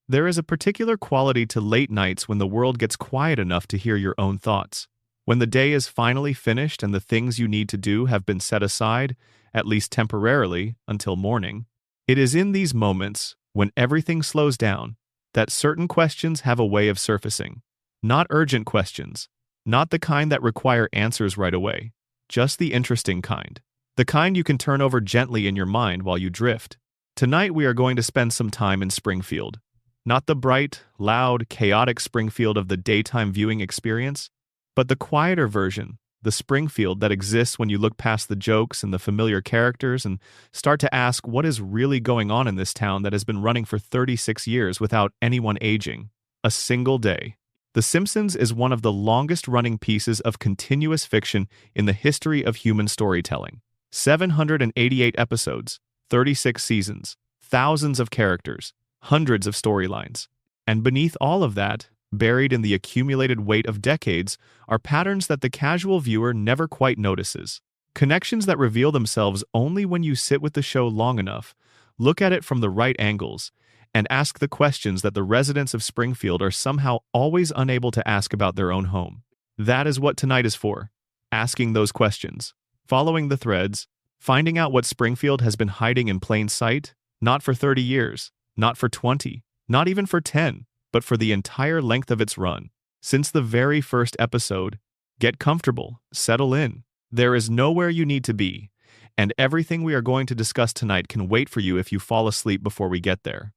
There is a particular quality to late nights when the world gets quiet enough to hear your own thoughts. When the day is finally finished and the things you need to do have been set aside, at least temporarily, until morning. It is in these moments, when everything slows down, that certain questions have a way of surfacing. Not urgent questions, not the kind that require answers right away, just the interesting kind. The kind you can turn over gently in your mind while you drift. Tonight we are going to spend some time in Springfield. Not the bright, loud, chaotic Springfield of the daytime viewing experience, but the quieter version, the Springfield that exists when you look past the jokes and the familiar characters and start to ask what is really going on in this town that has been running for 36 years without anyone aging. A single day. The Simpsons is one of the longest-running pieces of continuous fiction in the history of human storytelling. 788 episodes, 36 seasons, thousands of characters, hundreds of storylines. And beneath all of that, buried in the accumulated weight of decades, are patterns that the casual viewer never quite notices. Connections that reveal themselves only when you sit with the show long enough, look at it from the right angles, and ask the questions that the residents of Springfield are somehow always unable to ask about their own home. That is what tonight is for. Asking those questions. Following the threads. Finding out what Springfield has been hiding in plain sight, not for 30 years, not for 20, not even for 10, but for the entire length of its run. Since the very first episode, get comfortable, settle in. There is nowhere you need to be, and everything we are going to discuss tonight can wait for you if you fall asleep before we get there.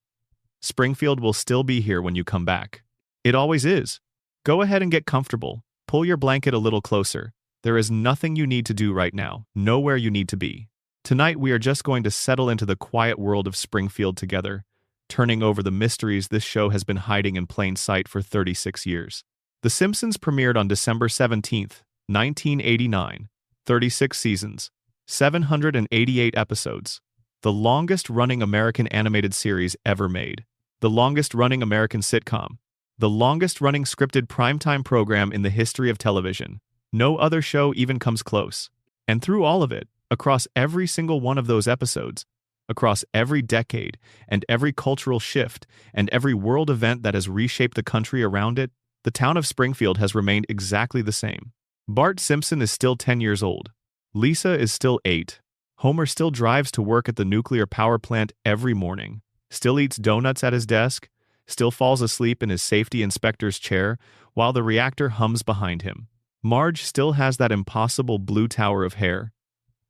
Springfield will still be here when you come back. It always is. Go ahead and get comfortable. Pull your blanket a little closer. There is nothing you need to do right now, nowhere you need to be. Tonight we are just going to settle into the quiet world of Springfield together, turning over the mysteries this show has been hiding in plain sight for 36 years. The Simpsons premiered on December 17th, 1989. 36 seasons, 788 episodes. The longest-running American animated series ever made. The longest-running American sitcom. The longest-running scripted primetime program in the history of television. No other show even comes close. And through all of it, across every single one of those episodes, across every decade and every cultural shift and every world event that has reshaped the country around it, the town of Springfield has remained exactly the same. Bart Simpson is still 10 years old. Lisa is still 8. Homer still drives to work at the nuclear power plant every morning, still eats donuts at his desk, still falls asleep in his safety inspector's chair while the reactor hums behind him. Marge still has that impossible blue tower of hair.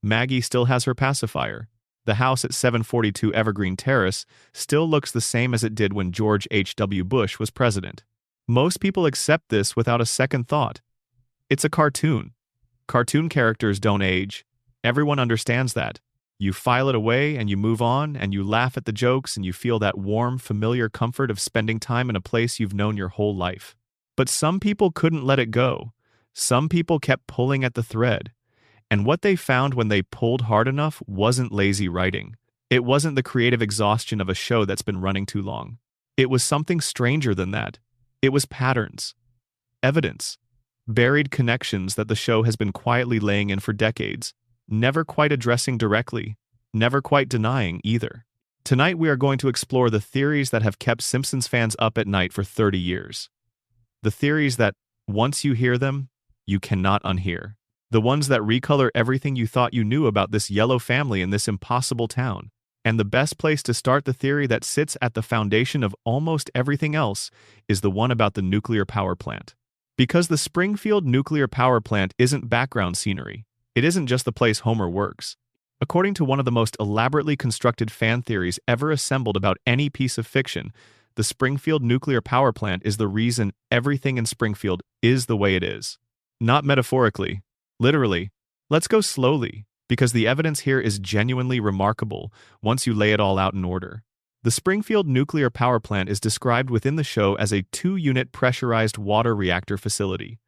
Maggie still has her pacifier. The house at 742 Evergreen Terrace still looks the same as it did when George H.W. Bush was president. Most people accept this without a second thought. It's a cartoon. Cartoon characters don't age. Everyone understands that. You file it away and you move on and you laugh at the jokes and you feel that warm, familiar comfort of spending time in a place you've known your whole life. But some people couldn't let it go. Some people kept pulling at the thread. And what they found when they pulled hard enough wasn't lazy writing. It wasn't the creative exhaustion of a show that's been running too long. It was something stranger than that. It was patterns. Evidence. Buried connections that the show has been quietly laying in for decades, never quite addressing directly, never quite denying either. Tonight we are going to explore the theories that have kept Simpsons fans up at night for 30 years. The theories that, once you hear them, you cannot unhear. The ones that recolor everything you thought you knew about this yellow family in this impossible town. And the best place to start the theory that sits at the foundation of almost everything else is the one about the nuclear power plant. Because the Springfield nuclear power plant isn't background scenery. It isn't just the place Homer works. According to one of the most elaborately constructed fan theories ever assembled about any piece of fiction, the Springfield nuclear power plant is the reason everything in Springfield is the way it is. Not metaphorically. Literally. Let's go slowly, because the evidence here is genuinely remarkable once you lay it all out in order. The Springfield nuclear power plant is described within the show as a 2-unit pressurized water reactor facility.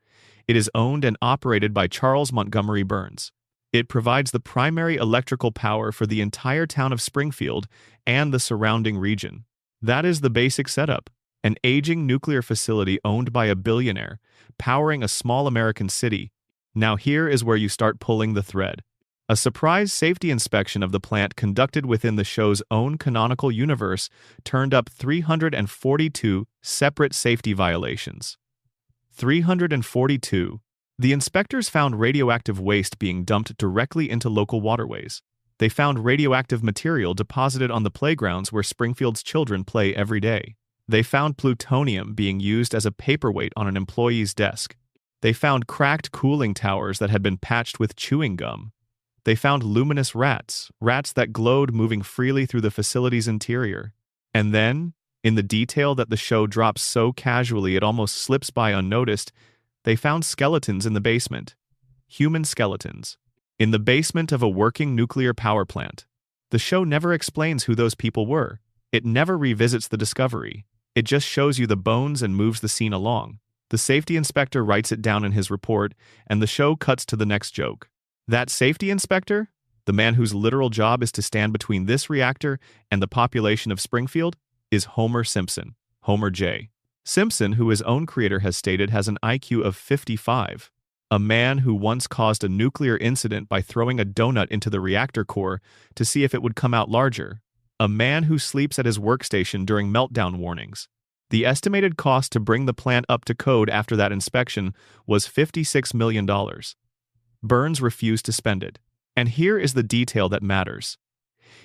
It is owned and operated by Charles Montgomery Burns. It provides the primary electrical power for the entire town of Springfield and the surrounding region. That is the basic setup. An aging nuclear facility owned by a billionaire, powering a small American city. Now here is where you start pulling the thread. A surprise safety inspection of the plant conducted within the show's own canonical universe turned up 342 separate safety violations. 342. The inspectors found radioactive waste being dumped directly into local waterways. They found radioactive material deposited on the playgrounds where Springfield's children play every day. They found plutonium being used as a paperweight on an employee's desk. They found cracked cooling towers that had been patched with chewing gum. They found luminous rats that glowed moving freely through the facility's interior. And then, in the detail that the show drops so casually it almost slips by unnoticed, they found skeletons in the basement. Human skeletons. In the basement of a working nuclear power plant. The show never explains who those people were. It never revisits the discovery. It just shows you the bones and moves the scene along. The safety inspector writes it down in his report, and the show cuts to the next joke. That safety inspector, the man whose literal job is to stand between this reactor and the population of Springfield, is Homer Simpson, Homer J. Simpson, who his own creator has stated has an IQ of 55. A man who once caused a nuclear incident by throwing a donut into the reactor core to see if it would come out larger. A man who sleeps at his workstation during meltdown warnings. The estimated cost to bring the plant up to code after that inspection was $56 million. Burns refused to spend it. And here is the detail that matters.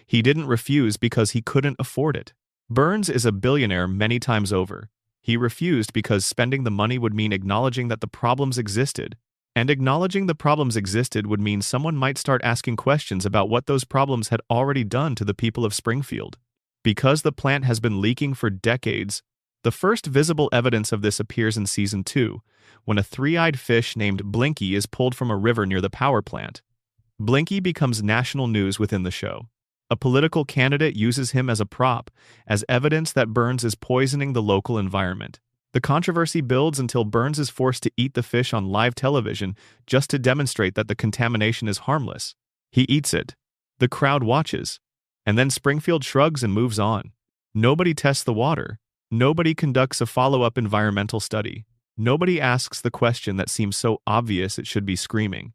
He didn't refuse because he couldn't afford it. Burns is a billionaire many times over. He refused because spending the money would mean acknowledging that the problems existed. And acknowledging the problems existed would mean someone might start asking questions about what those problems had already done to the people of Springfield. Because the plant has been leaking for decades, the first visible evidence of this appears in Season 2, when a three-eyed fish named Blinky is pulled from a river near the power plant. Blinky becomes national news within the show. A political candidate uses him as a prop, as evidence that Burns is poisoning the local environment. The controversy builds until Burns is forced to eat the fish on live television just to demonstrate that the contamination is harmless. He eats it. The crowd watches. And then Springfield shrugs and moves on. Nobody tests the water. Nobody conducts a follow-up environmental study. Nobody asks the question that seems so obvious it should be screaming.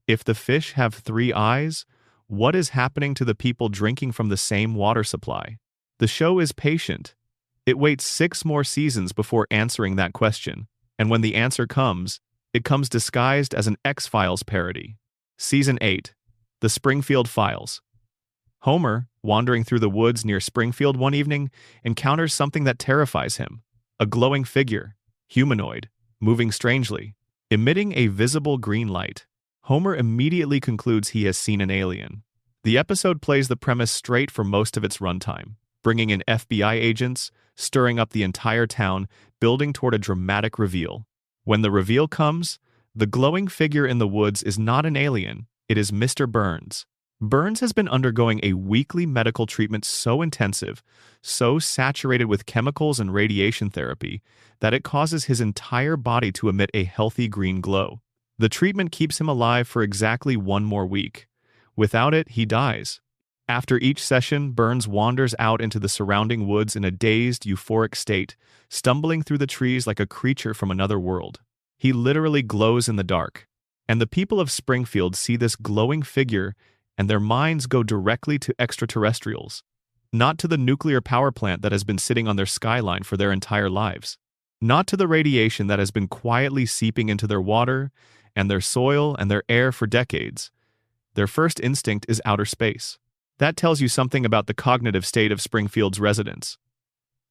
If the fish have 3 eyes, what is happening to the people drinking from the same water supply? The show is patient. It waits 6 more seasons before answering that question, and when the answer comes, it comes disguised as an X-Files parody. Season 8. The Springfield Files. Homer, wandering through the woods near Springfield one evening, encounters something that terrifies him. A glowing figure, humanoid, moving strangely, emitting a visible green light. Homer immediately concludes he has seen an alien. The episode plays the premise straight for most of its runtime, bringing in FBI agents, stirring up the entire town, building toward a dramatic reveal. When the reveal comes, the glowing figure in the woods is not an alien, it is Mr. Burns. Burns has been undergoing a weekly medical treatment so intensive, so saturated with chemicals and radiation therapy, that it causes his entire body to emit a healthy green glow. The treatment keeps him alive for exactly 1 more week. Without it, he dies. After each session, Burns wanders out into the surrounding woods in a dazed, euphoric state, stumbling through the trees like a creature from another world. He literally glows in the dark. And the people of Springfield see this glowing figure and their minds go directly to extraterrestrials, not to the nuclear power plant that has been sitting on their skyline for their entire lives, not to the radiation that has been quietly seeping into their water and their soil and their air for decades. Their first instinct is outer space. That tells you something about the cognitive state of Springfield's residents.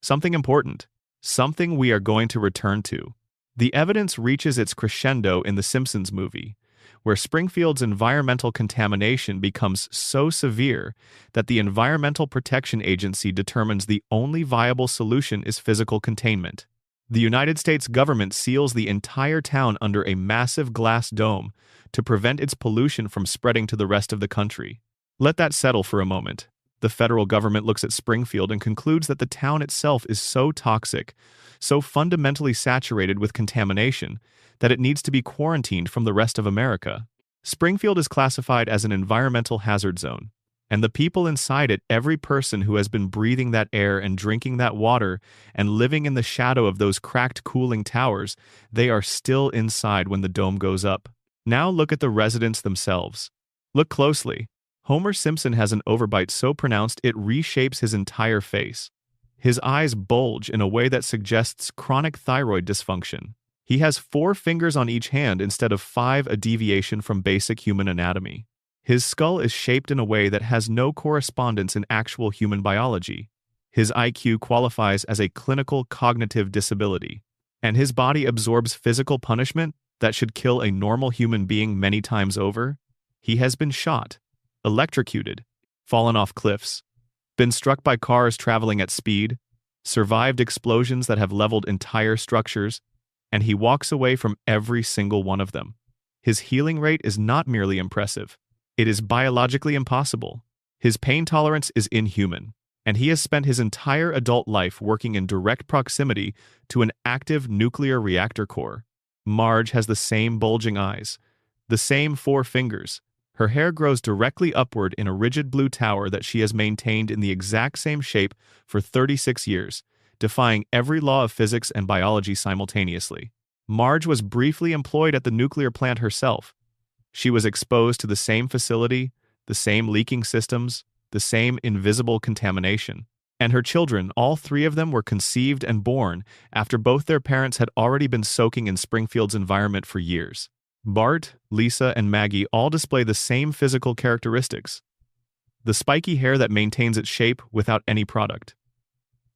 Something important. Something we are going to return to. The evidence reaches its crescendo in the Simpsons movie, where Springfield's environmental contamination becomes so severe that the Environmental Protection Agency determines the only viable solution is physical containment. The United States government seals the entire town under a massive glass dome to prevent its pollution from spreading to the rest of the country. Let that settle for a moment. The federal government looks at Springfield and concludes that the town itself is so toxic, so fundamentally saturated with contamination, that it needs to be quarantined from the rest of America. Springfield is classified as an environmental hazard zone, and the people inside it, every person who has been breathing that air and drinking that water and living in the shadow of those cracked cooling towers, they are still inside when the dome goes up. Now look at the residents themselves. Look closely. Homer Simpson has an overbite so pronounced it reshapes his entire face. His eyes bulge in a way that suggests chronic thyroid dysfunction. He has 4 fingers on each hand instead of 5, a deviation from basic human anatomy. His skull is shaped in a way that has no correspondence in actual human biology. His IQ qualifies as a clinical cognitive disability. And his body absorbs physical punishment that should kill a normal human being many times over. He has been shot, electrocuted, fallen off cliffs, been struck by cars traveling at speed, survived explosions that have leveled entire structures, and he walks away from every single one of them. His healing rate is not merely impressive. It is biologically impossible. His pain tolerance is inhuman, and he has spent his entire adult life working in direct proximity to an active nuclear reactor core. Marge has the same bulging eyes, the same 4 fingers. Her hair grows directly upward in a rigid blue tower that she has maintained in the exact same shape for 36 years, defying every law of physics and biology simultaneously. Marge was briefly employed at the nuclear plant herself. She was exposed to the same facility, the same leaking systems, the same invisible contamination. And her children, all 3 of them, were conceived and born after both their parents had already been soaking in Springfield's environment for years. Bart, Lisa, and Maggie all display the same physical characteristics. The spiky hair that maintains its shape without any product.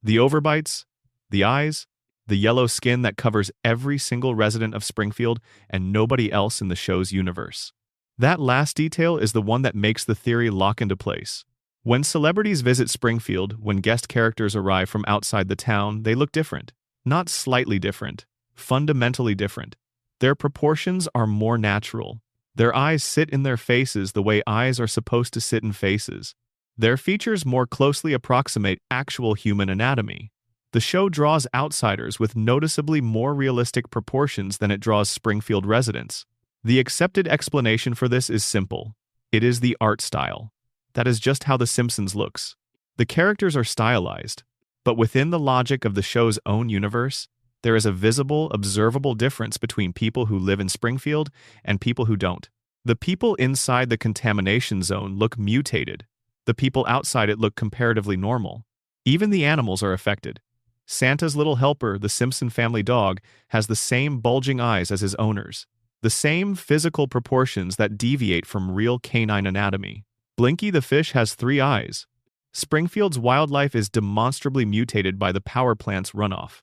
The overbites, the eyes, the yellow skin that covers every single resident of Springfield and nobody else in the show's universe. That last detail is the one that makes the theory lock into place. When celebrities visit Springfield, when guest characters arrive from outside the town, they look different. Not slightly different, fundamentally different. Their proportions are more natural. Their eyes sit in their faces the way eyes are supposed to sit in faces. Their features more closely approximate actual human anatomy. The show draws outsiders with noticeably more realistic proportions than it draws Springfield residents. The accepted explanation for this is simple. It is the art style. That is just how The Simpsons looks. The characters are stylized, but within the logic of the show's own universe, there is a visible, observable difference between people who live in Springfield and people who don't. The people inside the contamination zone look mutated. The people outside it look comparatively normal. Even the animals are affected. Santa's little helper, the Simpson family dog, has the same bulging eyes as his owners. The same physical proportions that deviate from real canine anatomy. Blinky the fish has 3 eyes. Springfield's wildlife is demonstrably mutated by the power plant's runoff.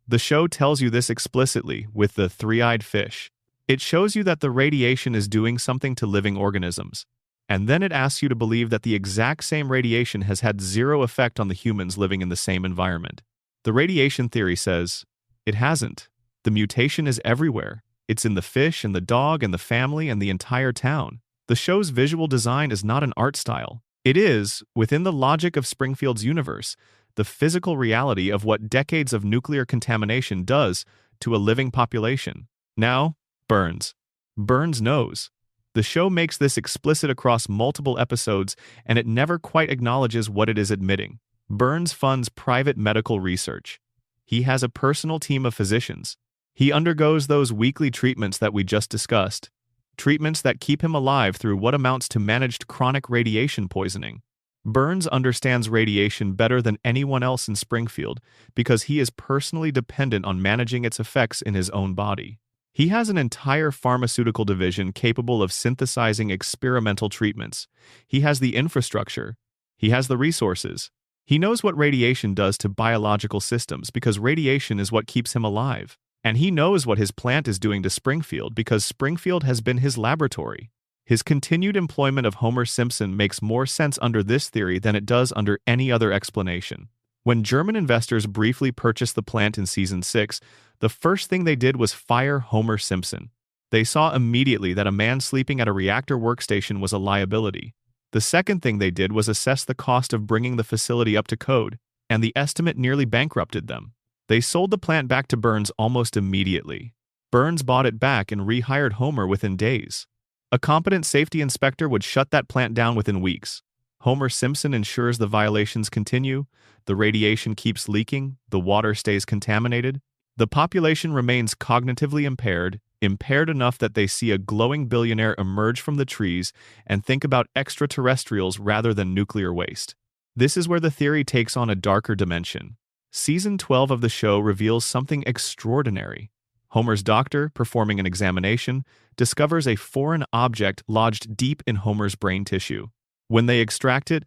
The show tells you this explicitly with the 3-eyed fish. It shows you that the radiation is doing something to living organisms. And then it asks you to believe that the exact same radiation has had 0 effect on the humans living in the same environment. The radiation theory says, it hasn't. The mutation is everywhere. It's in the fish and the dog and the family and the entire town. The show's visual design is not an art style. It is, within the logic of Springfield's universe, the physical reality of what decades of nuclear contamination does to a living population. Now, Burns. Burns knows. The show makes this explicit across multiple episodes, and it never quite acknowledges what it is admitting. Burns funds private medical research. He has a personal team of physicians. He undergoes those weekly treatments that we just discussed. Treatments that keep him alive through what amounts to managed chronic radiation poisoning. Burns understands radiation better than anyone else in Springfield because he is personally dependent on managing its effects in his own body. He has an entire pharmaceutical division capable of synthesizing experimental treatments. He has the infrastructure. He has the resources. He knows what radiation does to biological systems because radiation is what keeps him alive. And he knows what his plant is doing to Springfield because Springfield has been his laboratory. His continued employment of Homer Simpson makes more sense under this theory than it does under any other explanation. When German investors briefly purchased the plant in Season 6, the first thing they did was fire Homer Simpson. They saw immediately that a man sleeping at a reactor workstation was a liability. The second thing they did was assess the cost of bringing the facility up to code, and the estimate nearly bankrupted them. They sold the plant back to Burns almost immediately. Burns bought it back and rehired Homer within days. A competent safety inspector would shut that plant down within weeks. Homer Simpson ensures the violations continue, the radiation keeps leaking, the water stays contaminated. The population remains cognitively impaired enough that they see a glowing billionaire emerge from the trees and think about extraterrestrials rather than nuclear waste. This is where the theory takes on a darker dimension. Season 12 of the show reveals something extraordinary. Homer's doctor, performing an examination, discovers a foreign object lodged deep in Homer's brain tissue. When they extract it,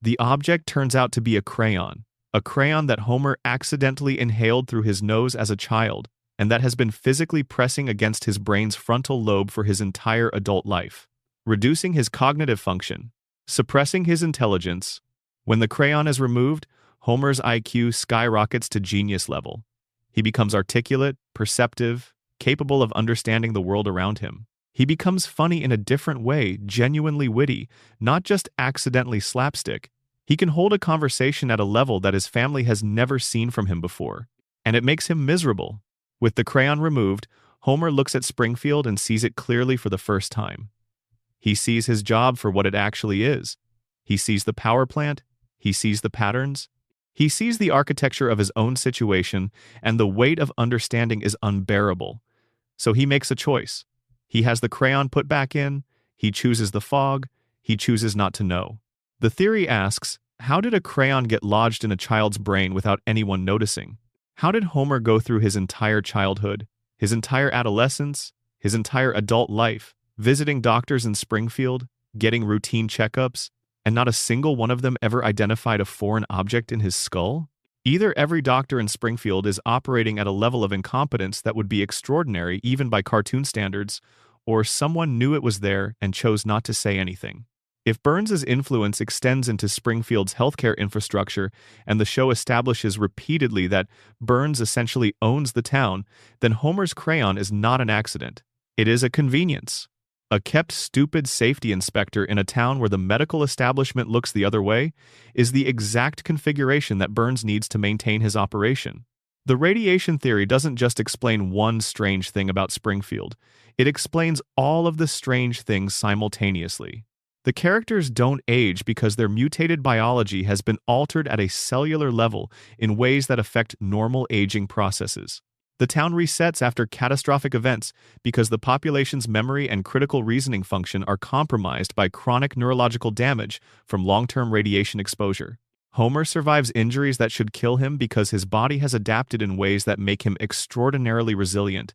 the object turns out to be a crayon that Homer accidentally inhaled through his nose as a child, and that has been physically pressing against his brain's frontal lobe for his entire adult life, reducing his cognitive function, suppressing his intelligence. When the crayon is removed, Homer's IQ skyrockets to genius level. He becomes articulate, perceptive, capable of understanding the world around him. He becomes funny in a different way, genuinely witty, not just accidentally slapstick. He can hold a conversation at a level that his family has never seen from him before, and it makes him miserable. With the crayon removed, Homer looks at Springfield and sees it clearly for the first time. He sees his job for what it actually is. He sees the power plant. He sees the patterns. He sees the architecture of his own situation, and the weight of understanding is unbearable. So he makes a choice. He has the crayon put back in. He chooses the fog. He chooses not to know. The theory asks, how did a crayon get lodged in a child's brain without anyone noticing? How did Homer go through his entire childhood, his entire adolescence, his entire adult life, visiting doctors in Springfield, getting routine checkups, and not a single one of them ever identified a foreign object in his skull? Either every doctor in Springfield is operating at a level of incompetence that would be extraordinary even by cartoon standards, or someone knew it was there and chose not to say anything. If Burns' influence extends into Springfield's healthcare infrastructure and the show establishes repeatedly that Burns essentially owns the town, then Homer's crayon is not an accident. It is a convenience. A kept stupid safety inspector in a town where the medical establishment looks the other way is the exact configuration that Burns needs to maintain his operation. The radiation theory doesn't just explain one strange thing about Springfield. It explains all of the strange things simultaneously. The characters don't age because their mutated biology has been altered at a cellular level in ways that affect normal aging processes. The town resets after catastrophic events because the population's memory and critical reasoning function are compromised by chronic neurological damage from long-term radiation exposure. Homer survives injuries that should kill him because his body has adapted in ways that make him extraordinarily resilient,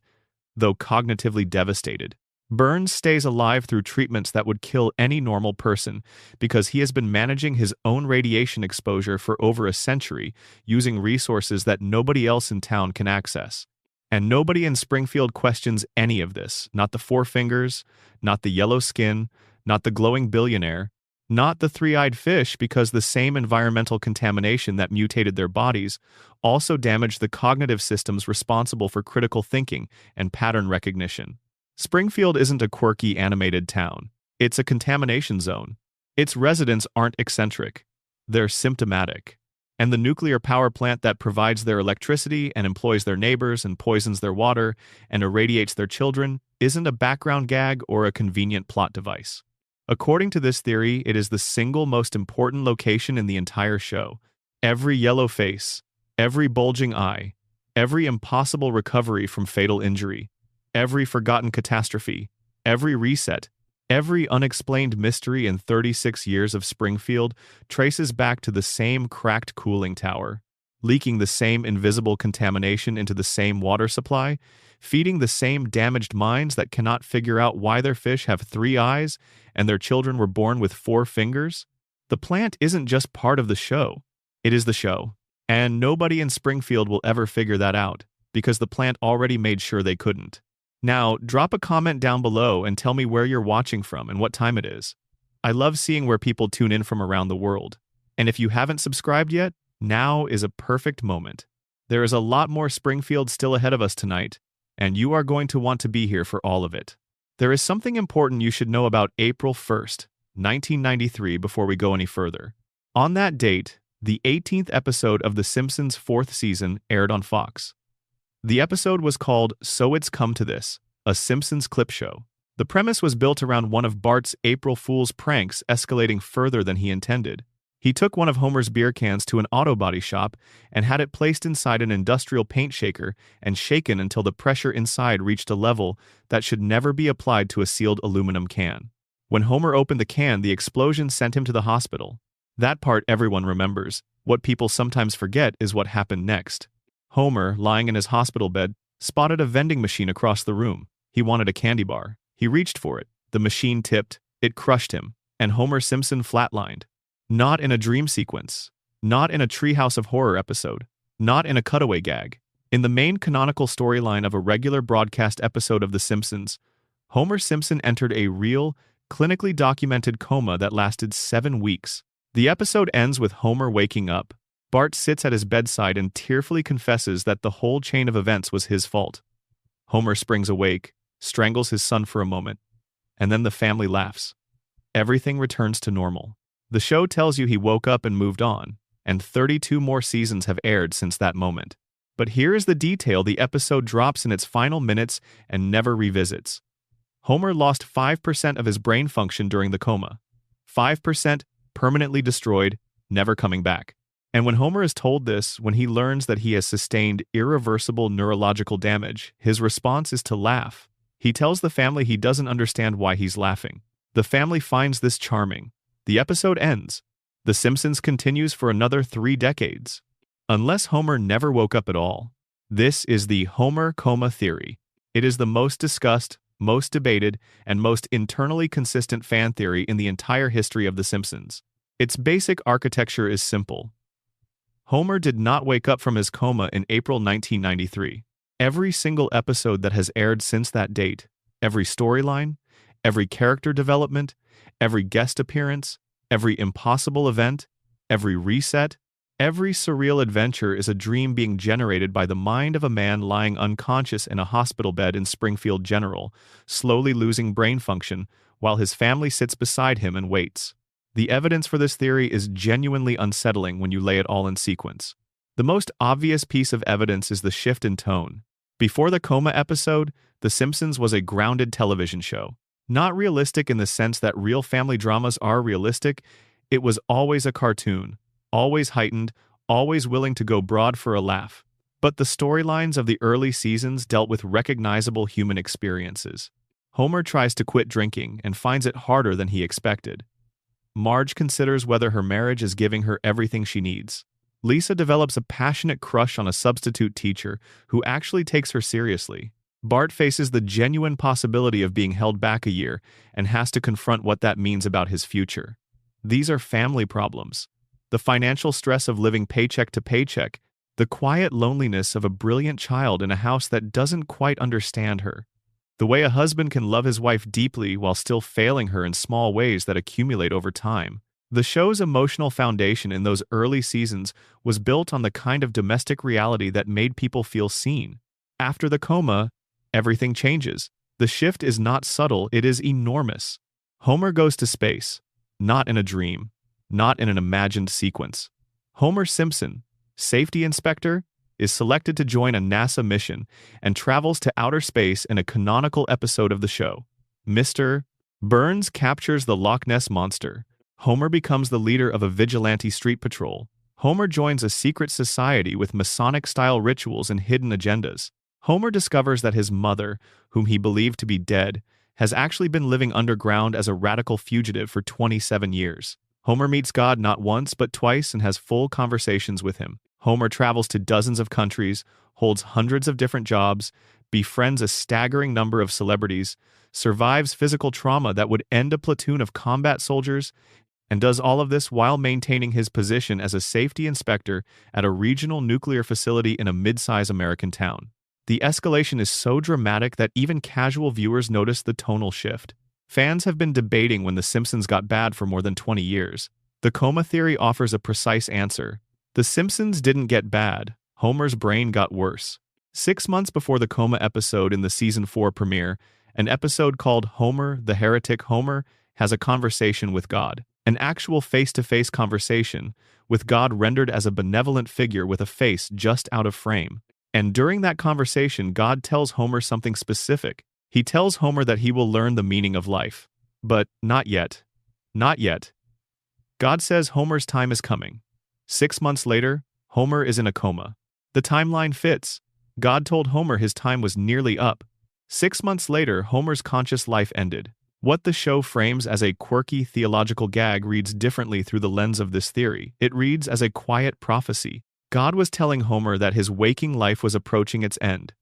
though cognitively devastated. Burns stays alive through treatments that would kill any normal person because he has been managing his own radiation exposure for over a century using resources that nobody else in town can access. And nobody in Springfield questions any of this, not the four fingers, not the yellow skin, not the glowing billionaire, not the three-eyed fish, because the same environmental contamination that mutated their bodies also damaged the cognitive systems responsible for critical thinking and pattern recognition. Springfield isn't a quirky animated town. It's a contamination zone. Its residents aren't eccentric. They're symptomatic. And the nuclear power plant that provides their electricity and employs their neighbors and poisons their water and irradiates their children isn't a background gag or a convenient plot device. According to this theory, it is the single most important location in the entire show. Every yellow face, every bulging eye, every impossible recovery from fatal injury, every forgotten catastrophe, every reset, every unexplained mystery in 36 years of Springfield traces back to the same cracked cooling tower, leaking the same invisible contamination into the same water supply, feeding the same damaged minds that cannot figure out why their fish have 3 eyes and their children were born with 4 fingers. The plant isn't just part of the show. It is the show. And nobody in Springfield will ever figure that out, because the plant already made sure they couldn't. Now, drop a comment down below and tell me where you're watching from and what time it is. I love seeing where people tune in from around the world. And if you haven't subscribed yet, now is a perfect moment. There is a lot more Springfield still ahead of us tonight, and you are going to want to be here for all of it. There is something important you should know about April 1st, 1993 before we go any further. On that date, the 18th episode of The Simpsons' 4th season aired on Fox. The episode was called So It's Come to This, a Simpsons clip show. The premise was built around one of Bart's April Fool's pranks escalating further than he intended. He took one of Homer's beer cans to an auto body shop and had it placed inside an industrial paint shaker and shaken until the pressure inside reached a level that should never be applied to a sealed aluminum can. When Homer opened the can, the explosion sent him to the hospital. That part everyone remembers. What people sometimes forget is what happened next. Homer, lying in his hospital bed, spotted a vending machine across the room. He wanted a candy bar. He reached for it. The machine tipped. It crushed him. And Homer Simpson flatlined. Not in a dream sequence. Not in a Treehouse of Horror episode. Not in a cutaway gag. In the main canonical storyline of a regular broadcast episode of The Simpsons, Homer Simpson entered a real, clinically documented coma that lasted 7 weeks. The episode ends with Homer waking up. Bart sits at his bedside and tearfully confesses that the whole chain of events was his fault. Homer springs awake, strangles his son for a moment, and then the family laughs. Everything returns to normal. The show tells you he woke up and moved on, and 32 more seasons have aired since that moment. But here is the detail the episode drops in its final minutes and never revisits. Homer lost 5% of his brain function during the coma. 5% permanently destroyed, never coming back. And when Homer is told this, when he learns that he has sustained irreversible neurological damage, his response is to laugh. He tells the family he doesn't understand why he's laughing. The family finds this charming. The episode ends. The Simpsons continues for another 3 decades. Unless Homer never woke up at all. This is the Homer coma theory. It is the most discussed, most debated, and most internally consistent fan theory in the entire history of The Simpsons. Its basic architecture is simple. Homer did not wake up from his coma in April 1993. Every single episode that has aired since that date, every storyline, every character development, every guest appearance, every impossible event, every reset, every surreal adventure is a dream being generated by the mind of a man lying unconscious in a hospital bed in Springfield General, slowly losing brain function while his family sits beside him and waits. The evidence for this theory is genuinely unsettling when you lay it all in sequence. The most obvious piece of evidence is the shift in tone. Before the coma episode, The Simpsons was a grounded television show. Not realistic in the sense that real family dramas are realistic, it was always a cartoon, always heightened, always willing to go broad for a laugh. But the storylines of the early seasons dealt with recognizable human experiences. Homer tries to quit drinking and finds it harder than he expected. Marge considers whether her marriage is giving her everything she needs. Lisa develops a passionate crush on a substitute teacher who actually takes her seriously. Bart faces the genuine possibility of being held back a year and has to confront what that means about his future. These are family problems. The financial stress of living paycheck to paycheck, the quiet loneliness of a brilliant child in a house that doesn't quite understand her. The way a husband can love his wife deeply while still failing her in small ways that accumulate over time. The show's emotional foundation in those early seasons was built on the kind of domestic reality that made people feel seen. After the coma, everything changes. The shift is not subtle, it is enormous. Homer goes to space, not in a dream, not in an imagined sequence. Homer Simpson, safety inspector, is selected to join a NASA mission and travels to outer space in a canonical episode of the show. Mr. Burns captures the Loch Ness Monster. Homer becomes the leader of a vigilante street patrol. Homer joins a secret society with Masonic-style rituals and hidden agendas. Homer discovers that his mother, whom he believed to be dead, has actually been living underground as a radical fugitive for 27 years. Homer meets God not once but twice and has full conversations with him. Homer travels to dozens of countries, holds hundreds of different jobs, befriends a staggering number of celebrities, survives physical trauma that would end a platoon of combat soldiers, and does all of this while maintaining his position as a safety inspector at a regional nuclear facility in a mid-size American town. The escalation is so dramatic that even casual viewers notice the tonal shift. Fans have been debating when The Simpsons got bad for more than 20 years. The coma theory offers a precise answer. The Simpsons didn't get bad, Homer's brain got worse. 6 months before the coma episode in the season 4 premiere, an episode called Homer, the Heretic Homer, has a conversation with God. An actual face-to-face conversation, with God rendered as a benevolent figure with a face just out of frame. And during that conversation, God tells Homer something specific. He tells Homer that he will learn the meaning of life. But not yet. Not yet. God says Homer's time is coming. 6 months later, Homer is in a coma. The timeline fits. God told Homer his time was nearly up. 6 months later, Homer's conscious life ended. What the show frames as a quirky theological gag reads differently through the lens of this theory. It reads as a quiet prophecy. God was telling Homer that his waking life was approaching its end.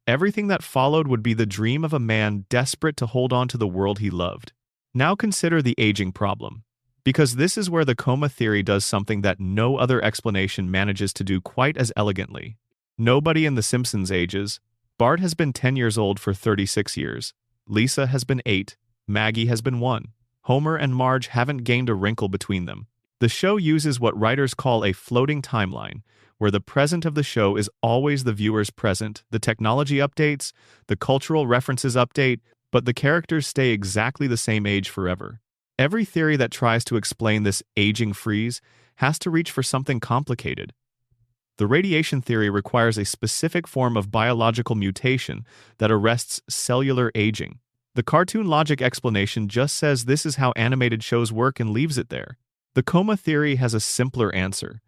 Everything that followed would be the dream of a man desperate to hold on to the world he loved. Now consider the aging problem. Because this is where the coma theory does something that no other explanation manages to do quite as elegantly. Nobody in The Simpsons ages. Bart has been 10 years old for 36 years. Lisa has been 8. Maggie has been 1. Homer and Marge haven't gained a wrinkle between them. The show uses what writers call a floating timeline, where the present of the show is always the viewer's present. The technology updates, the cultural references update, but the characters stay exactly the same age forever. Every theory that tries to explain this aging freeze has to reach for something complicated. The radiation theory requires a specific form of biological mutation that arrests cellular aging. The cartoon logic explanation just says this is how animated shows work and leaves it there. The coma theory has a simpler answer.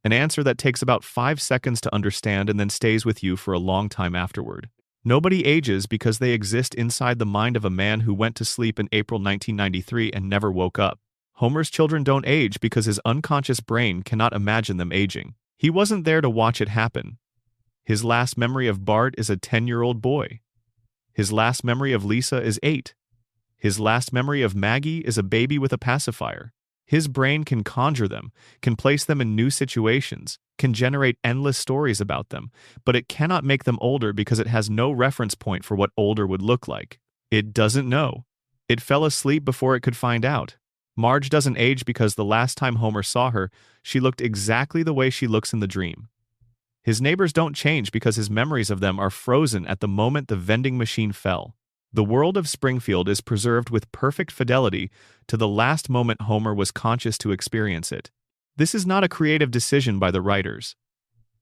An answer that takes about 5 seconds to understand and then stays with you for a long time afterward. Nobody ages because they exist inside the mind of a man who went to sleep in April 1993 and never woke up. Homer's children don't age because his unconscious brain cannot imagine them aging. He wasn't there to watch it happen. His last memory of Bart is a 10-year-old boy. His last memory of Lisa is 8. His last memory of Maggie is a baby with a pacifier. His brain can conjure them, can place them in new situations, can generate endless stories about them, but it cannot make them older because it has no reference point for what older would look like. It doesn't know. It fell asleep before it could find out. Marge doesn't age because the last time Homer saw her, she looked exactly the way she looks in the dream. His neighbors don't change because his memories of them are frozen at the moment the vending machine fell. The world of Springfield is preserved with perfect fidelity to the last moment Homer was conscious to experience it. This is not a creative decision by the writers.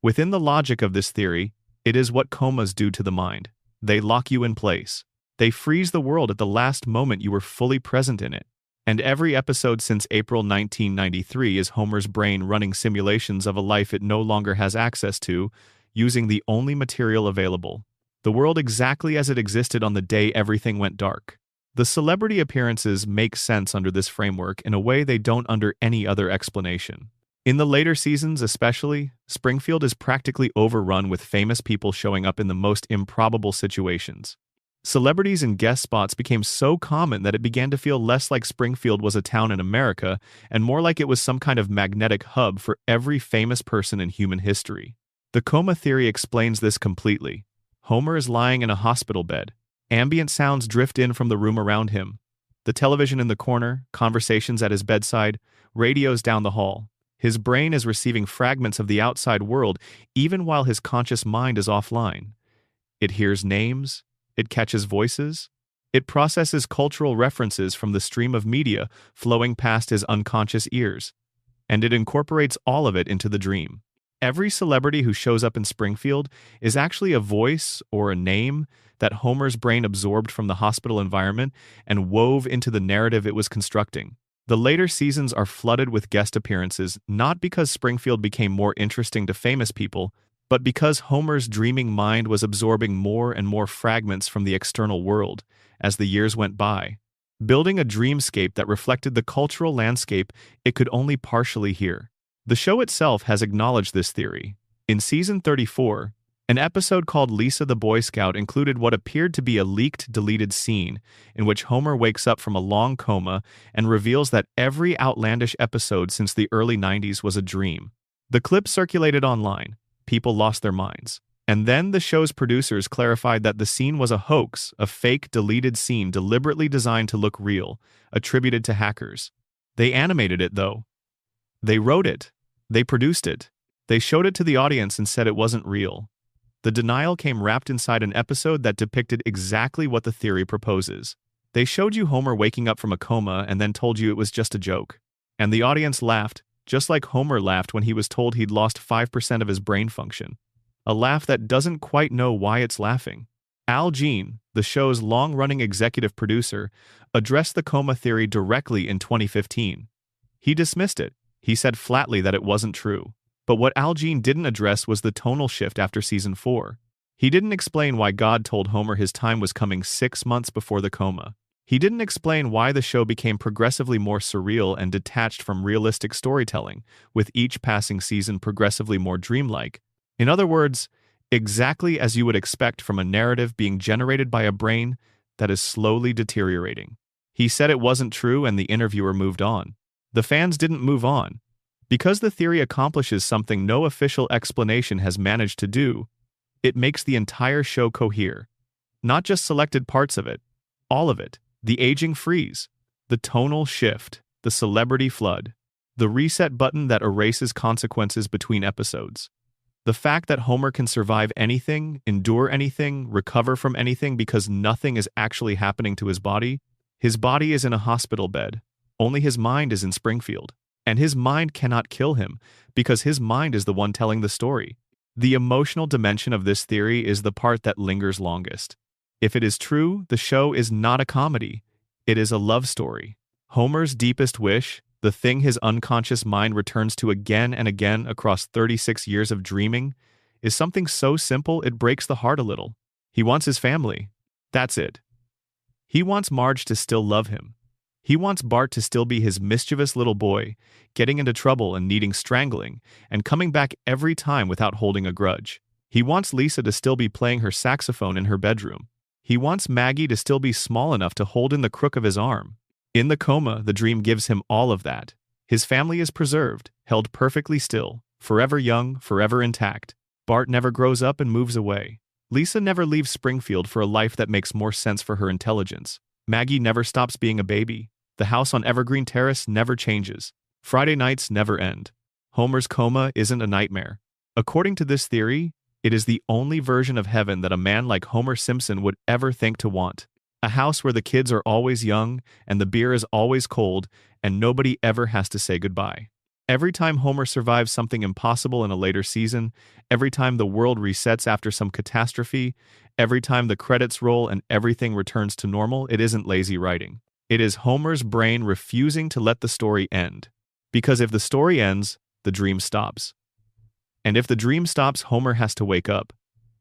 Within the logic of this theory, it is what comas do to the mind. They lock you in place. They freeze the world at the last moment you were fully present in it. And every episode since April 1993 is Homer's brain running simulations of a life it no longer has access to, using the only material available. The world exactly as it existed on the day everything went dark. The celebrity appearances make sense under this framework in a way they don't under any other explanation. In the later seasons especially, Springfield is practically overrun with famous people showing up in the most improbable situations. Celebrities and guest spots became so common that it began to feel less like Springfield was a town in America and more like it was some kind of magnetic hub for every famous person in human history. The coma theory explains this completely. Homer is lying in a hospital bed. Ambient sounds drift in from the room around him. The television in the corner, conversations at his bedside, radios down the hall. His brain is receiving fragments of the outside world even while his conscious mind is offline. It hears names. It catches voices. It processes cultural references from the stream of media flowing past his unconscious ears. And it incorporates all of it into the dream. Every celebrity who shows up in Springfield is actually a voice or a name that Homer's brain absorbed from the hospital environment and wove into the narrative it was constructing. The later seasons are flooded with guest appearances not because Springfield became more interesting to famous people, but because Homer's dreaming mind was absorbing more and more fragments from the external world as the years went by, building a dreamscape that reflected the cultural landscape it could only partially hear. The show itself has acknowledged this theory. In season 34, an episode called Lisa the Boy Scout included what appeared to be a leaked, deleted scene in which Homer wakes up from a long coma and reveals that every outlandish episode since the early 90s was a dream. The clip circulated online. People lost their minds. And then the show's producers clarified that the scene was a hoax, a fake, deleted scene deliberately designed to look real, attributed to hackers. They animated it, though. They wrote it. They produced it. They showed it to the audience and said it wasn't real. The denial came wrapped inside an episode that depicted exactly what the theory proposes. They showed you Homer waking up from a coma and then told you it was just a joke. And the audience laughed, just like Homer laughed when he was told he'd lost 5% of his brain function. A laugh that doesn't quite know why it's laughing. Al Jean, the show's long-running executive producer, addressed the coma theory directly in 2015. He dismissed it. He said flatly that it wasn't true. But what Al Jean didn't address was the tonal shift after season 4. He didn't explain why God told Homer his time was coming 6 months before the coma. He didn't explain why the show became progressively more surreal and detached from realistic storytelling, with each passing season progressively more dreamlike. In other words, exactly as you would expect from a narrative being generated by a brain that is slowly deteriorating. He said it wasn't true and the interviewer moved on. The fans didn't move on. Because the theory accomplishes something no official explanation has managed to do, it makes the entire show cohere. Not just selected parts of it, all of it. The aging freeze, the tonal shift, the celebrity flood, the reset button that erases consequences between episodes. The fact that Homer can survive anything, endure anything, recover from anything because nothing is actually happening to his body is in a hospital bed. Only his mind is in Springfield. And his mind cannot kill him because his mind is the one telling the story. The emotional dimension of this theory is the part that lingers longest. If it is true, the show is not a comedy. It is a love story. Homer's deepest wish, the thing his unconscious mind returns to again and again across 36 years of dreaming, is something so simple it breaks the heart a little. He wants his family. That's it. He wants Marge to still love him. He wants Bart to still be his mischievous little boy, getting into trouble and needing strangling, and coming back every time without holding a grudge. He wants Lisa to still be playing her saxophone in her bedroom. He wants Maggie to still be small enough to hold in the crook of his arm. In the coma, the dream gives him all of that. His family is preserved, held perfectly still, forever young, forever intact. Bart never grows up and moves away. Lisa never leaves Springfield for a life that makes more sense for her intelligence. Maggie never stops being a baby. The house on Evergreen Terrace never changes. Friday nights never end. Homer's coma isn't a nightmare. According to this theory, it is the only version of heaven that a man like Homer Simpson would ever think to want. A house where the kids are always young, and the beer is always cold, and nobody ever has to say goodbye. Every time Homer survives something impossible in a later season, every time the world resets after some catastrophe, every time the credits roll and everything returns to normal, it isn't lazy writing. It is Homer's brain refusing to let the story end. Because if the story ends, the dream stops. And if the dream stops, Homer has to wake up.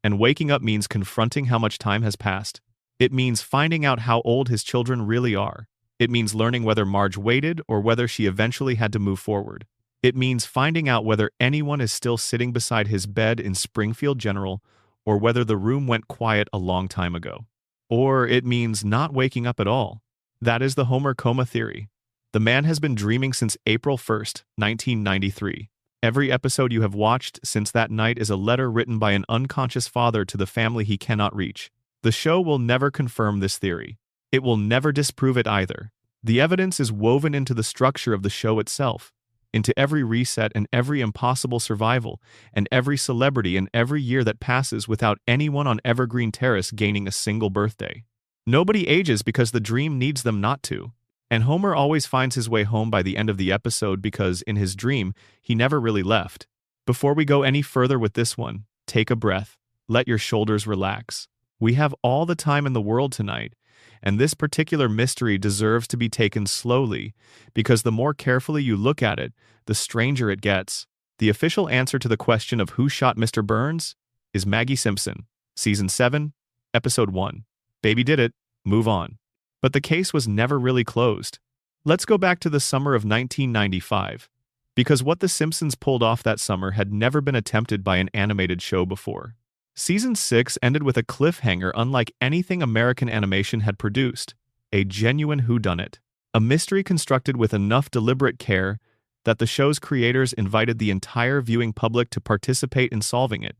And waking up means confronting how much time has passed. It means finding out how old his children really are. It means learning whether Marge waited or whether she eventually had to move forward. It means finding out whether anyone is still sitting beside his bed in Springfield General or whether the room went quiet a long time ago. Or it means not waking up at all. That is the Homer coma theory. The man has been dreaming since April 1st, 1993. Every episode you have watched since that night is a letter written by an unconscious father to the family he cannot reach. The show will never confirm this theory. It will never disprove it either. The evidence is woven into the structure of the show itself, into every reset and every impossible survival, and every celebrity and every year that passes without anyone on Evergreen Terrace gaining a single birthday. Nobody ages because the dream needs them not to. And Homer always finds his way home by the end of the episode because, in his dream, he never really left. Before we go any further with this one, take a breath. Let your shoulders relax. We have all the time in the world tonight, and this particular mystery deserves to be taken slowly, because the more carefully you look at it, the stranger it gets. The official answer to the question of who shot Mr. Burns is Maggie Simpson. Season 7, Episode 1. Baby did it. Move on. But the case was never really closed. Let's go back to the summer of 1995, because what The Simpsons pulled off that summer had never been attempted by an animated show before. Season 6 ended with a cliffhanger unlike anything American animation had produced, a genuine whodunit, a mystery constructed with enough deliberate care that the show's creators invited the entire viewing public to participate in solving it,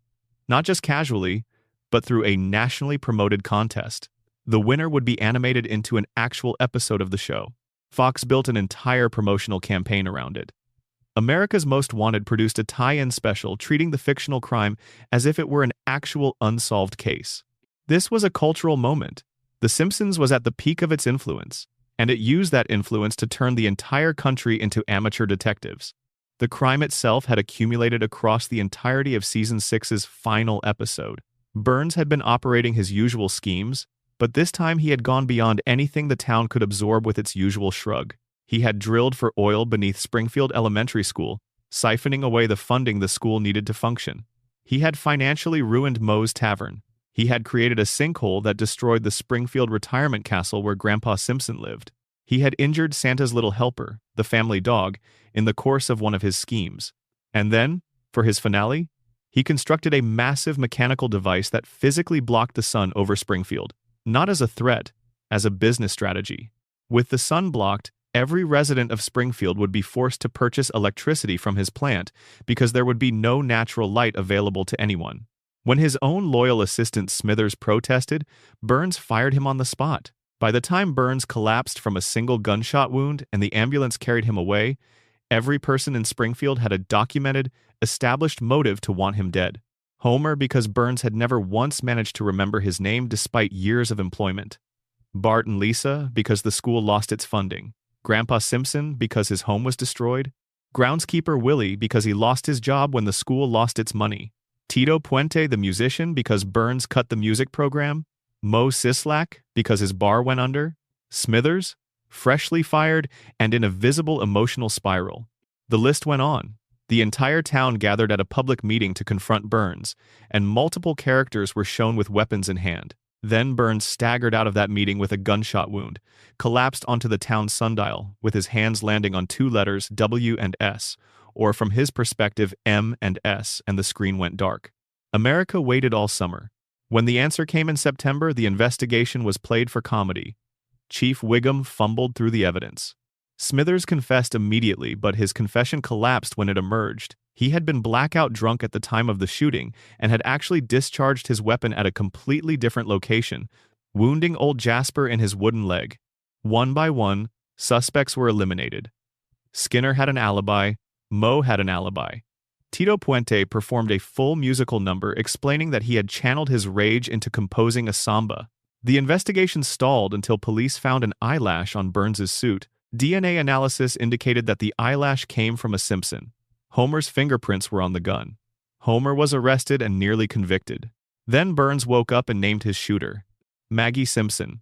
not just casually, but through a nationally promoted contest. The winner would be animated into an actual episode of the show. Fox built an entire promotional campaign around it. America's Most Wanted produced a tie-in special treating the fictional crime as if it were an actual unsolved case. This was a cultural moment. The Simpsons was at the peak of its influence, and it used that influence to turn the entire country into amateur detectives. The crime itself had accumulated across the entirety of Season 6's final episode. Burns had been operating his usual schemes, but this time he had gone beyond anything the town could absorb with its usual shrug. He had drilled for oil beneath Springfield Elementary School, siphoning away the funding the school needed to function. He had financially ruined Moe's Tavern. He had created a sinkhole that destroyed the Springfield retirement castle where Grandpa Simpson lived. He had injured Santa's little helper, the family dog, in the course of one of his schemes. And then, for his finale, he constructed a massive mechanical device that physically blocked the sun over Springfield, not as a threat, as a business strategy. With the sun blocked, every resident of Springfield would be forced to purchase electricity from his plant because there would be no natural light available to anyone. When his own loyal assistant Smithers protested, Burns fired him on the spot. By the time Burns collapsed from a single gunshot wound and the ambulance carried him away, every person in Springfield had a documented, established motive to want him dead. Homer because Burns had never once managed to remember his name despite years of employment. Bart and Lisa because the school lost its funding. Grandpa Simpson because his home was destroyed. Groundskeeper Willie because he lost his job when the school lost its money. Tito Puente the musician because Burns cut the music program. Moe Sislak because his bar went under. Smithers, freshly fired and in a visible emotional spiral. The list went on. The entire town gathered at a public meeting to confront Burns, and multiple characters were shown with weapons in hand. Then Burns staggered out of that meeting with a gunshot wound, collapsed onto the town sundial, with his hands landing on two letters W and S, or from his perspective M and S, and the screen went dark. America waited all summer. When the answer came in September, the investigation was played for comedy. Chief Wiggum fumbled through the evidence. Smithers confessed immediately, but his confession collapsed when it emerged. He had been blackout drunk at the time of the shooting and had actually discharged his weapon at a completely different location, wounding old Jasper in his wooden leg. One by one, suspects were eliminated. Skinner had an alibi. Moe had an alibi. Tito Puente performed a full musical number explaining that he had channeled his rage into composing a samba. The investigation stalled until police found an eyelash on Burns's suit. DNA analysis indicated that the eyelash came from a Simpson. Homer's fingerprints were on the gun. Homer was arrested and nearly convicted. Then Burns woke up and named his shooter, Maggie Simpson.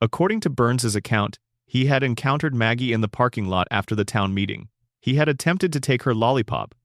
According to Burns's account, he had encountered Maggie in the parking lot after the town meeting. He had attempted to take her lollipop.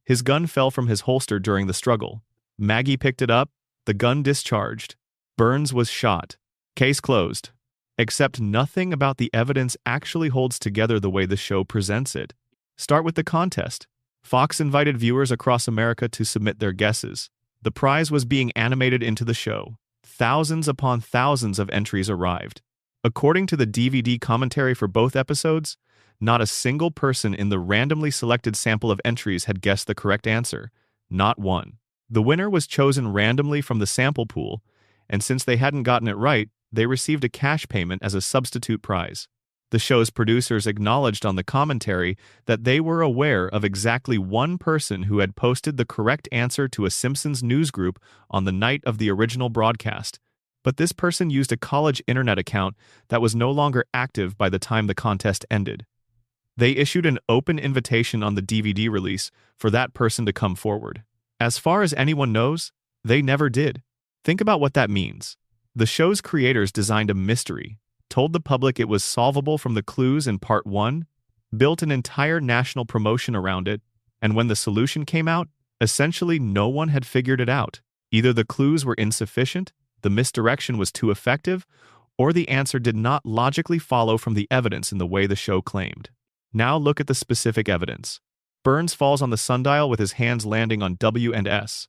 His gun fell from his holster during the struggle. Maggie picked it up. The gun discharged. Burns was shot. Case closed. Except nothing about the evidence actually holds together the way the show presents it. Start with the contest. Fox invited viewers across America to submit their guesses. The prize was being animated into the show. Thousands upon thousands of entries arrived. According to the DVD commentary for both episodes, not a single person in the randomly selected sample of entries had guessed the correct answer. Not one. The winner was chosen randomly from the sample pool, and since they hadn't gotten it right, they received a cash payment as a substitute prize. The show's producers acknowledged on the commentary that they were aware of exactly one person who had posted the correct answer to a Simpsons news group on the night of the original broadcast, but this person used a college internet account that was no longer active by the time the contest ended. They issued an open invitation on the DVD release for that person to come forward. As far as anyone knows, they never did. Think about what that means. The show's creators designed a mystery, told the public it was solvable from the clues in Part 1, built an entire national promotion around it, and when the solution came out, essentially no one had figured it out. Either the clues were insufficient, the misdirection was too effective, or the answer did not logically follow from the evidence in the way the show claimed. Now look at the specific evidence. Burns falls on the sundial with his hands landing on W and S.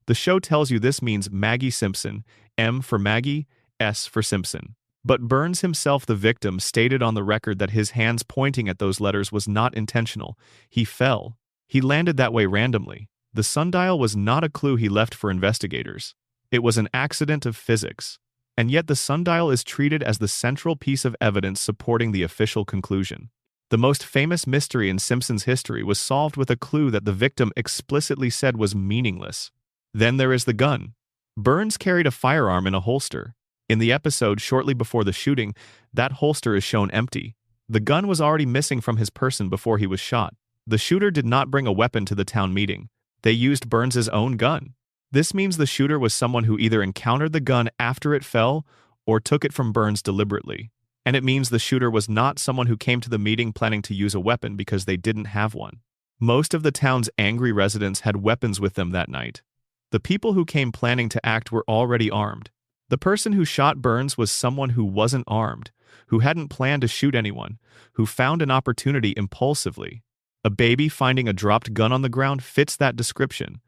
The show tells you this means Maggie Simpson, M for Maggie, S for Simpson. But Burns himself, the victim, stated on the record that his hands pointing at those letters was not intentional. He fell. He landed that way randomly. The sundial was not a clue he left for investigators. It was an accident of physics. And yet the sundial is treated as the central piece of evidence supporting the official conclusion. The most famous mystery in Simpsons history was solved with a clue that the victim explicitly said was meaningless. Then there is the gun. Burns carried a firearm in a holster. In the episode shortly before the shooting, that holster is shown empty. The gun was already missing from his person before he was shot. The shooter did not bring a weapon to the town meeting. They used Burns's own gun. This means the shooter was someone who either encountered the gun after it fell or took it from Burns deliberately. And it means the shooter was not someone who came to the meeting planning to use a weapon because they didn't have one. Most of the town's angry residents had weapons with them that night. The people who came planning to act were already armed. The person who shot Burns was someone who wasn't armed, who hadn't planned to shoot anyone, who found an opportunity impulsively. A baby finding a dropped gun on the ground fits that description.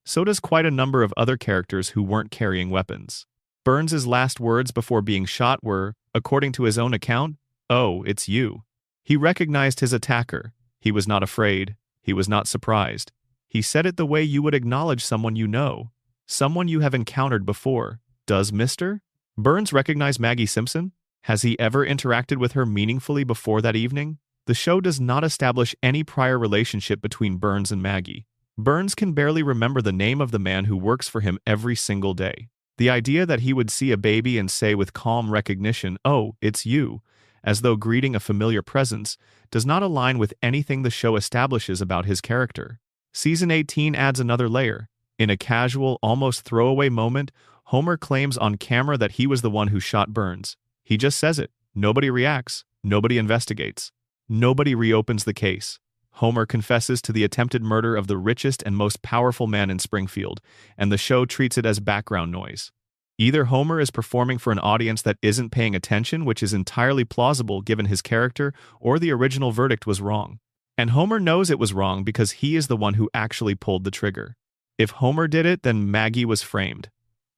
So does quite a number of other characters who weren't carrying weapons. Burns's last words before being shot were, according to his own account, "Oh, it's you." He recognized his attacker. He was not afraid. He was not surprised. He said it the way you would acknowledge someone you know, someone you have encountered before. Does Mr. Burns recognize Maggie Simpson? Has he ever interacted with her meaningfully before that evening? The show does not establish any prior relationship between Burns and Maggie. Burns can barely remember the name of the man who works for him every single day. The idea that he would see a baby and say with calm recognition, "Oh, it's you," as though greeting a familiar presence, does not align with anything the show establishes about his character. Season 18 adds another layer. In a casual, almost throwaway moment, Homer claims on camera that he was the one who shot Burns. He just says it. Nobody reacts. Nobody investigates. Nobody reopens the case. Homer confesses to the attempted murder of the richest and most powerful man in Springfield, and the show treats it as background noise. Either Homer is performing for an audience that isn't paying attention, which is entirely plausible given his character, or the original verdict was wrong. And Homer knows it was wrong because he is the one who actually pulled the trigger. If Homer did it, then Maggie was framed.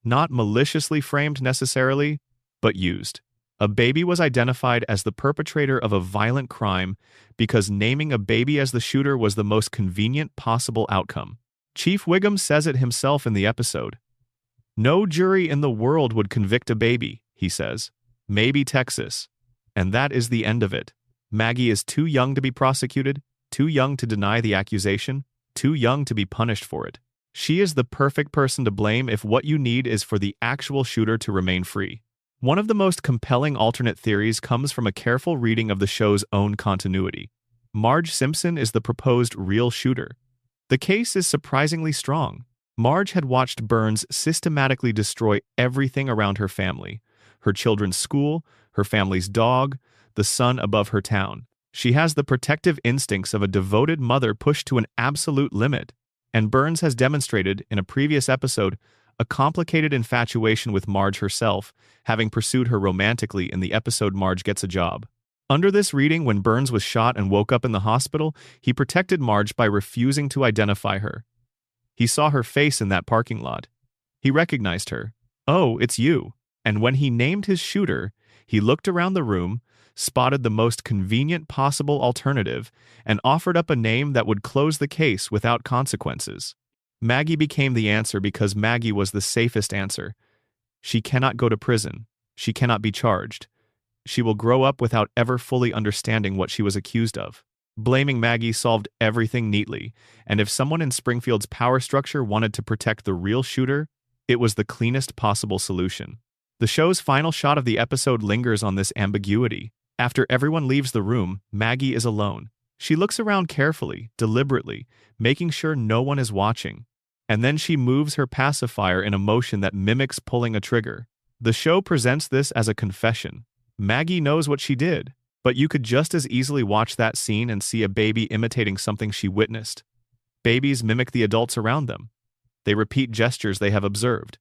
Not maliciously framed necessarily, but used. A baby was identified as the perpetrator of a violent crime because naming a baby as the shooter was the most convenient possible outcome. Chief Wiggum says it himself in the episode. "No jury in the world would convict a baby," he says. "Maybe Texas." And that is the end of it. Maggie is too young to be prosecuted, too young to deny the accusation, too young to be punished for it. She is the perfect person to blame if what you need is for the actual shooter to remain free. One of the most compelling alternate theories comes from a careful reading of the show's own continuity. Marge Simpson is the proposed real shooter. The case is surprisingly strong. Marge had watched Burns systematically destroy everything around her family: her children's school, her family's dog, the sun above her town. She has the protective instincts of a devoted mother pushed to an absolute limit. And Burns has demonstrated, in a previous episode, a complicated infatuation with Marge herself, having pursued her romantically in the episode Marge Gets a Job. Under this reading, when Burns was shot and woke up in the hospital, he protected Marge by refusing to identify her. He saw her face in that parking lot. He recognized her. "Oh, it's you." And when he named his shooter, he looked around the room, spotted the most convenient possible alternative, and offered up a name that would close the case without consequences. Maggie became the answer because Maggie was the safest answer. She cannot go to prison. She cannot be charged. She will grow up without ever fully understanding what she was accused of. Blaming Maggie solved everything neatly, and if someone in Springfield's power structure wanted to protect the real shooter, it was the cleanest possible solution. The show's final shot of the episode lingers on this ambiguity. After everyone leaves the room, Maggie is alone. She looks around carefully, deliberately, making sure no one is watching. And then she moves her pacifier in a motion that mimics pulling a trigger. The show presents this as a confession. Maggie knows what she did, but you could just as easily watch that scene and see a baby imitating something she witnessed. Babies mimic the adults around them. They repeat gestures they have observed.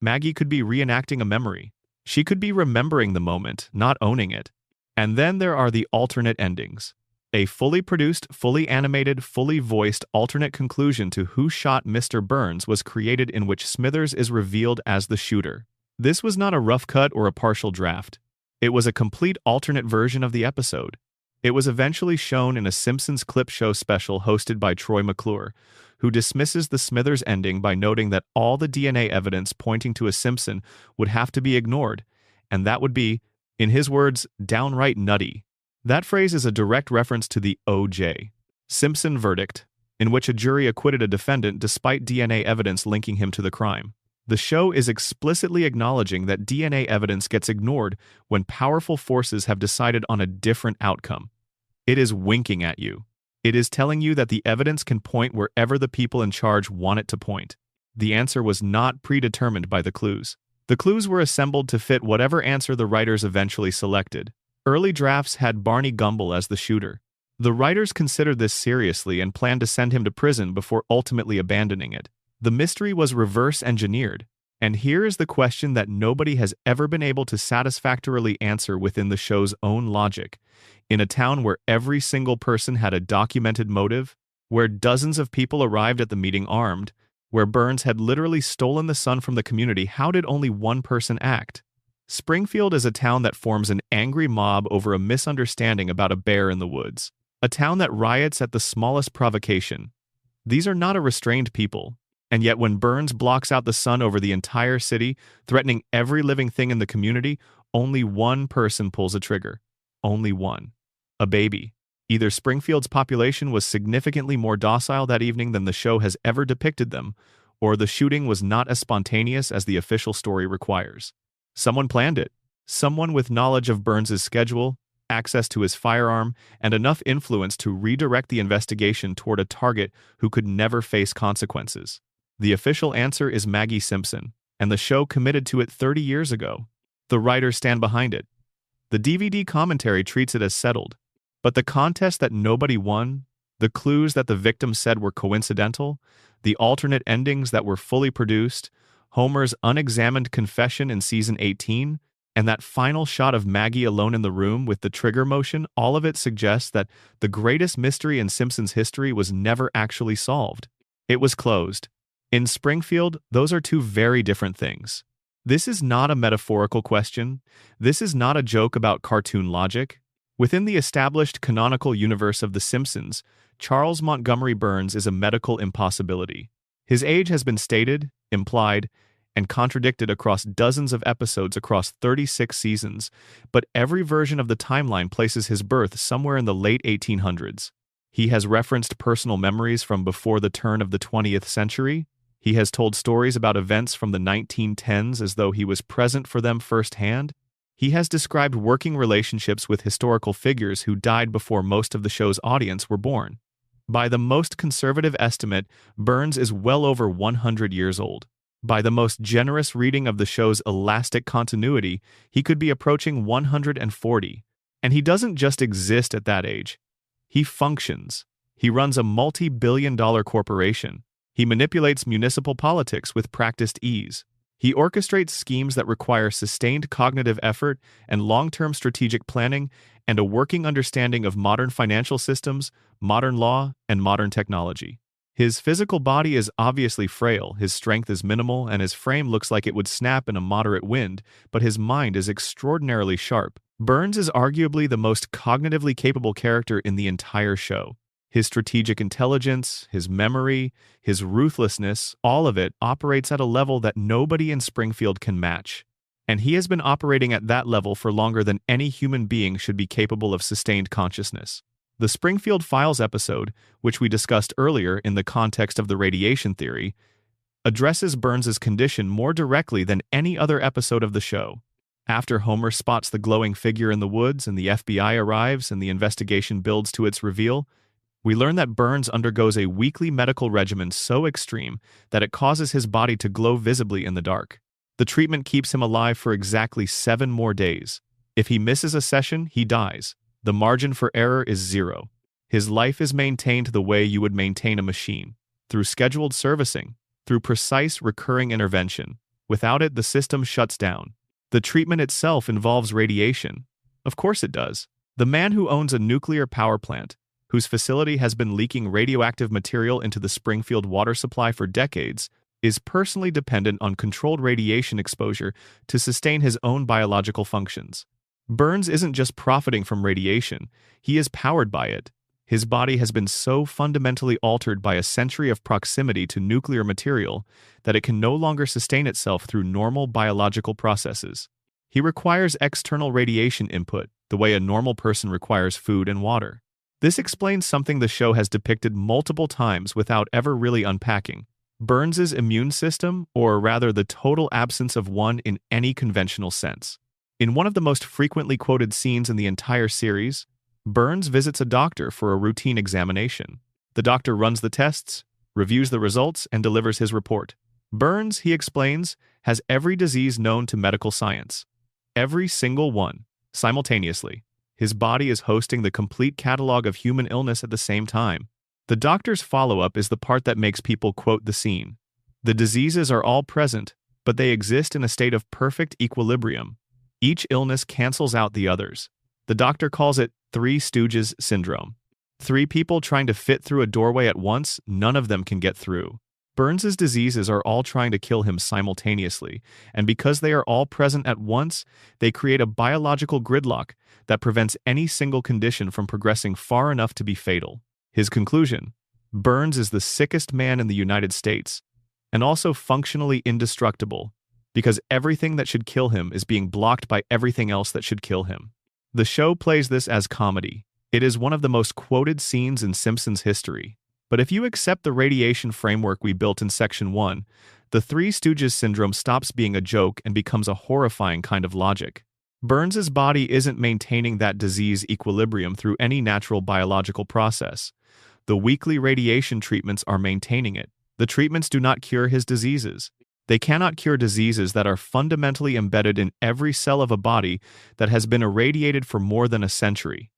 Maggie could be reenacting a memory. She could be remembering the moment, not owning it. And then there are the alternate endings. A fully produced, fully animated, fully voiced alternate conclusion to Who Shot Mr. Burns was created in which Smithers is revealed as the shooter. This was not a rough cut or a partial draft. It was a complete alternate version of the episode. It was eventually shown in a Simpsons clip show special hosted by Troy McClure, who dismisses the Smithers ending by noting that all the DNA evidence pointing to a Simpson would have to be ignored, and that would be, in his words, downright nutty. That phrase is a direct reference to the O.J. Simpson verdict, in which a jury acquitted a defendant despite DNA evidence linking him to the crime. The show is explicitly acknowledging that DNA evidence gets ignored when powerful forces have decided on a different outcome. It is winking at you. It is telling you that the evidence can point wherever the people in charge want it to point. The answer was not predetermined by the clues. The clues were assembled to fit whatever answer the writers eventually selected. Early drafts had Barney Gumble as the shooter. The writers considered this seriously and planned to send him to prison before ultimately abandoning it. The mystery was reverse engineered, and here is the question that nobody has ever been able to satisfactorily answer within the show's own logic. In a town where every single person had a documented motive, where dozens of people arrived at the meeting armed, where Burns had literally stolen the sun from the community, how did only one person act? Springfield is a town that forms an angry mob over a misunderstanding about a bear in the woods. A town that riots at the smallest provocation. These are not a restrained people. And yet when Burns blocks out the sun over the entire city, threatening every living thing in the community, only one person pulls a trigger. Only one. A baby. Either Springfield's population was significantly more docile that evening than the show has ever depicted them, or the shooting was not as spontaneous as the official story requires. Someone planned it. Someone with knowledge of Burns's schedule, access to his firearm, and enough influence to redirect the investigation toward a target who could never face consequences. The official answer is Maggie Simpson, and the show committed to it 30 years ago. The writers stand behind it. The DVD commentary treats it as settled. But the contest that nobody won, the clues that the victim said were coincidental, the alternate endings that were fully produced, Homer's unexamined confession in season 18, and that final shot of Maggie alone in the room with the trigger motion, all of it suggests that the greatest mystery in Simpsons history was never actually solved. It was closed. In Springfield, those are two very different things. This is not a metaphorical question. This is not a joke about cartoon logic. Within the established canonical universe of The Simpsons, Charles Montgomery Burns is a medical impossibility. His age has been stated, implied, and contradicted across dozens of episodes across 36 seasons, but every version of the timeline places his birth somewhere in the late 1800s. He has referenced personal memories from before the turn of the 20th century. He has told stories about events from the 1910s as though he was present for them firsthand. He has described working relationships with historical figures who died before most of the show's audience were born. By the most conservative estimate, Burns is well over 100 years old. By the most generous reading of the show's elastic continuity, he could be approaching 140. And he doesn't just exist at that age. He functions. He runs a multi-billion-dollar corporation. He manipulates municipal politics with practiced ease. He orchestrates schemes that require sustained cognitive effort and long-term strategic planning and a working understanding of modern financial systems, modern law, and modern technology. His physical body is obviously frail, his strength is minimal, and his frame looks like it would snap in a moderate wind, but his mind is extraordinarily sharp. Burns is arguably the most cognitively capable character in the entire show. His strategic intelligence, his memory, his ruthlessness, all of it operates at a level that nobody in Springfield can match. And he has been operating at that level for longer than any human being should be capable of sustained consciousness. The Springfield Files episode, which we discussed earlier in the context of the radiation theory, addresses Burns's condition more directly than any other episode of the show. After Homer spots the glowing figure in the woods and the FBI arrives and the investigation builds to its reveal, we learn that Burns undergoes a weekly medical regimen so extreme that it causes his body to glow visibly in the dark. The treatment keeps him alive for exactly 7 more days. If he misses a session, he dies. The margin for error is 0. His life is maintained the way you would maintain a machine, through scheduled servicing, through precise recurring intervention. Without it, the system shuts down. The treatment itself involves radiation. Of course it does. The man who owns a nuclear power plant, whose facility has been leaking radioactive material into the Springfield water supply for decades, is personally dependent on controlled radiation exposure to sustain his own biological functions. Burns isn't just profiting from radiation, he is powered by it. His body has been so fundamentally altered by a century of proximity to nuclear material that it can no longer sustain itself through normal biological processes. He requires external radiation input, the way a normal person requires food and water. This explains something the show has depicted multiple times without ever really unpacking. Burns's immune system, or rather the total absence of one in any conventional sense. In one of the most frequently quoted scenes in the entire series, Burns visits a doctor for a routine examination. The doctor runs the tests, reviews the results, and delivers his report. Burns, he explains, has every disease known to medical science. Every single one, simultaneously. His body is hosting the complete catalog of human illness at the same time. The doctor's follow-up is the part that makes people quote the scene. The diseases are all present, but they exist in a state of perfect equilibrium. Each illness cancels out the others. The doctor calls it Three Stooges syndrome. Three people trying to fit through a doorway at once, none of them can get through. Burns's diseases are all trying to kill him simultaneously, and because they are all present at once, they create a biological gridlock that prevents any single condition from progressing far enough to be fatal. His conclusion: Burns is the sickest man in the United States, and also functionally indestructible, because everything that should kill him is being blocked by everything else that should kill him. The show plays this as comedy. It is one of the most quoted scenes in Simpsons history. But if you accept the radiation framework we built in Section 1, the Three Stooges syndrome stops being a joke and becomes a horrifying kind of logic. Burns's body isn't maintaining that disease equilibrium through any natural biological process. The weekly radiation treatments are maintaining it. The treatments do not cure his diseases. They cannot cure diseases that are fundamentally embedded in every cell of a body that has been irradiated for more than a century.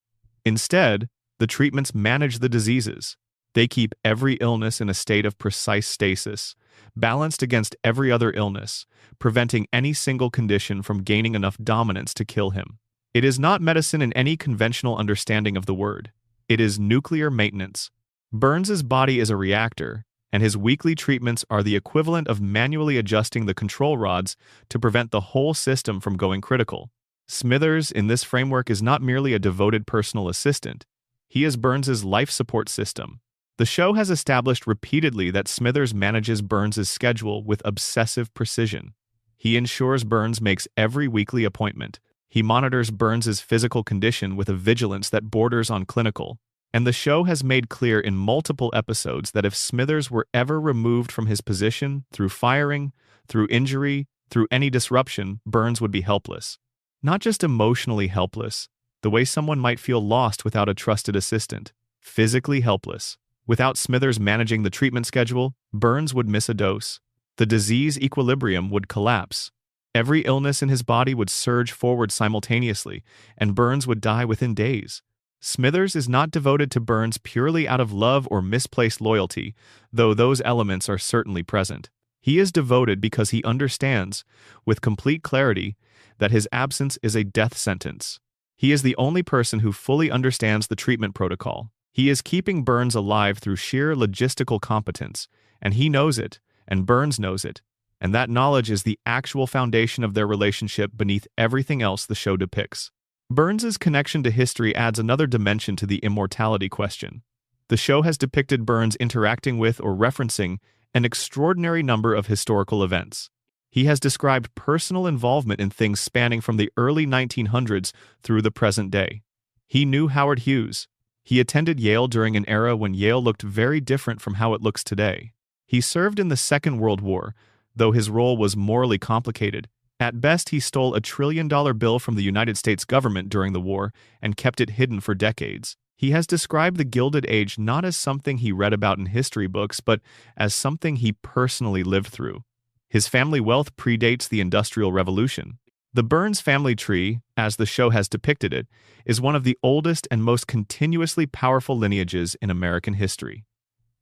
Instead, the treatments manage the diseases. They keep every illness in a state of precise stasis, balanced against every other illness, preventing any single condition from gaining enough dominance to kill him. It is not medicine in any conventional understanding of the word. It is nuclear maintenance. Burns's body is a reactor, and his weekly treatments are the equivalent of manually adjusting the control rods to prevent the whole system from going critical. Smithers, in this framework, is not merely a devoted personal assistant. He is Burns's life support system. The show has established repeatedly that Smithers manages Burns's schedule with obsessive precision. He ensures Burns makes every weekly appointment. He monitors Burns's physical condition with a vigilance that borders on clinical. And the show has made clear in multiple episodes that if Smithers were ever removed from his position, through firing, through injury, through any disruption, Burns would be helpless. Not just emotionally helpless, the way someone might feel lost without a trusted assistant. Physically helpless. Without Smithers managing the treatment schedule, Burns would miss a dose. The disease equilibrium would collapse. Every illness in his body would surge forward simultaneously, and Burns would die within days. Smithers is not devoted to Burns purely out of love or misplaced loyalty, though those elements are certainly present. He is devoted because he understands, with complete clarity, that his absence is a death sentence. He is the only person who fully understands the treatment protocol. He is keeping Burns alive through sheer logistical competence, and he knows it, and Burns knows it, and that knowledge is the actual foundation of their relationship beneath everything else the show depicts. Burns's connection to history adds another dimension to the immortality question. The show has depicted Burns interacting with or referencing an extraordinary number of historical events. He has described personal involvement in things spanning from the early 1900s through the present day. He knew Howard Hughes. He attended Yale during an era when Yale looked very different from how it looks today. He served in the Second World War, though his role was morally complicated. At best, he stole a $1 trillion bill from the United States government during the war and kept it hidden for decades. He has described the Gilded Age not as something he read about in history books, but as something he personally lived through. His family wealth predates the Industrial Revolution. The Burns family tree, as the show has depicted it, is one of the oldest and most continuously powerful lineages in American history.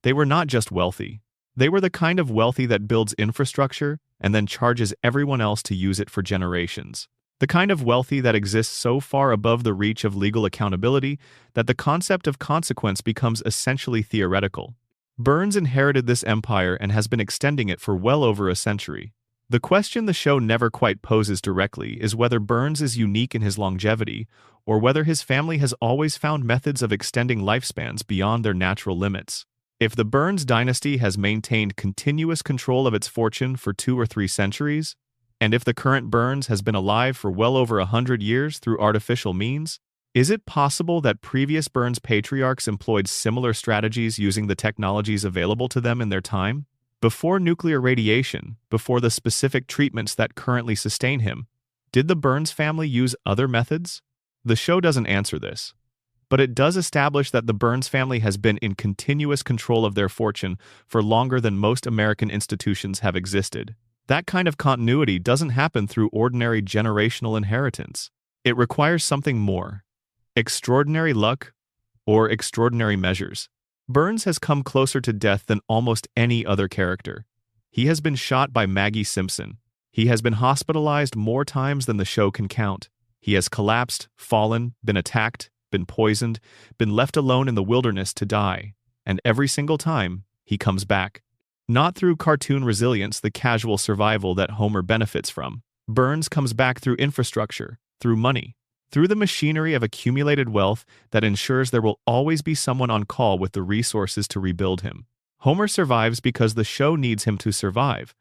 They were not just wealthy. They were the kind of wealthy that builds infrastructure and then charges everyone else to use it for generations. The kind of wealthy that exists so far above the reach of legal accountability that the concept of consequence becomes essentially theoretical. Burns inherited this empire and has been extending it for well over a century. The question the show never quite poses directly is whether Burns is unique in his longevity, or whether his family has always found methods of extending lifespans beyond their natural limits. If the Burns dynasty has maintained continuous control of its fortune for 2 or 3 centuries, and if the current Burns has been alive for well over 100 years through artificial means, is it possible that previous Burns patriarchs employed similar strategies using the technologies available to them in their time? Before nuclear radiation, before the specific treatments that currently sustain him, did the Burns family use other methods? The show doesn't answer this, but it does establish that the Burns family has been in continuous control of their fortune for longer than most American institutions have existed. That kind of continuity doesn't happen through ordinary generational inheritance. It requires something more: extraordinary luck or extraordinary measures. Burns has come closer to death than almost any other character. He has been shot by Maggie Simpson. He has been hospitalized more times than the show can count. He has collapsed, fallen, been attacked, been poisoned, been left alone in the wilderness to die. And every single time, he comes back. Not through cartoon resilience, the casual survival that Homer benefits from. Burns comes back through infrastructure, through money, through the machinery of accumulated wealth that ensures there will always be someone on call with the resources to rebuild him. Homer survives because the show needs him to survive.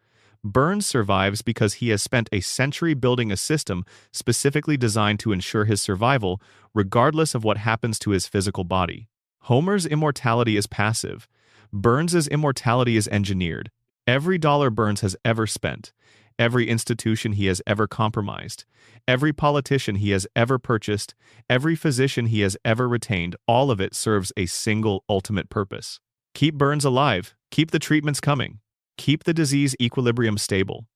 Burns survives because he has spent a century building a system specifically designed to ensure his survival, regardless of what happens to his physical body. Homer's immortality is passive. Burns's immortality is engineered. Every dollar Burns has ever spent, every institution he has ever compromised, every politician he has ever purchased, every physician he has ever retained, all of it serves a single ultimate purpose. Keep Burns alive, keep the treatments coming, keep the disease equilibrium stable,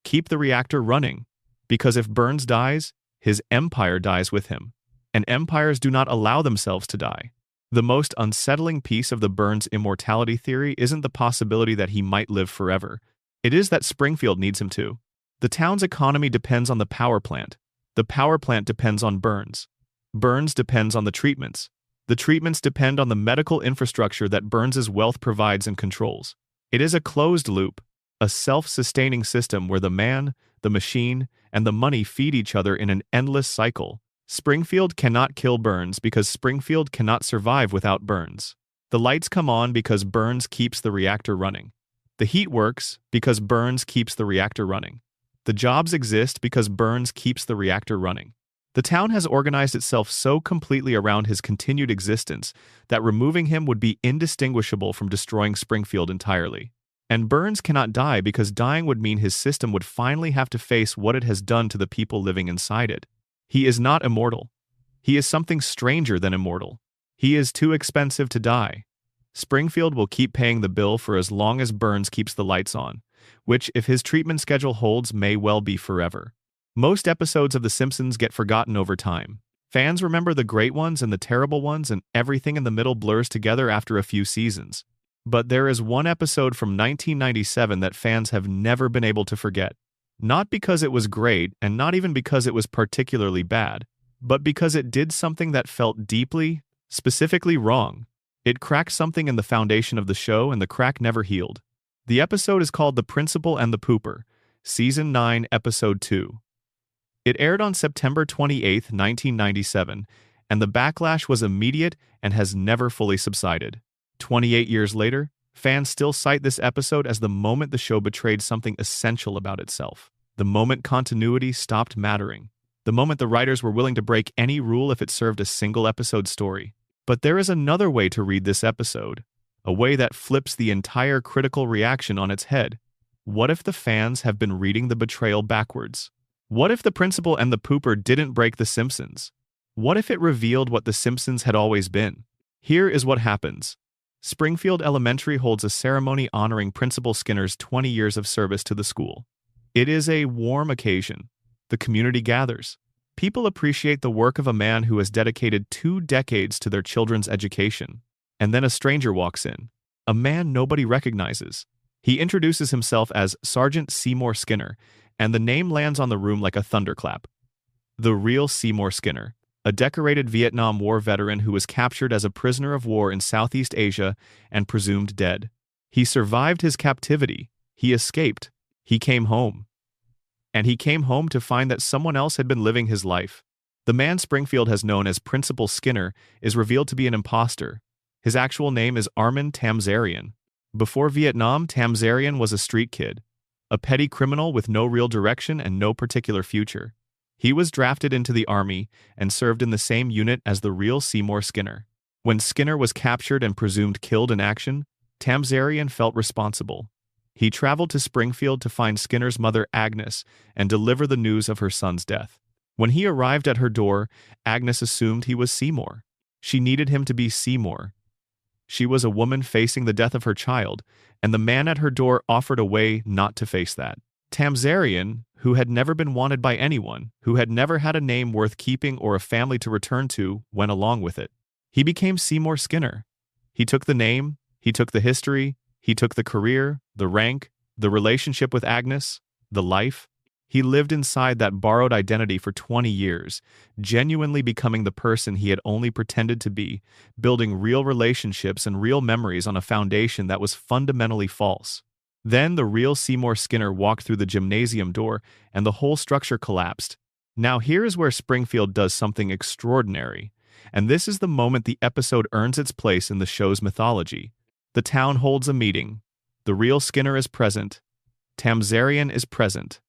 keep the reactor running, because if Burns dies, his empire dies with him, and empires do not allow themselves to die. The most unsettling piece of the Burns immortality theory isn't the possibility that he might live forever. It is that Springfield needs him to. The town's economy depends on the power plant. The power plant depends on Burns. Burns depends on the treatments. The treatments depend on the medical infrastructure that Burns's wealth provides and controls. It is a closed loop, a self-sustaining system where the man, the machine, and the money feed each other in an endless cycle. Springfield cannot kill Burns because Springfield cannot survive without Burns. The lights come on because Burns keeps the reactor running. The heat works because Burns keeps the reactor running. The jobs exist because Burns keeps the reactor running. The town has organized itself so completely around his continued existence that removing him would be indistinguishable from destroying Springfield entirely. And Burns cannot die because dying would mean his system would finally have to face what it has done to the people living inside it. He is not immortal. He is something stranger than immortal. He is too expensive to die. Springfield will keep paying the bill for as long as Burns keeps the lights on, which, if his treatment schedule holds, may well be forever. Most episodes of The Simpsons get forgotten over time. Fans remember the great ones and the terrible ones, and everything in the middle blurs together after a few seasons. But there is one episode from 1997 that fans have never been able to forget. Not because it was great, and not even because it was particularly bad, but because it did something that felt deeply, specifically wrong. It cracked something in the foundation of the show, and the crack never healed. The episode is called The Principal and the Pooper, Season 9, Episode 2. It aired on September 28, 1997, and the backlash was immediate and has never fully subsided. 28 years later, fans still cite this episode as the moment the show betrayed something essential about itself. The moment continuity stopped mattering. The moment the writers were willing to break any rule if it served a single episode story. But there is another way to read this episode, a way that flips the entire critical reaction on its head. What if the fans have been reading the betrayal backwards? What if The Principal and the Pooper didn't break The Simpsons? What if it revealed what The Simpsons had always been? Here is what happens. Springfield Elementary holds a ceremony honoring Principal Skinner's 20 years of service to the school. It is a warm occasion. The community gathers. People appreciate the work of a man who has dedicated 2 decades to their children's education. And then a stranger walks in. A man nobody recognizes. He introduces himself as Sergeant Seymour Skinner, and the name lands on the room like a thunderclap. The real Seymour Skinner, a decorated Vietnam War veteran who was captured as a prisoner of war in Southeast Asia and presumed dead. He survived his captivity. He escaped. He came home. And he came home to find that someone else had been living his life. The man Springfield has known as Principal Skinner is revealed to be an imposter. His actual name is Armin Tamzarian. Before Vietnam, Tamzarian was a street kid, a petty criminal with no real direction and no particular future. He was drafted into the army and served in the same unit as the real Seymour Skinner. When Skinner was captured and presumed killed in action, Tamzarian felt responsible. He traveled to Springfield to find Skinner's mother, Agnes, and deliver the news of her son's death. When he arrived at her door, Agnes assumed he was Seymour. She needed him to be Seymour. She was a woman facing the death of her child, and the man at her door offered a way not to face that. Tamzarian, who had never been wanted by anyone, who had never had a name worth keeping or a family to return to, went along with it. He became Seymour Skinner. He took the name, he took the history, he took the career, the rank, the relationship with Agnes, the life. He lived inside that borrowed identity for 20 years, genuinely becoming the person he had only pretended to be, building real relationships and real memories on a foundation that was fundamentally false. Then the real Seymour Skinner walked through the gymnasium door, and the whole structure collapsed. Now here is where Springfield does something extraordinary, and this is the moment the episode earns its place in the show's mythology. The town holds a meeting. The real Skinner is present. Tamzarian is present.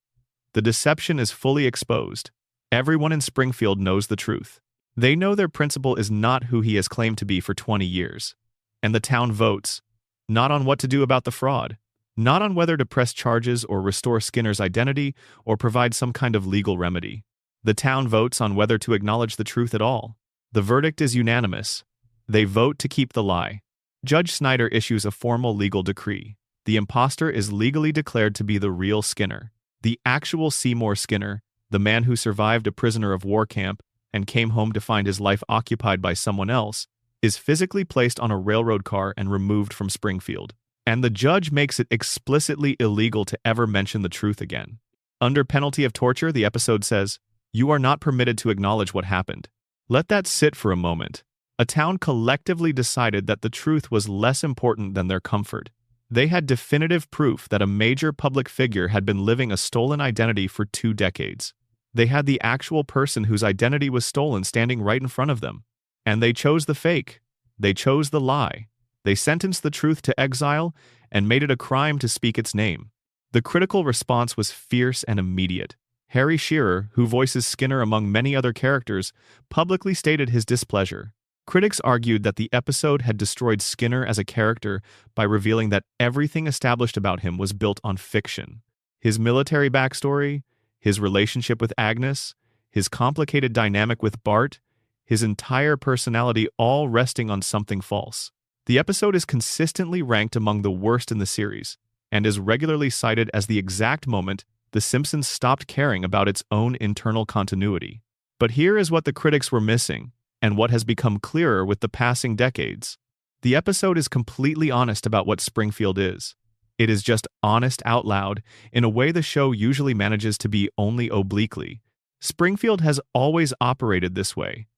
The deception is fully exposed. Everyone in Springfield knows the truth. They know their principal is not who he has claimed to be for 20 years. And the town votes, not on what to do about the fraud, not on whether to press charges or restore Skinner's identity or provide some kind of legal remedy. The town votes on whether to acknowledge the truth at all. The verdict is unanimous. They vote to keep the lie. Judge Snyder issues a formal legal decree. The imposter is legally declared to be the real Skinner. The actual Seymour Skinner, the man who survived a prisoner of war camp and came home to find his life occupied by someone else, is physically placed on a railroad car and removed from Springfield. And the judge makes it explicitly illegal to ever mention the truth again. Under penalty of torture, the episode says, "You are not permitted to acknowledge what happened." Let that sit for a moment. A town collectively decided that the truth was less important than their comfort. They had definitive proof that a major public figure had been living a stolen identity for 2 decades. They had the actual person whose identity was stolen standing right in front of them. And they chose the fake. They chose the lie. They sentenced the truth to exile and made it a crime to speak its name. The critical response was fierce and immediate. Harry Shearer, who voices Skinner among many other characters, publicly stated his displeasure. Critics argued that the episode had destroyed Skinner as a character by revealing that everything established about him was built on fiction. His military backstory, his relationship with Agnes, his complicated dynamic with Bart, his entire personality all resting on something false. The episode is consistently ranked among the worst in the series, and is regularly cited as the exact moment The Simpsons stopped caring about its own internal continuity. But here is what the critics were missing, and what has become clearer with the passing decades. The episode is completely honest about what Springfield is. It is just honest out loud, in a way the show usually manages to be only obliquely. Springfield has always operated this way.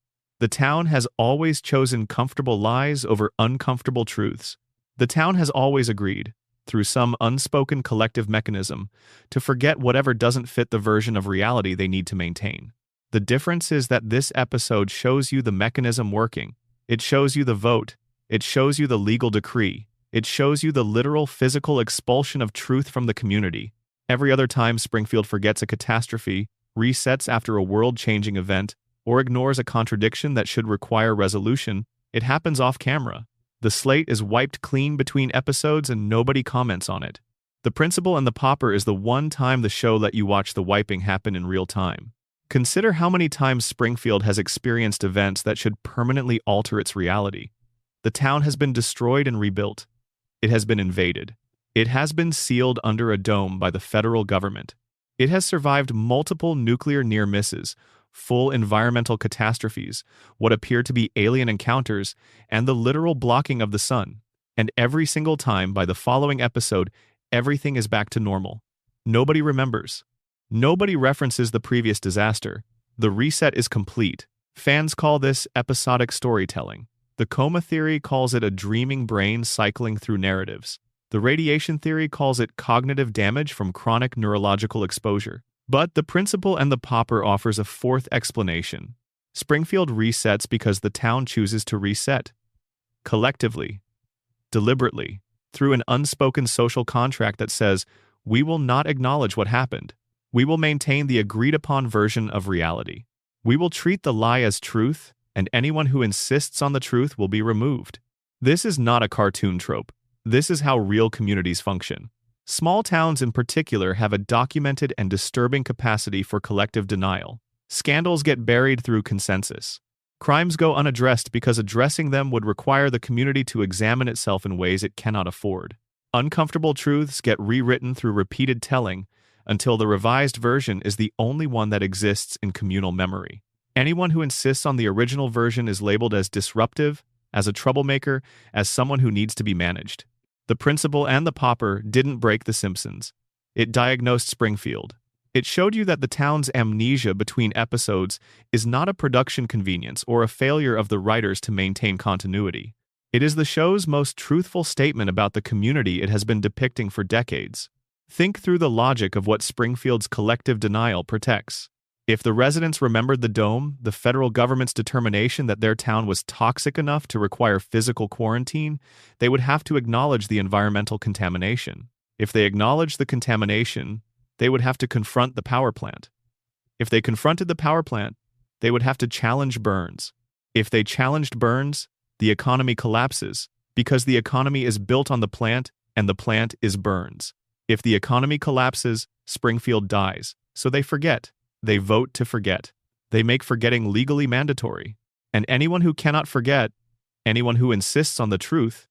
The town has always chosen comfortable lies over uncomfortable truths. The town has always agreed, through some unspoken collective mechanism, to forget whatever doesn't fit the version of reality they need to maintain. The difference is that this episode shows you the mechanism working. It shows you the vote. It shows you the legal decree. It shows you the literal physical expulsion of truth from the community. Every other time Springfield forgets a catastrophe, resets after a world-changing event, or ignores a contradiction that should require resolution, it happens off camera. The slate is wiped clean between episodes and nobody comments on it. The Principal and the Pauper is the one time the show let you watch the wiping happen in real time. Consider how many times Springfield has experienced events that should permanently alter its reality. The town has been destroyed and rebuilt. It has been invaded. It has been sealed under a dome by the federal government. It has survived multiple nuclear near misses, full environmental catastrophes, what appear to be alien encounters, and the literal blocking of the sun. And every single time by the following episode, everything is back to normal. Nobody remembers. Nobody references the previous disaster. The reset is complete. Fans call this episodic storytelling. The coma theory calls it a dreaming brain cycling through narratives. The radiation theory calls it cognitive damage from chronic neurological exposure. But the Principal and the Pauper offers a fourth explanation. Springfield resets because the town chooses to reset. Collectively. Deliberately. Through an unspoken social contract that says, we will not acknowledge what happened. We will maintain the agreed-upon version of reality. We will treat the lie as truth, and anyone who insists on the truth will be removed. This is not a cartoon trope. This is how real communities function. Small towns in particular have a documented and disturbing capacity for collective denial. Scandals get buried through consensus. Crimes go unaddressed because addressing them would require the community to examine itself in ways it cannot afford. Uncomfortable truths get rewritten through repeated telling until the revised version is the only one that exists in communal memory. Anyone who insists on the original version is labeled as disruptive, as a troublemaker, as someone who needs to be managed. The principal and the pauper didn't break The Simpsons. It diagnosed Springfield. It showed you that the town's amnesia between episodes is not a production convenience or a failure of the writers to maintain continuity. It is the show's most truthful statement about the community it has been depicting for decades. Think through the logic of what Springfield's collective denial protects. If the residents remembered the dome, the federal government's determination that their town was toxic enough to require physical quarantine, they would have to acknowledge the environmental contamination. If they acknowledged the contamination, they would have to confront the power plant. If they confronted the power plant, they would have to challenge Burns. If they challenged Burns, the economy collapses, because the economy is built on the plant, and the plant is Burns. If the economy collapses, Springfield dies, so they forget. They vote to forget. They make forgetting legally mandatory. And anyone who cannot forget, anyone who insists on the truth,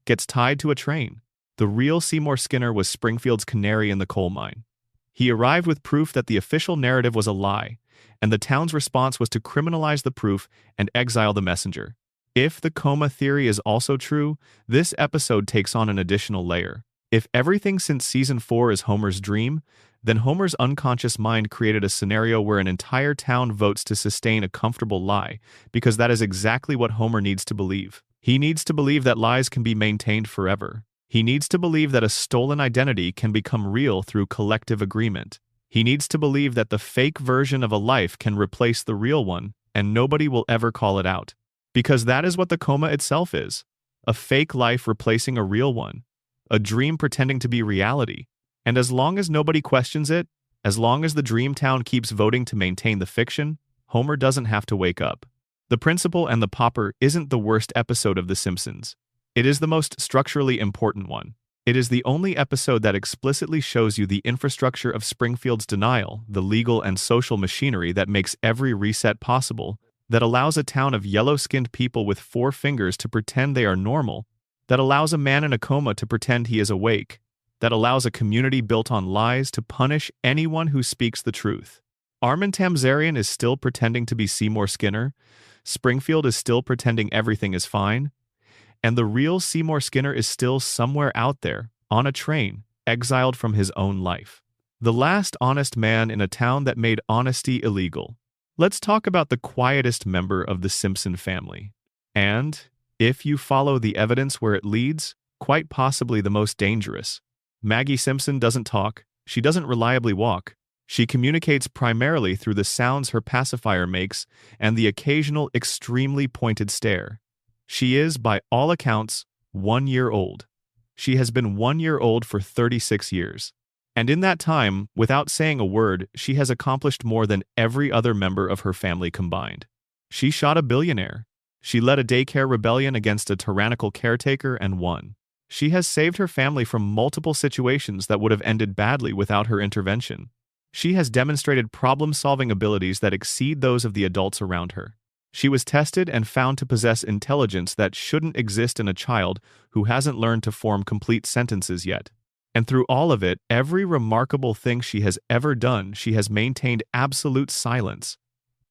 gets tied to a train. The real Seymour Skinner was Springfield's canary in the coal mine. He arrived with proof that the official narrative was a lie, and the town's response was to criminalize the proof and exile the messenger. If the coma theory is also true, this episode takes on an additional layer. If everything since season 4 is Homer's dream, then Homer's unconscious mind created a scenario where an entire town votes to sustain a comfortable lie, because that is exactly what Homer needs to believe. He needs to believe that lies can be maintained forever. He needs to believe that a stolen identity can become real through collective agreement. He needs to believe that the fake version of a life can replace the real one, and nobody will ever call it out. Because that is what the coma itself is. A fake life replacing a real one. A dream pretending to be reality. And as long as nobody questions it, as long as the dream town keeps voting to maintain the fiction, Homer doesn't have to wake up. The Principal and the Pauper isn't the worst episode of The Simpsons. It is the most structurally important one. It is the only episode that explicitly shows you the infrastructure of Springfield's denial, the legal and social machinery that makes every reset possible, that allows a town of yellow-skinned people with 4 fingers to pretend they are normal, that allows a man in a coma to pretend he is awake, that allows a community built on lies to punish anyone who speaks the truth. Armin Tamzarian is still pretending to be Seymour Skinner, Springfield is still pretending everything is fine, and the real Seymour Skinner is still somewhere out there, on a train, exiled from his own life. The last honest man in a town that made honesty illegal. Let's talk about the quietest member of the Simpson family. And, if you follow the evidence where it leads, quite possibly the most dangerous. Maggie Simpson doesn't talk, she doesn't reliably walk. She communicates primarily through the sounds her pacifier makes and the occasional extremely pointed stare. She is, by all accounts, 1 year old. She has been 1 year old for 36 years. And in that time, without saying a word, she has accomplished more than every other member of her family combined. She shot a billionaire. She led a daycare rebellion against a tyrannical caretaker and won. She has saved her family from multiple situations that would have ended badly without her intervention. She has demonstrated problem-solving abilities that exceed those of the adults around her. She was tested and found to possess intelligence that shouldn't exist in a child who hasn't learned to form complete sentences yet. And through all of it, every remarkable thing she has ever done, she has maintained absolute silence.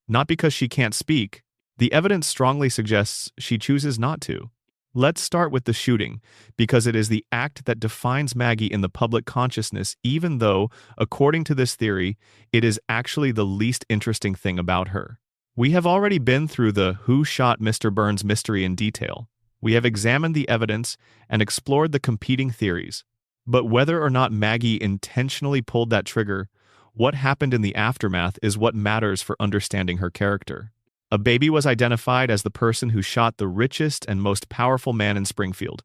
Not because she can't speak. The evidence strongly suggests she chooses not to. Let's start with the shooting, because it is the act that defines Maggie in the public consciousness, even though, according to this theory, it is actually the least interesting thing about her. We have already been through the who shot Mr. Burns mystery in detail. We have examined the evidence and explored the competing theories. But whether or not Maggie intentionally pulled that trigger, what happened in the aftermath is what matters for understanding her character. A baby was identified as the person who shot the richest and most powerful man in Springfield.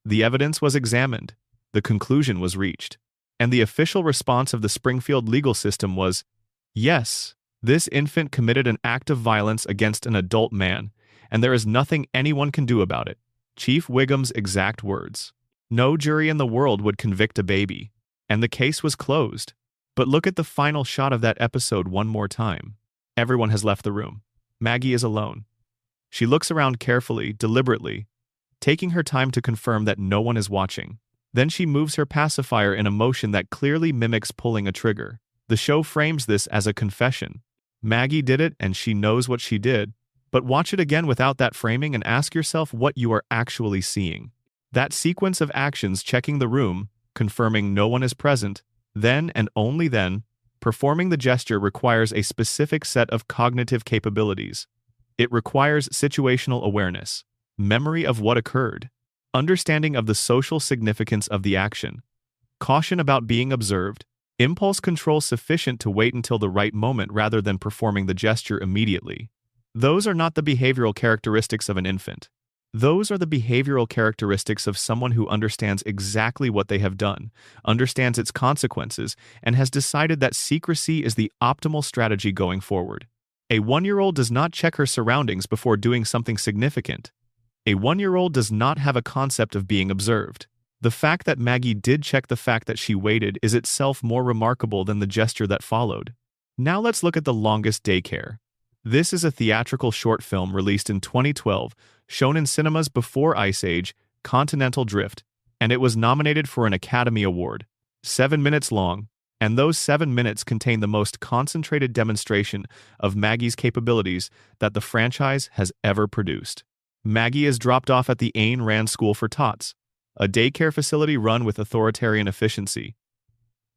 The evidence was examined. The conclusion was reached. And the official response of the Springfield legal system was, yes, this infant committed an act of violence against an adult man, and there is nothing anyone can do about it. Chief Wiggum's exact words. No jury in the world would convict a baby. And the case was closed. But look at the final shot of that episode one more time. Everyone has left the room. Maggie is alone. She looks around carefully, deliberately, taking her time to confirm that no one is watching. Then she moves her pacifier in a motion that clearly mimics pulling a trigger. The show frames this as a confession. Maggie did it and she knows what she did. But watch it again without that framing and ask yourself what you are actually seeing. That sequence of actions, checking the room, confirming no one is present, then and only then, performing the gesture, requires a specific set of cognitive capabilities. It requires situational awareness, memory of what occurred, understanding of the social significance of the action, caution about being observed, impulse control sufficient to wait until the right moment rather than performing the gesture immediately. Those are not the behavioral characteristics of an infant. Those are the behavioral characteristics of someone who understands exactly what they have done, understands its consequences, and has decided that secrecy is the optimal strategy going forward. A 1-year-old does not check her surroundings before doing something significant. A 1-year-old does not have a concept of being observed. The fact that Maggie did check the fact that she waited is itself more remarkable than the gesture that followed. Now let's look at The Longest Daycare. This is a theatrical short film released in 2012, shown in cinemas before Ice Age, Continental Drift, and it was nominated for an Academy Award. 7 minutes long, and those 7 minutes contain the most concentrated demonstration of Maggie's capabilities that the franchise has ever produced. Maggie is dropped off at the Ayn Rand School for Tots, a daycare facility run with authoritarian efficiency.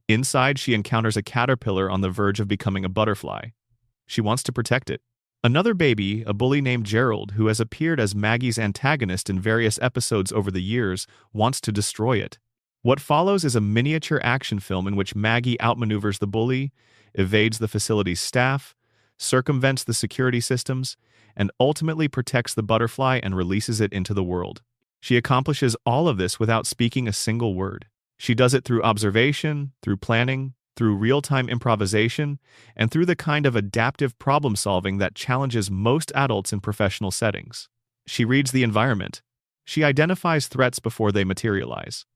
Inside, she encounters a caterpillar on the verge of becoming a butterfly. She wants to protect it. Another baby, a bully named Gerald, who has appeared as Maggie's antagonist in various episodes over the years, wants to destroy it. What follows is a miniature action film in which Maggie outmaneuvers the bully, evades the facility's staff, circumvents the security systems, and ultimately protects the butterfly and releases it into the world. She accomplishes all of this without speaking a single word. She does it through observation, through planning, through real-time improvisation, and through the kind of adaptive problem-solving that challenges most adults in professional settings. She reads the environment. She identifies threats before they materialize.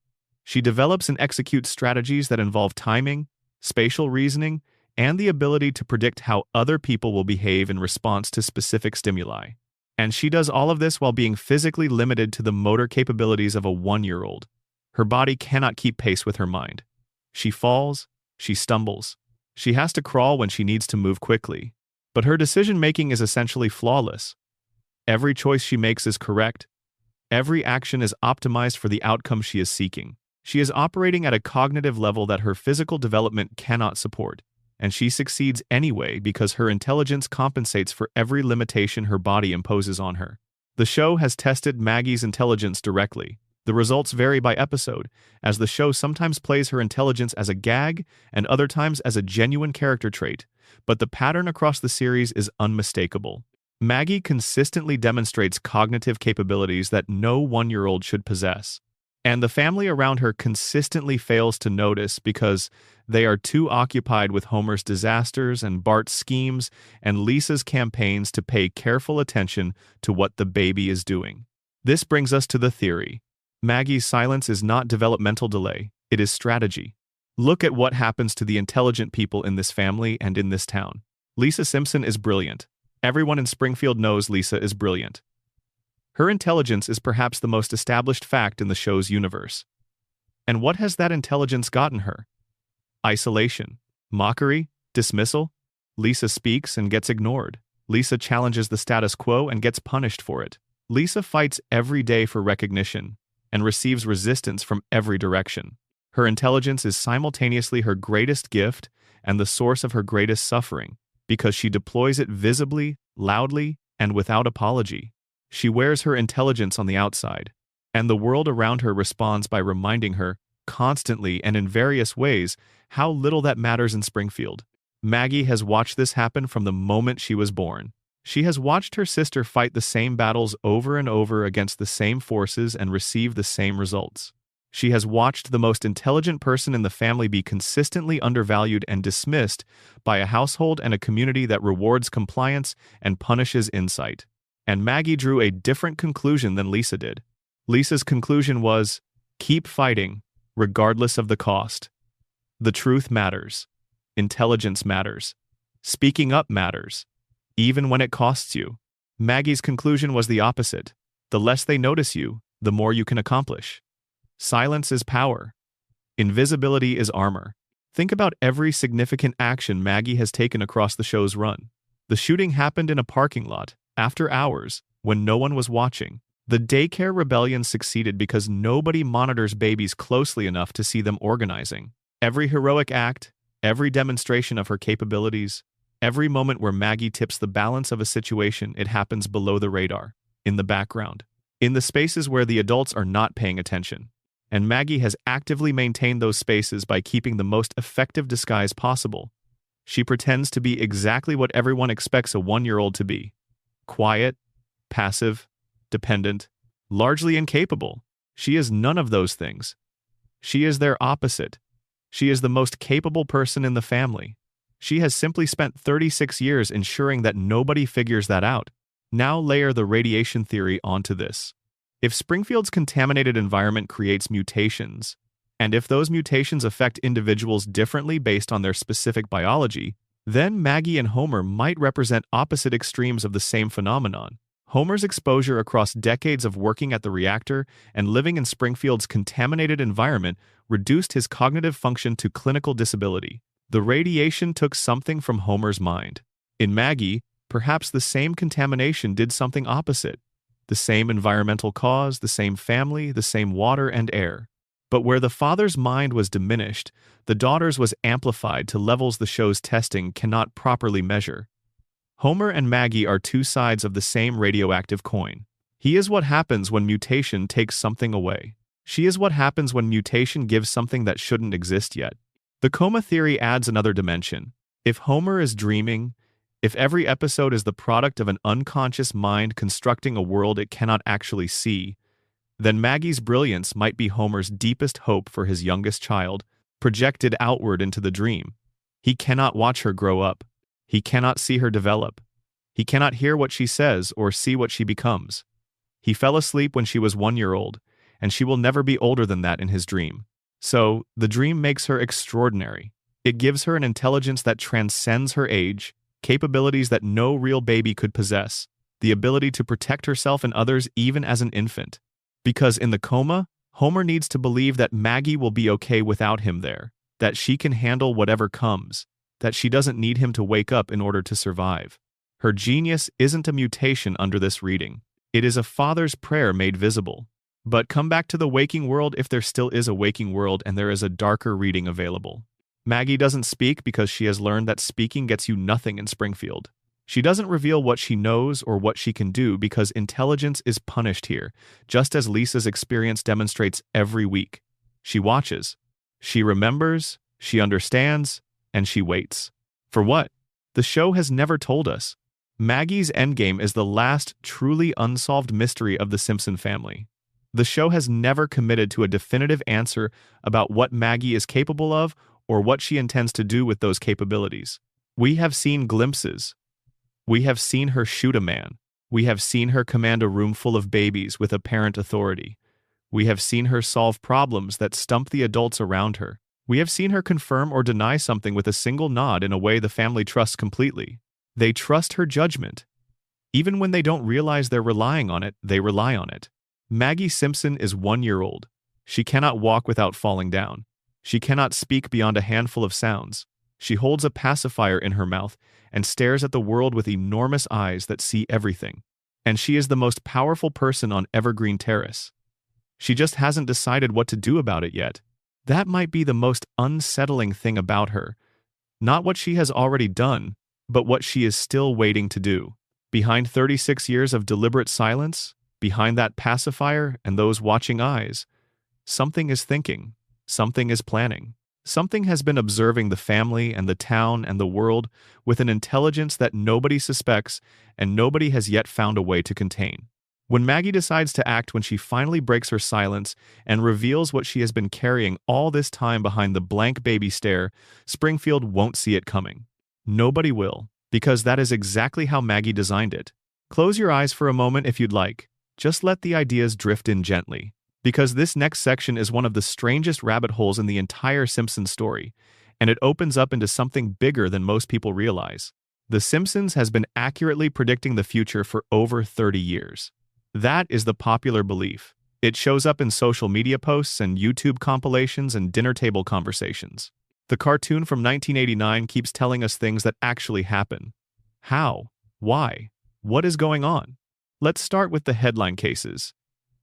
She develops and executes strategies that involve timing, spatial reasoning, and the ability to predict how other people will behave in response to specific stimuli. And she does all of this while being physically limited to the motor capabilities of a 1-year-old. Her body cannot keep pace with her mind. She falls, she stumbles. She has to crawl when she needs to move quickly. But her decision-making is essentially flawless. Every choice she makes is correct. Every action is optimized for the outcome she is seeking. She is operating at a cognitive level that her physical development cannot support. And she succeeds anyway because her intelligence compensates for every limitation her body imposes on her. The show has tested Maggie's intelligence directly. The results vary by episode, as the show sometimes plays her intelligence as a gag and other times as a genuine character trait, but the pattern across the series is unmistakable. Maggie consistently demonstrates cognitive capabilities that no 1-year-old should possess. And the family around her consistently fails to notice because they are too occupied with Homer's disasters and Bart's schemes and Lisa's campaigns to pay careful attention to what the baby is doing. This brings us to the theory. Maggie's silence is not developmental delay, it is strategy. Look at what happens to the intelligent people in this family and in this town. Lisa Simpson is brilliant. Everyone in Springfield knows Lisa is brilliant. Her intelligence is perhaps the most established fact in the show's universe. And what has that intelligence gotten her? Isolation, mockery, dismissal. Lisa speaks and gets ignored. Lisa challenges the status quo and gets punished for it. Lisa fights every day for recognition and receives resistance from every direction. Her intelligence is simultaneously her greatest gift and the source of her greatest suffering, because she deploys it visibly, loudly, and without apology. She wears her intelligence on the outside, and the world around her responds by reminding her, constantly and in various ways, how little that matters in Springfield. Maggie has watched this happen from the moment she was born. She has watched her sister fight the same battles over and over against the same forces and receive the same results. She has watched the most intelligent person in the family be consistently undervalued and dismissed by a household and a community that rewards compliance and punishes insight. And Maggie drew a different conclusion than Lisa did. Lisa's conclusion was, keep fighting, regardless of the cost. The truth matters. Intelligence matters. Speaking up matters, even when it costs you. Maggie's conclusion was the opposite. The less they notice you, the more you can accomplish. Silence is power. Invisibility is armor. Think about every significant action Maggie has taken across the show's run. The shooting happened in a parking lot, after hours, when no one was watching. The daycare rebellion succeeded because nobody monitors babies closely enough to see them organizing. Every heroic act, every demonstration of her capabilities, every moment where Maggie tips the balance of a situation, it happens below the radar, in the background, in the spaces where the adults are not paying attention. And Maggie has actively maintained those spaces by keeping the most effective disguise possible. She pretends to be exactly what everyone expects a 1-year-old to be: quiet, passive, dependent, largely incapable. She is none of those things. She is their opposite. She is the most capable person in the family. She has simply spent 36 years ensuring that nobody figures that out. Now layer the radiation theory onto this. If Springfield's contaminated environment creates mutations, and if those mutations affect individuals differently based on their specific biology, then Maggie and Homer might represent opposite extremes of the same phenomenon. Homer's exposure across decades of working at the reactor and living in Springfield's contaminated environment reduced his cognitive function to clinical disability. The radiation took something from Homer's mind. In Maggie, perhaps the same contamination did something opposite. The same environmental cause, the same family, the same water and air. But where the father's mind was diminished, the daughter's was amplified to levels the show's testing cannot properly measure. Homer and Maggie are two sides of the same radioactive coin. He is what happens when mutation takes something away. She is what happens when mutation gives something that shouldn't exist yet. The coma theory adds another dimension. If Homer is dreaming, if every episode is the product of an unconscious mind constructing a world it cannot actually see, then Maggie's brilliance might be Homer's deepest hope for his youngest child, projected outward into the dream. He cannot watch her grow up. He cannot see her develop. He cannot hear what she says or see what she becomes. He fell asleep when she was 1-year-old, and she will never be older than that in his dream. So, the dream makes her extraordinary. It gives her an intelligence that transcends her age, capabilities that no real baby could possess, the ability to protect herself and others even as an infant. Because in the coma, Homer needs to believe that Maggie will be okay without him there, that she can handle whatever comes, that she doesn't need him to wake up in order to survive. Her genius isn't a mutation under this reading. It is a father's prayer made visible. But come back to the waking world if there still is a waking world and there is a darker reading available. Maggie doesn't speak because she has learned that speaking gets you nothing in Springfield. She doesn't reveal what she knows or what she can do because intelligence is punished here, just as Lisa's experience demonstrates every week. She watches. She remembers, she understands, and she waits. For what? The show has never told us. Maggie's endgame is the last truly unsolved mystery of the Simpson family. The show has never committed to a definitive answer about what Maggie is capable of or what she intends to do with those capabilities. We have seen glimpses. We have seen her shoot a man. We have seen her command a room full of babies with apparent authority. We have seen her solve problems that stump the adults around her. We have seen her confirm or deny something with a single nod in a way the family trusts completely. They trust her judgment. Even when they don't realize they're relying on it, they rely on it. Maggie Simpson is 1-year-old. She cannot walk without falling down. She cannot speak beyond a handful of sounds. She holds a pacifier in her mouth and stares at the world with enormous eyes that see everything. And she is the most powerful person on Evergreen Terrace. She just hasn't decided what to do about it yet. That might be the most unsettling thing about her. Not what she has already done, but what she is still waiting to do. Behind 36 years of deliberate silence, behind that pacifier and those watching eyes, something is thinking, something is planning. Something has been observing the family and the town and the world with an intelligence that nobody suspects and nobody has yet found a way to contain. When Maggie decides to act when she finally breaks her silence and reveals what she has been carrying all this time behind the blank baby stare, Springfield won't see it coming. Nobody will, because that is exactly how Maggie designed it. Close your eyes for a moment if you'd like. Just let the ideas drift in gently. Because this next section is one of the strangest rabbit holes in the entire Simpsons story, and it opens up into something bigger than most people realize. The Simpsons has been accurately predicting the future for over 30 years. That is the popular belief. It shows up in social media posts and YouTube compilations and dinner table conversations. The cartoon from 1989 keeps telling us things that actually happen. How? Why? What is going on? Let's start with the headline cases,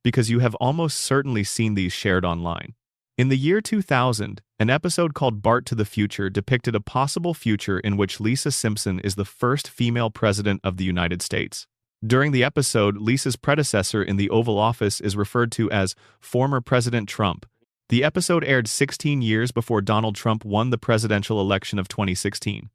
because you have almost certainly seen these shared online. In the year 2000, an episode called Bart to the Future depicted a possible future in which Lisa Simpson is the first female president of the United States. During the episode, Lisa's predecessor in the Oval Office is referred to as former President Trump. The episode aired 16 years before Donald Trump won the presidential election of 2016.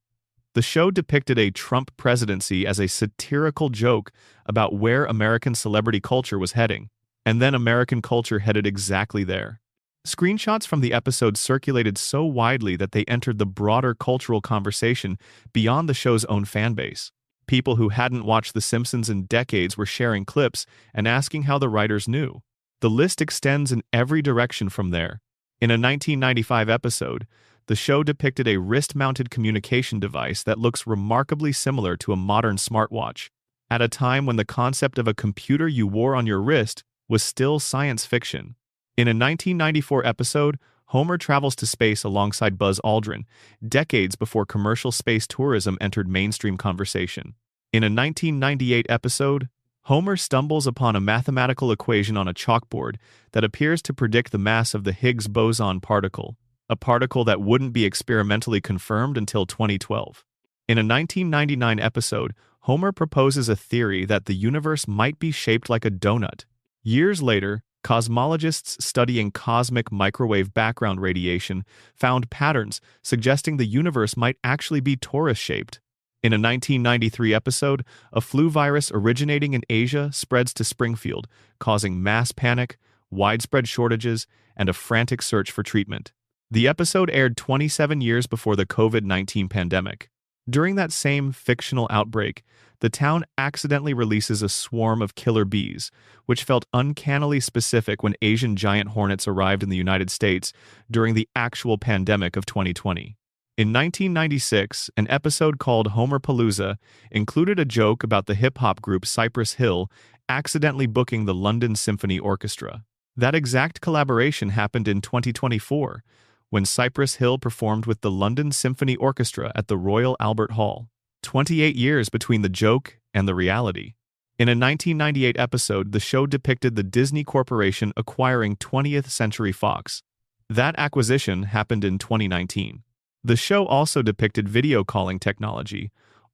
The show depicted a Trump presidency as a satirical joke about where American celebrity culture was heading, and then American culture headed exactly there. Screenshots from the episode circulated so widely that they entered the broader cultural conversation beyond the show's own fanbase. People who hadn't watched The Simpsons in decades were sharing clips and asking how the writers knew. The list extends in every direction from there. In a 1995 episode, the show depicted a wrist-mounted communication device that looks remarkably similar to a modern smartwatch, at a time when the concept of a computer you wore on your wrist was still science fiction. In a 1994 episode, Homer travels to space alongside Buzz Aldrin, decades before commercial space tourism entered mainstream conversation. In a 1998 episode, Homer stumbles upon a mathematical equation on a chalkboard that appears to predict the mass of the Higgs boson particle, a particle that wouldn't be experimentally confirmed until 2012. In a 1999 episode, Homer proposes a theory that the universe might be shaped like a donut. Years later, cosmologists studying cosmic microwave background radiation found patterns suggesting the universe might actually be torus-shaped. In a 1993 episode, a flu virus originating in Asia spreads to Springfield, causing mass panic, widespread shortages, and a frantic search for treatment. The episode aired 27 years before the COVID-19 pandemic. During that same fictional outbreak, the town accidentally releases a swarm of killer bees, which felt uncannily specific when Asian giant hornets arrived in the United States during the actual pandemic of 2020. In 1996, an episode called Homerpalooza included a joke about the hip-hop group Cypress Hill accidentally booking the London Symphony Orchestra. That exact collaboration happened in 2024, when Cypress Hill performed with the London Symphony Orchestra at the Royal Albert Hall. 28 years between the joke and the reality. In a 1998 episode, the show depicted the Disney Corporation acquiring 20th Century Fox. That acquisition happened in 2019. The show also depicted video calling technology,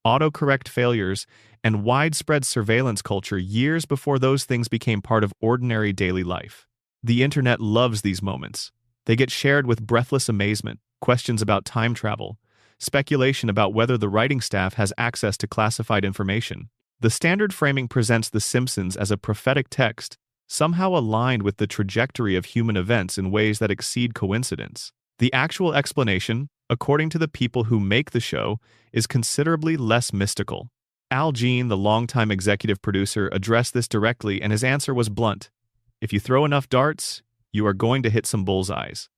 autocorrect failures, and widespread surveillance culture years before those things became part of ordinary daily life. The internet loves these moments. They get shared with breathless amazement, questions about time travel, speculation about whether the writing staff has access to classified information. The standard framing presents The Simpsons as a prophetic text, somehow aligned with the trajectory of human events in ways that exceed coincidence. The actual explanation, according to the people who make the show, is considerably less mystical. Al Jean, the longtime executive producer, addressed this directly, and his answer was blunt. If you throw enough darts, you are going to hit some bullseyes.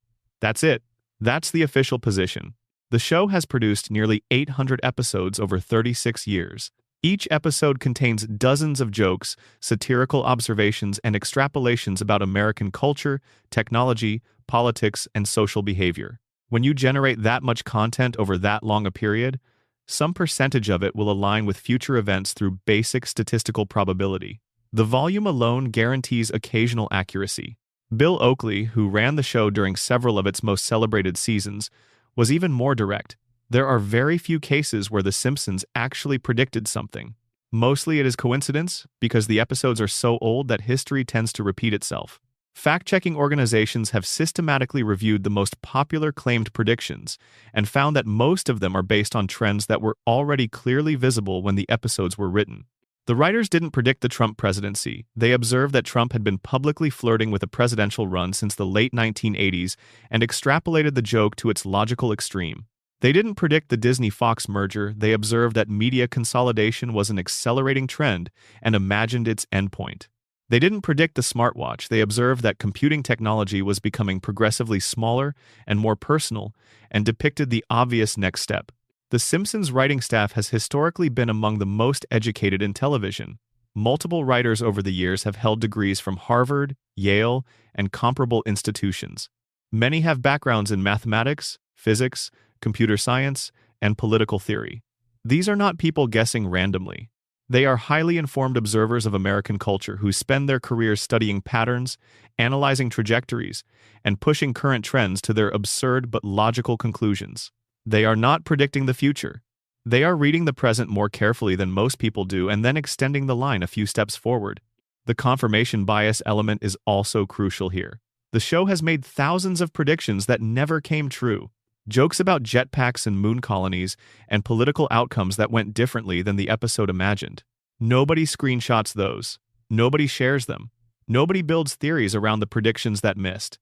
That's it. That's the official position. The show has produced nearly 800 episodes over 36 years. Each episode contains dozens of jokes, satirical observations, and extrapolations about American culture, technology, politics, and social behavior. When you generate that much content over that long a period, some percentage of it will align with future events through basic statistical probability. The volume alone guarantees occasional accuracy. Bill Oakley, who ran the show during several of its most celebrated seasons, was even more direct. There are very few cases where The Simpsons actually predicted something. Mostly it is coincidence, because the episodes are so old that history tends to repeat itself. Fact-checking organizations have systematically reviewed the most popular claimed predictions and found that most of them are based on trends that were already clearly visible when the episodes were written. The writers didn't predict the Trump presidency. They observed that Trump had been publicly flirting with a presidential run since the late 1980s and extrapolated the joke to its logical extreme. They didn't predict the Disney-Fox merger. They observed that media consolidation was an accelerating trend and imagined its endpoint. They didn't predict the smartwatch. They observed that computing technology was becoming progressively smaller and more personal and depicted the obvious next step. The Simpsons writing staff has historically been among the most educated in television. Multiple writers over the years have held degrees from Harvard, Yale, and comparable institutions. Many have backgrounds in mathematics, physics, computer science, and political theory. These are not people guessing randomly. They are highly informed observers of American culture who spend their careers studying patterns, analyzing trajectories, and pushing current trends to their absurd but logical conclusions. They are not predicting the future. They are reading the present more carefully than most people do and then extending the line a few steps forward. The confirmation bias element is also crucial here. The show has made thousands of predictions that never came true. Jokes about jetpacks and moon colonies, and political outcomes that went differently than the episode imagined. Nobody screenshots those. Nobody shares them. Nobody builds theories around the predictions that missed.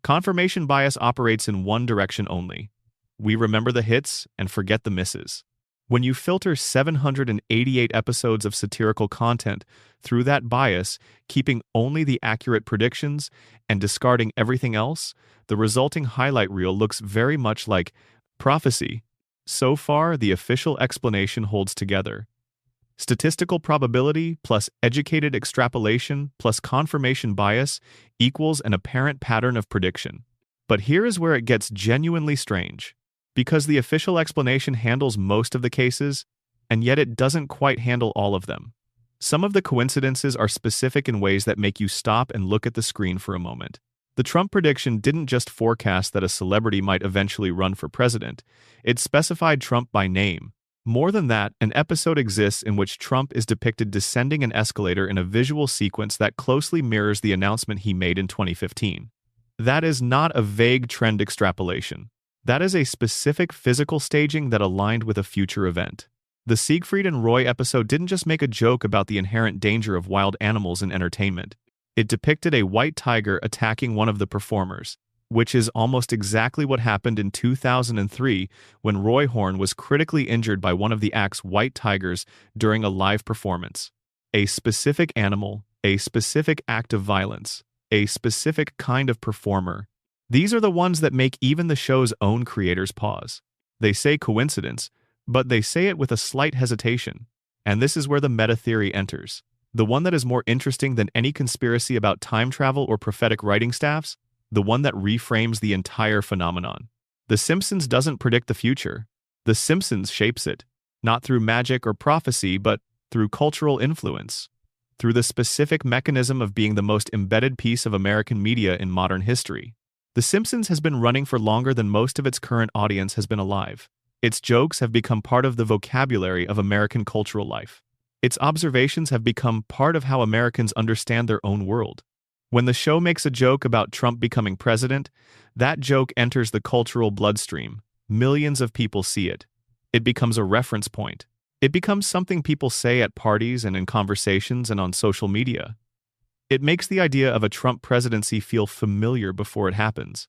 Confirmation bias operates in one direction only. We remember the hits and forget the misses. When you filter 788 episodes of satirical content through that bias, keeping only the accurate predictions and discarding everything else, the resulting highlight reel looks very much like prophecy. So far, the official explanation holds together. Statistical probability plus educated extrapolation plus confirmation bias equals an apparent pattern of prediction. But here is where it gets genuinely strange. Because the official explanation handles most of the cases, and yet it doesn't quite handle all of them. Some of the coincidences are specific in ways that make you stop and look at the screen for a moment. The Trump prediction didn't just forecast that a celebrity might eventually run for president, it specified Trump by name. More than that, an episode exists in which Trump is depicted descending an escalator in a visual sequence that closely mirrors the announcement he made in 2015. That is not a vague trend extrapolation. That is a specific physical staging that aligned with a future event. The Siegfried and Roy episode didn't just make a joke about the inherent danger of wild animals in entertainment. It depicted a white tiger attacking one of the performers, which is almost exactly what happened in 2003 when Roy Horn was critically injured by one of the act's white tigers during a live performance. A specific animal, a specific act of violence, a specific kind of performer. These are the ones that make even the show's own creators pause. They say coincidence, but they say it with a slight hesitation. And this is where the meta-theory enters. The one that is more interesting than any conspiracy about time travel or prophetic writing staffs, the one that reframes the entire phenomenon. The Simpsons doesn't predict the future. The Simpsons shapes it, not through magic or prophecy, but through cultural influence, through the specific mechanism of being the most embedded piece of American media in modern history. The Simpsons has been running for longer than most of its current audience has been alive. Its jokes have become part of the vocabulary of American cultural life. Its observations have become part of how Americans understand their own world. When the show makes a joke about Trump becoming president, that joke enters the cultural bloodstream. Millions of people see it. It becomes a reference point. It becomes something people say at parties and in conversations and on social media. It makes the idea of a Trump presidency feel familiar before it happens.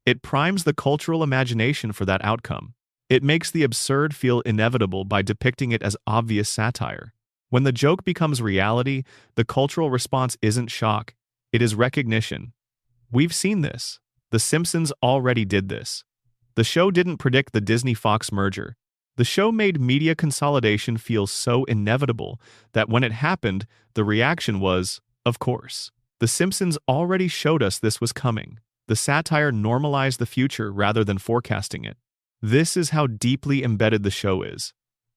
It primes the cultural imagination for that outcome. It makes the absurd feel inevitable by depicting it as obvious satire. When the joke becomes reality, the cultural response isn't shock. It is recognition. We've seen this. The Simpsons already did this. The show didn't predict the Disney-Fox merger. The show made media consolidation feel so inevitable that when it happened, the reaction was, of course. The Simpsons already showed us this was coming. The satire normalized the future rather than forecasting it. This is how deeply embedded the show is.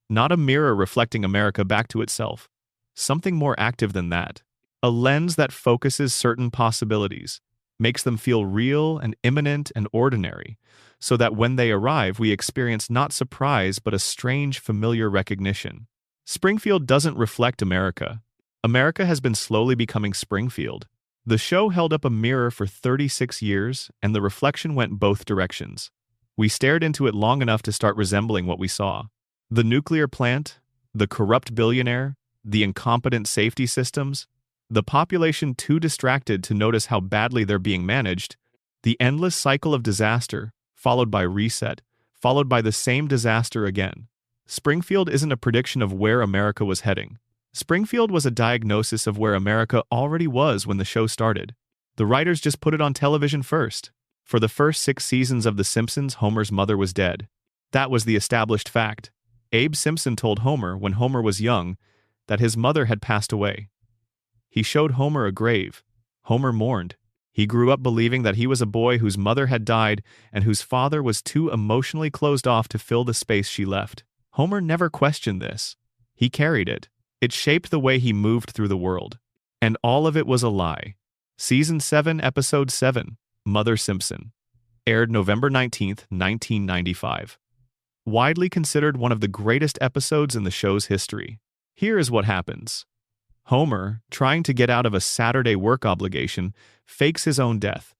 Not a mirror reflecting America back to itself. Something more active than that. A lens that focuses certain possibilities, makes them feel real and imminent and ordinary, so that when they arrive we experience not surprise but a strange familiar recognition. Springfield doesn't reflect America. America has been slowly becoming Springfield. The show held up a mirror for 36 years, and the reflection went both directions. We stared into it long enough to start resembling what we saw. The nuclear plant, the corrupt billionaire, the incompetent safety systems, the population too distracted to notice how badly they're being managed, the endless cycle of disaster, followed by reset, followed by the same disaster again. Springfield isn't a prediction of where America was heading. Springfield was a diagnosis of where America already was when the show started. The writers just put it on television first. For the first 6 seasons of The Simpsons, Homer's mother was dead. That was the established fact. Abe Simpson told Homer when Homer was young that his mother had passed away. He showed Homer a grave. Homer mourned. He grew up believing that he was a boy whose mother had died and whose father was too emotionally closed off to fill the space she left. Homer never questioned this. He carried it. It shaped the way he moved through the world. And all of it was a lie. Season 7, Episode 7, Mother Simpson. Aired November 19, 1995. Widely considered one of the greatest episodes in the show's history. Here is what happens. Homer, trying to get out of a Saturday work obligation, fakes his own death.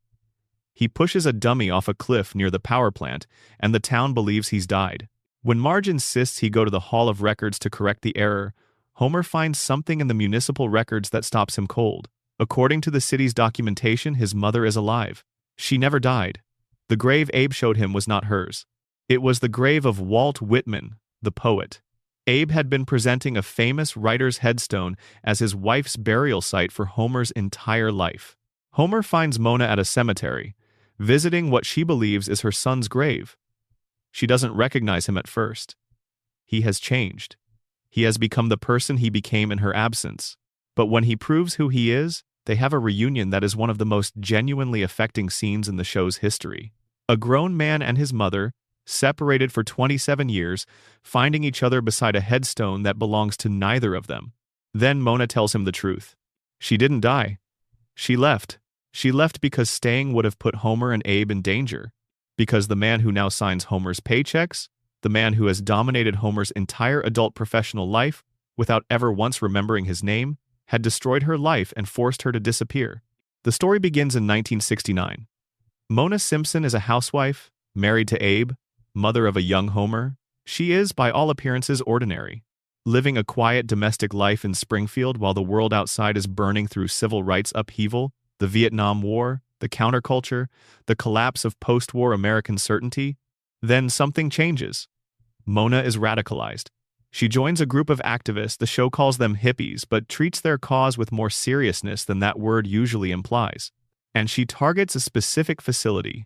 He pushes a dummy off a cliff near the power plant, and the town believes he's died. When Marge insists he go to the Hall of Records to correct the error, Homer finds something in the municipal records that stops him cold. According to the city's documentation, his mother is alive. She never died. The grave Abe showed him was not hers. It was the grave of Walt Whitman, the poet. Abe had been presenting a famous writer's headstone as his wife's burial site for Homer's entire life. Homer finds Mona at a cemetery, visiting what she believes is her son's grave. She doesn't recognize him at first. He has changed. He has become the person he became in her absence. But when he proves who he is, they have a reunion that is one of the most genuinely affecting scenes in the show's history. A grown man and his mother, separated for 27 years, finding each other beside a headstone that belongs to neither of them. Then Mona tells him the truth. She didn't die. She left. She left because staying would have put Homer and Abe in danger. Because the man who now signs Homer's paychecks, the man who has dominated Homer's entire adult professional life without ever once remembering his name, had destroyed her life and forced her to disappear. The story begins in 1969. Mona Simpson is a housewife, married to Abe, mother of a young Homer. She is, by all appearances, ordinary, living a quiet domestic life in Springfield while the world outside is burning through civil rights upheaval, the Vietnam War, the counterculture, the collapse of post-war American certainty. Then something changes. Mona is radicalized. She joins a group of activists. The show calls them hippies, but treats their cause with more seriousness than that word usually implies. And she targets a specific facility,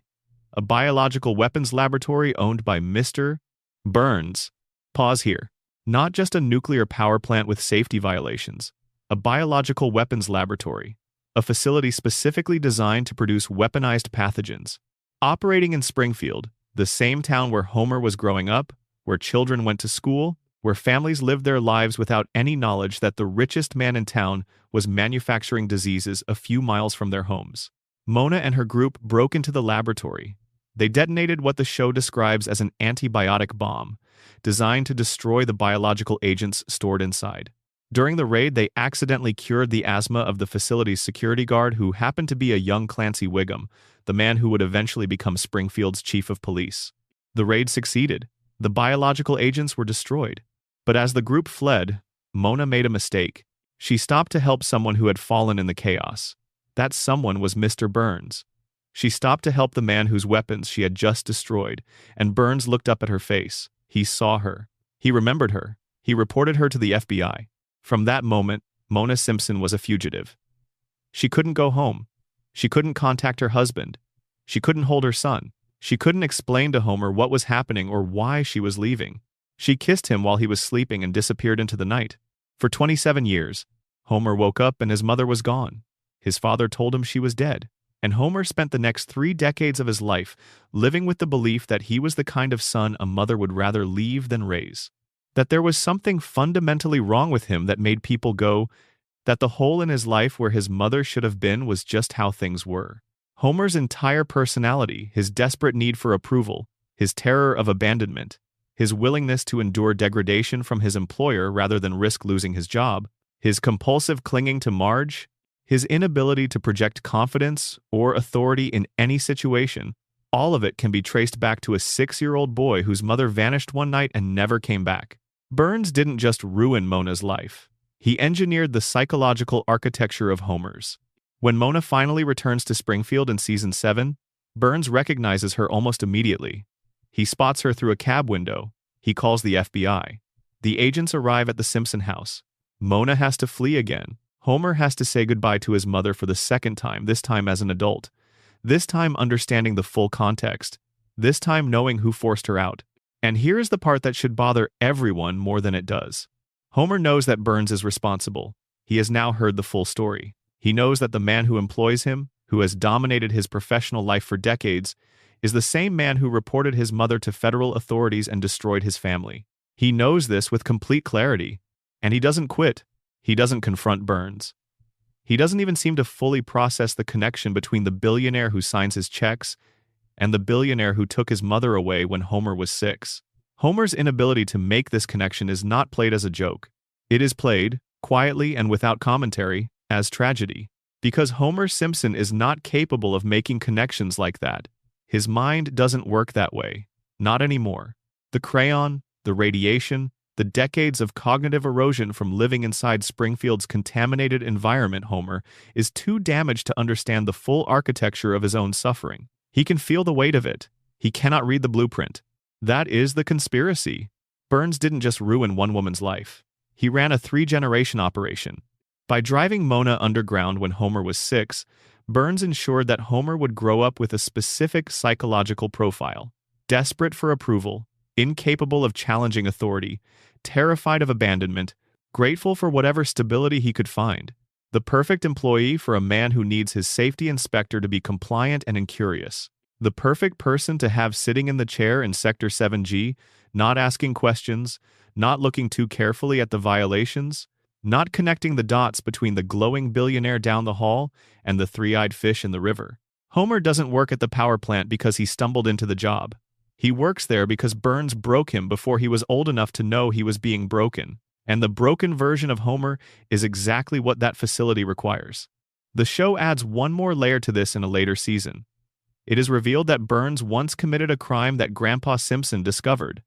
a biological weapons laboratory owned by Mr. Burns. Pause here. Not just a nuclear power plant with safety violations, a biological weapons laboratory, a facility specifically designed to produce weaponized pathogens. Operating in Springfield, the same town where Homer was growing up, where children went to school, where families lived their lives without any knowledge that the richest man in town was manufacturing diseases a few miles from their homes. Mona and her group broke into the laboratory. They detonated what the show describes as an antibiotic bomb, designed to destroy the biological agents stored inside. During the raid, they accidentally cured the asthma of the facility's security guard, who happened to be a young Clancy Wiggum, the man who would eventually become Springfield's chief of police. The raid succeeded. The biological agents were destroyed. But as the group fled, Mona made a mistake. She stopped to help someone who had fallen in the chaos. That someone was Mr. Burns. She stopped to help the man whose weapons she had just destroyed, and Burns looked up at her face. He saw her. He remembered her. He reported her to the FBI. From that moment, Mona Simpson was a fugitive. She couldn't go home. She couldn't contact her husband. She couldn't hold her son. She couldn't explain to Homer what was happening or why she was leaving. She kissed him while he was sleeping and disappeared into the night. For 27 years, Homer woke up and his mother was gone. His father told him she was dead. And Homer spent the next 3 decades of his life living with the belief that he was the kind of son a mother would rather leave than raise. That there was something fundamentally wrong with him that made people go, that the hole in his life where his mother should have been was just how things were. Homer's entire personality, his desperate need for approval, his terror of abandonment, his willingness to endure degradation from his employer rather than risk losing his job, his compulsive clinging to Marge, his inability to project confidence or authority in any situation, all of it can be traced back to a 6-year-old boy whose mother vanished one night and never came back. Burns didn't just ruin Mona's life. He engineered the psychological architecture of Homer's. When Mona finally returns to Springfield in Season 7, Burns recognizes her almost immediately. He spots her through a cab window. He calls the FBI. The agents arrive at the Simpson house. Mona has to flee again. Homer has to say goodbye to his mother for the second time, this time as an adult. This time understanding the full context. This time knowing who forced her out. And here is the part that should bother everyone more than it does. Homer knows that Burns is responsible. He has now heard the full story. He knows that the man who employs him, who has dominated his professional life for decades, is the same man who reported his mother to federal authorities and destroyed his family. He knows this with complete clarity, and he doesn't quit. He doesn't confront Burns. He doesn't even seem to fully process the connection between the billionaire who signs his checks and the billionaire who took his mother away when Homer was 6. Homer's inability to make this connection is not played as a joke. It is played, quietly and without commentary, as tragedy. Because Homer Simpson is not capable of making connections like that. His mind doesn't work that way. Not anymore. The crayon, the radiation, the decades of cognitive erosion from living inside Springfield's contaminated environment, Homer is too damaged to understand the full architecture of his own suffering. He can feel the weight of it. He cannot read the blueprint. That is the conspiracy. Burns didn't just ruin one woman's life. He ran a 3-generation operation. By driving Mona underground when Homer was 6, Burns ensured that Homer would grow up with a specific psychological profile: desperate for approval, incapable of challenging authority, terrified of abandonment, grateful for whatever stability he could find. The perfect employee for a man who needs his safety inspector to be compliant and incurious. The perfect person to have sitting in the chair in Sector 7G, not asking questions, not looking too carefully at the violations, not connecting the dots between the glowing billionaire down the hall and the 3-eyed fish in the river. Homer doesn't work at the power plant because he stumbled into the job. He works there because Burns broke him before he was old enough to know he was being broken. And the broken version of Homer is exactly what that facility requires. The show adds one more layer to this in a later season. It is revealed that Burns once committed a crime that Grandpa Simpson discovered.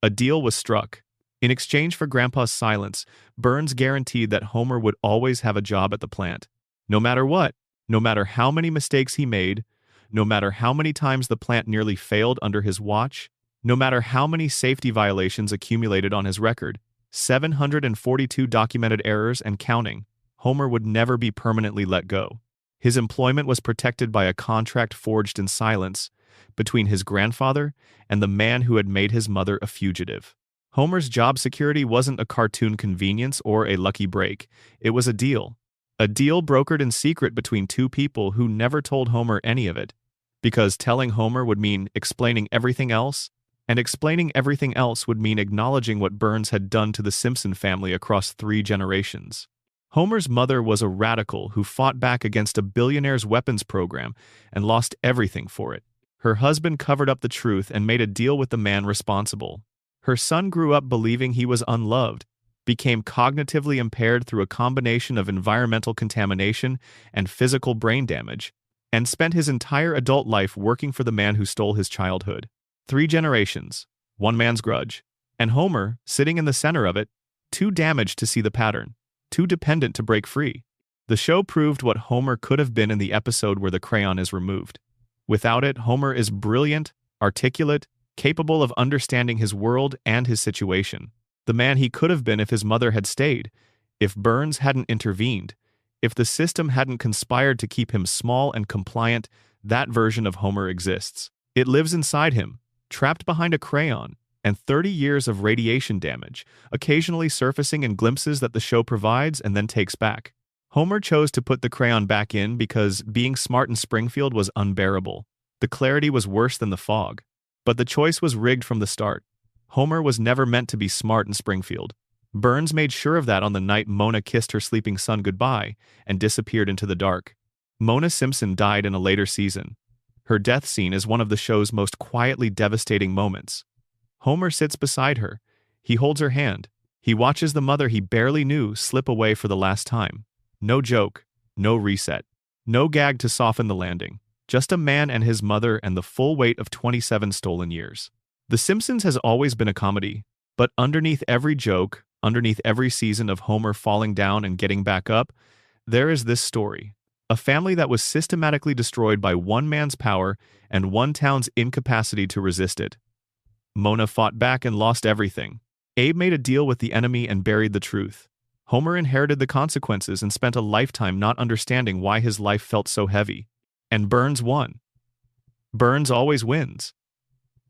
A deal was struck. In exchange for Grandpa's silence, Burns guaranteed that Homer would always have a job at the plant. No matter what, no matter how many mistakes he made, no matter how many times the plant nearly failed under his watch, no matter how many safety violations accumulated on his record, 742 documented errors and counting, Homer would never be permanently let go. His employment was protected by a contract forged in silence between his grandfather and the man who had made his mother a fugitive. Homer's job security wasn't a cartoon convenience or a lucky break. It was a deal. A deal brokered in secret between two people who never told Homer any of it. Because telling Homer would mean explaining everything else, and explaining everything else would mean acknowledging what Burns had done to the Simpson family across 3 generations. Homer's mother was a radical who fought back against a billionaire's weapons program and lost everything for it. Her husband covered up the truth and made a deal with the man responsible. Her son grew up believing he was unloved, became cognitively impaired through a combination of environmental contamination and physical brain damage, and spent his entire adult life working for the man who stole his childhood. 3 generations, one man's grudge, and Homer, sitting in the center of it, too damaged to see the pattern, too dependent to break free. The show proved what Homer could have been in the episode where the crayon is removed. Without it, Homer is brilliant, articulate, capable of understanding his world and his situation. The man he could have been if his mother had stayed, if Burns hadn't intervened, if the system hadn't conspired to keep him small and compliant. That version of Homer exists. It lives inside him, trapped behind a crayon, and 30 years of radiation damage, occasionally surfacing in glimpses that the show provides and then takes back. Homer chose to put the crayon back in because being smart in Springfield was unbearable. The clarity was worse than the fog. But the choice was rigged from the start. Homer was never meant to be smart in Springfield. Burns made sure of that on the night Mona kissed her sleeping son goodbye and disappeared into the dark. Mona Simpson died in a later season. Her death scene is one of the show's most quietly devastating moments. Homer sits beside her. He holds her hand. He watches the mother he barely knew slip away for the last time. No joke, no reset, no gag to soften the landing. Just a man and his mother and the full weight of 27 stolen years. The Simpsons has always been a comedy, but underneath every joke, underneath every season of Homer falling down and getting back up, there is this story. A family that was systematically destroyed by one man's power and one town's incapacity to resist it. Mona fought back and lost everything. Abe made a deal with the enemy and buried the truth. Homer inherited the consequences and spent a lifetime not understanding why his life felt so heavy. And Burns won. Burns always wins.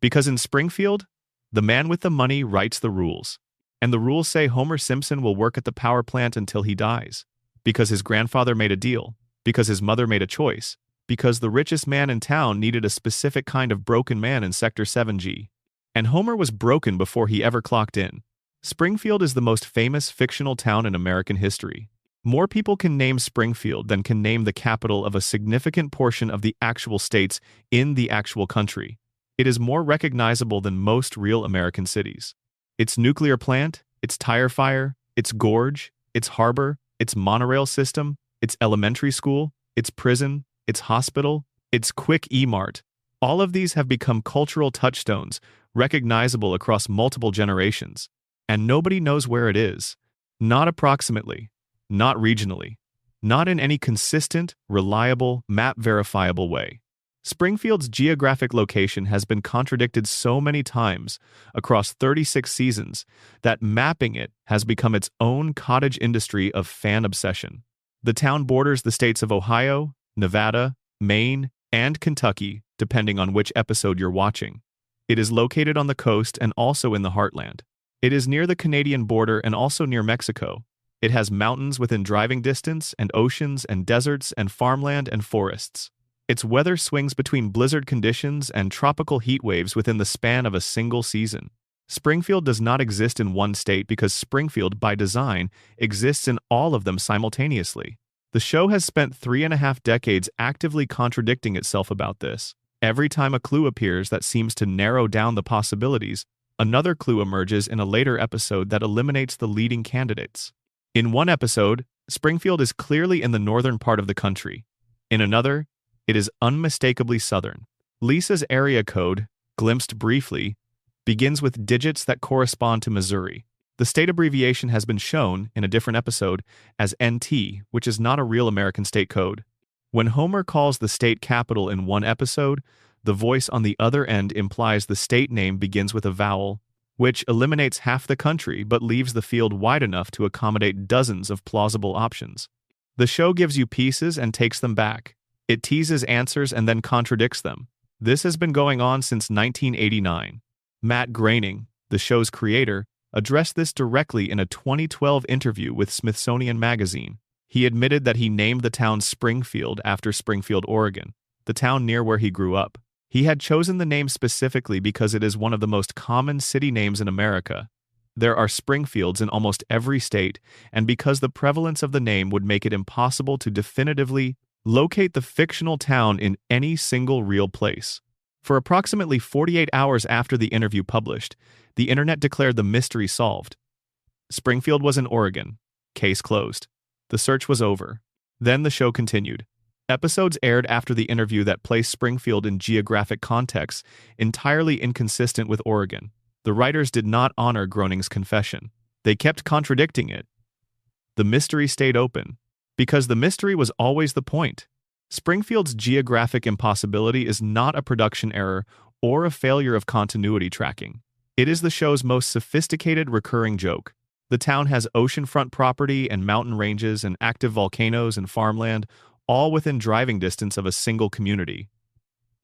Because in Springfield, the man with the money writes the rules. And the rules say Homer Simpson will work at the power plant until he dies. Because his grandfather made a deal. Because his mother made a choice. Because the richest man in town needed a specific kind of broken man in Sector 7G. And Homer was broken before he ever clocked in. Springfield is the most famous fictional town in American history. More people can name Springfield than can name the capital of a significant portion of the actual states in the actual country. It is more recognizable than most real American cities. Its nuclear plant, its tire fire, its gorge, its harbor, its monorail system, its elementary school, its prison, its hospital, its quick E-Mart. All of these have become cultural touchstones, recognizable across multiple generations. And nobody knows where it is. Not approximately. Not regionally. Not in any consistent, reliable, map-verifiable way. Springfield's geographic location has been contradicted so many times across 36 seasons that mapping it has become its own cottage industry of fan obsession. The town borders the states of Ohio, Nevada, Maine, and Kentucky, depending on which episode you're watching. It is located on the coast and also in the heartland. It is near the Canadian border and also near Mexico. It has mountains within driving distance and oceans and deserts and farmland and forests. Its weather swings between blizzard conditions and tropical heat waves within the span of a single season. Springfield does not exist in one state because Springfield, by design, exists in all of them simultaneously. The show has spent 3.5 decades actively contradicting itself about this. Every time a clue appears that seems to narrow down the possibilities, another clue emerges in a later episode that eliminates the leading candidates. In one episode, Springfield is clearly in the northern part of the country. In another, it is unmistakably southern. Lisa's area code, glimpsed briefly, begins with digits that correspond to Missouri. The state abbreviation has been shown, in a different episode, as NT, which is not a real American state code. When Homer calls the state capital in one episode, the voice on the other end implies the state name begins with a vowel, which eliminates half the country but leaves the field wide enough to accommodate dozens of plausible options. The show gives you pieces and takes them back. It teases answers and then contradicts them. This has been going on since 1989. Matt Groening, the show's creator, addressed this directly in a 2012 interview with Smithsonian Magazine. He admitted that he named the town Springfield after Springfield, Oregon, the town near where he grew up. He had chosen the name specifically because it is one of the most common city names in America. There are Springfields in almost every state, and because the prevalence of the name would make it impossible to definitively locate the fictional town in any single real place. For approximately 48 hours after the interview published, the internet declared the mystery solved. Springfield was in Oregon. Case closed. The search was over. Then the show continued. Episodes aired after the interview that placed Springfield in geographic contexts entirely inconsistent with Oregon. The writers did not honor Groening's confession. They kept contradicting it. The mystery stayed open. Because the mystery was always the point. Springfield's geographic impossibility is not a production error or a failure of continuity tracking. It is the show's most sophisticated recurring joke. The town has oceanfront property and mountain ranges and active volcanoes and farmland, all within driving distance of a single community.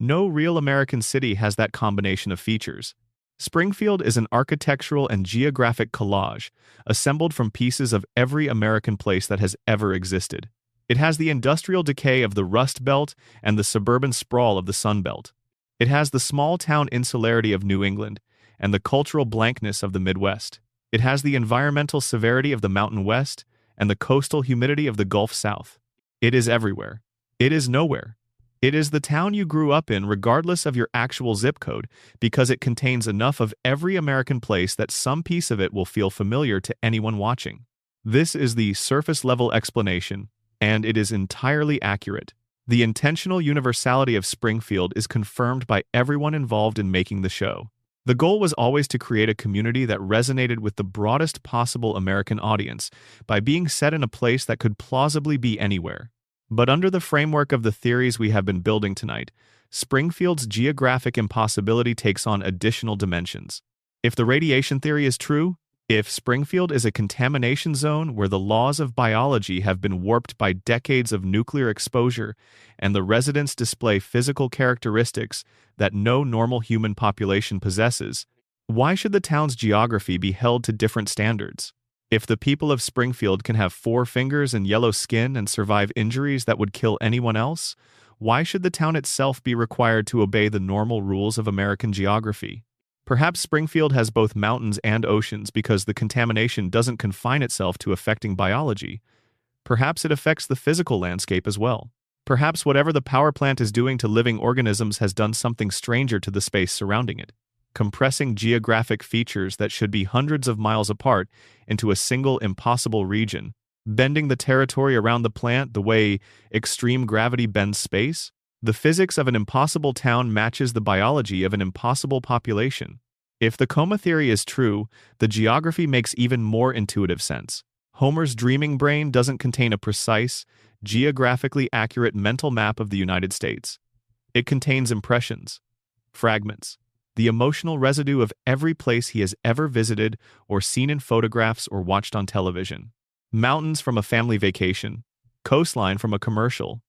No real American city has that combination of features. Springfield is an architectural and geographic collage, assembled from pieces of every American place that has ever existed. It has the industrial decay of the Rust Belt and the suburban sprawl of the Sun Belt. It has the small-town insularity of New England and the cultural blankness of the Midwest. It has the environmental severity of the Mountain West and the coastal humidity of the Gulf South. It is everywhere. It is nowhere. It is the town you grew up in regardless of your actual zip code because it contains enough of every American place that some piece of it will feel familiar to anyone watching. This is the surface-level explanation, and it is entirely accurate. The intentional universality of Springfield is confirmed by everyone involved in making the show. The goal was always to create a community that resonated with the broadest possible American audience by being set in a place that could plausibly be anywhere. But under the framework of the theories we have been building tonight, Springfield's geographic impossibility takes on additional dimensions. If the radiation theory is true, if Springfield is a contamination zone where the laws of biology have been warped by decades of nuclear exposure and the residents display physical characteristics that no normal human population possesses, Why should the town's geography be held to different standards? If the people of Springfield can have 4 fingers and yellow skin and survive injuries that would kill anyone else, why should the town itself be required to obey the normal rules of American geography? Perhaps Springfield has both mountains and oceans because the contamination doesn't confine itself to affecting biology. Perhaps it affects the physical landscape as well. Perhaps whatever the power plant is doing to living organisms has done something stranger to the space surrounding it, compressing geographic features that should be hundreds of miles apart into a single impossible region, bending the territory around the plant the way extreme gravity bends space. The physics of an impossible town matches the biology of an impossible population. If the coma theory is true, the geography makes even more intuitive sense. Homer's dreaming brain doesn't contain a precise, geographically accurate mental map of the United States. It contains impressions, fragments, the emotional residue of every place he has ever visited or seen in photographs or watched on television. Mountains from a family vacation, coastline from a commercial,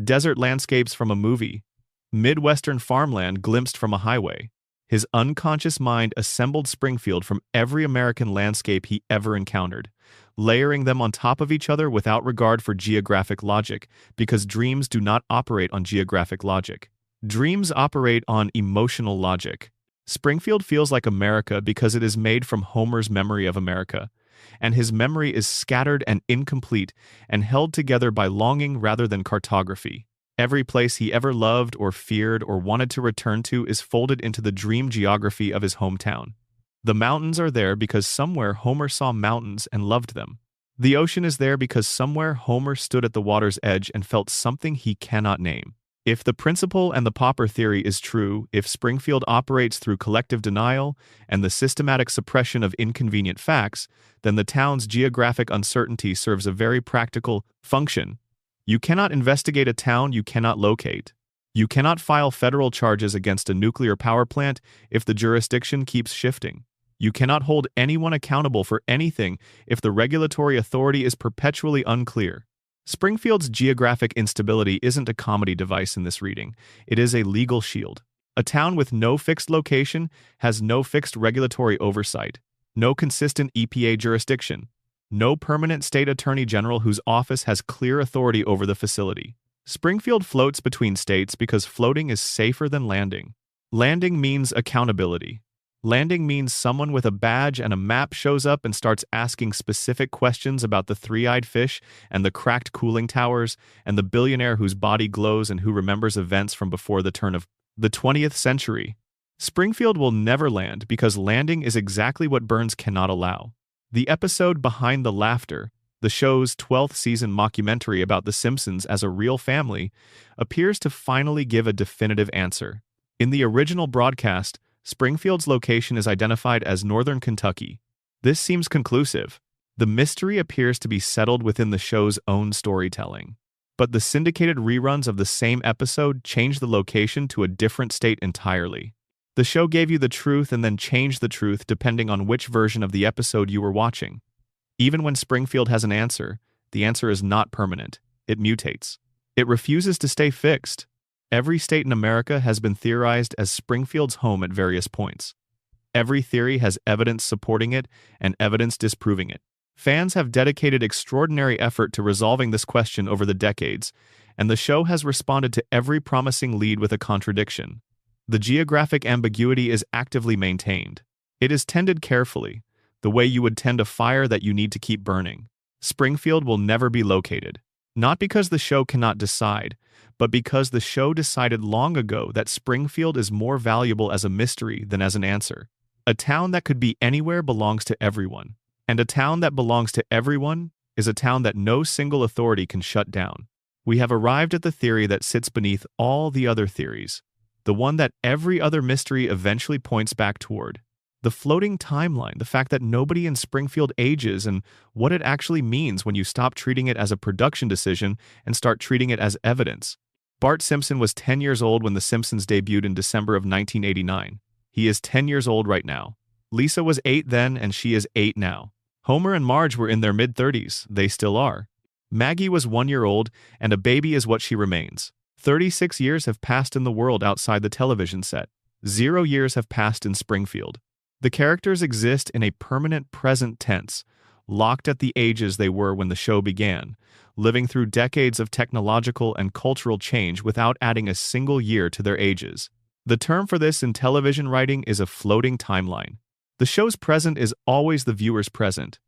desert landscapes from a movie, Midwestern farmland glimpsed from a highway. His unconscious mind assembled Springfield from every American landscape he ever encountered, layering them on top of each other without regard for geographic logic, because dreams do not operate on geographic logic. Dreams operate on emotional logic. Springfield feels like America because it is made from Homer's memory of America, and his memory is scattered and incomplete and held together by longing rather than cartography. Every place he ever loved or feared or wanted to return to is folded into the dream geography of his hometown. The mountains are there because somewhere Homer saw mountains and loved them. The ocean is there because somewhere Homer stood at the water's edge and felt something he cannot name. If the principle and the pauper theory is true, if Springfield operates through collective denial and the systematic suppression of inconvenient facts, then the town's geographic uncertainty serves a very practical function. You cannot investigate a town you cannot locate. You cannot file federal charges against a nuclear power plant if the jurisdiction keeps shifting. You cannot hold anyone accountable for anything if the regulatory authority is perpetually unclear. Springfield's geographic instability isn't a comedy device in this reading. It is a legal shield. A town with no fixed location has no fixed regulatory oversight, no consistent EPA jurisdiction, no permanent state attorney general whose office has clear authority over the facility. Springfield floats between states because floating is safer than landing. Landing means accountability. Landing means someone with a badge and a map shows up and starts asking specific questions about the three-eyed fish and the cracked cooling towers and the billionaire whose body glows and who remembers events from before the turn of the 20th century. Springfield will never land because landing is exactly what Burns cannot allow. The episode Behind the Laughter, the show's 12th season mockumentary about The Simpsons as a real family, appears to finally give a definitive answer. In the original broadcast, Springfield's location is identified as Northern Kentucky. This seems conclusive. The mystery appears to be settled within the show's own storytelling. But the syndicated reruns of the same episode changed the location to a different state entirely. The show gave you the truth and then changed the truth depending on which version of the episode you were watching. Even when Springfield has an answer, the answer is not permanent. It mutates. It refuses to stay fixed. Every state in America has been theorized as Springfield's home at various points. Every theory has evidence supporting it and evidence disproving it. Fans have dedicated extraordinary effort to resolving this question over the decades, and the show has responded to every promising lead with a contradiction. The geographic ambiguity is actively maintained. It is tended carefully, the way you would tend a fire that you need to keep burning. Springfield will never be located. Not because the show cannot decide, but because the show decided long ago that Springfield is more valuable as a mystery than as an answer. A town that could be anywhere belongs to everyone. And a town that belongs to everyone is a town that no single authority can shut down. We have arrived at the theory that sits beneath all the other theories, the one that every other mystery eventually points back toward. The floating timeline, the fact that nobody in Springfield ages, and what it actually means when you stop treating it as a production decision and start treating it as evidence. Bart Simpson was 10 years old when The Simpsons debuted in December of 1989. He is 10 years old right now. Lisa was 8 then, and she is 8 now. Homer and Marge were in their mid-30s. They still are. Maggie was 1 year old, and a baby is what she remains. 36 years have passed in the world outside the television set. 0 years have passed in Springfield. The characters exist in a permanent present tense, locked at the ages they were when the show began, living through decades of technological and cultural change without adding a single year to their ages. The term for this in television writing is a floating timeline. The show's present is always the viewer's present.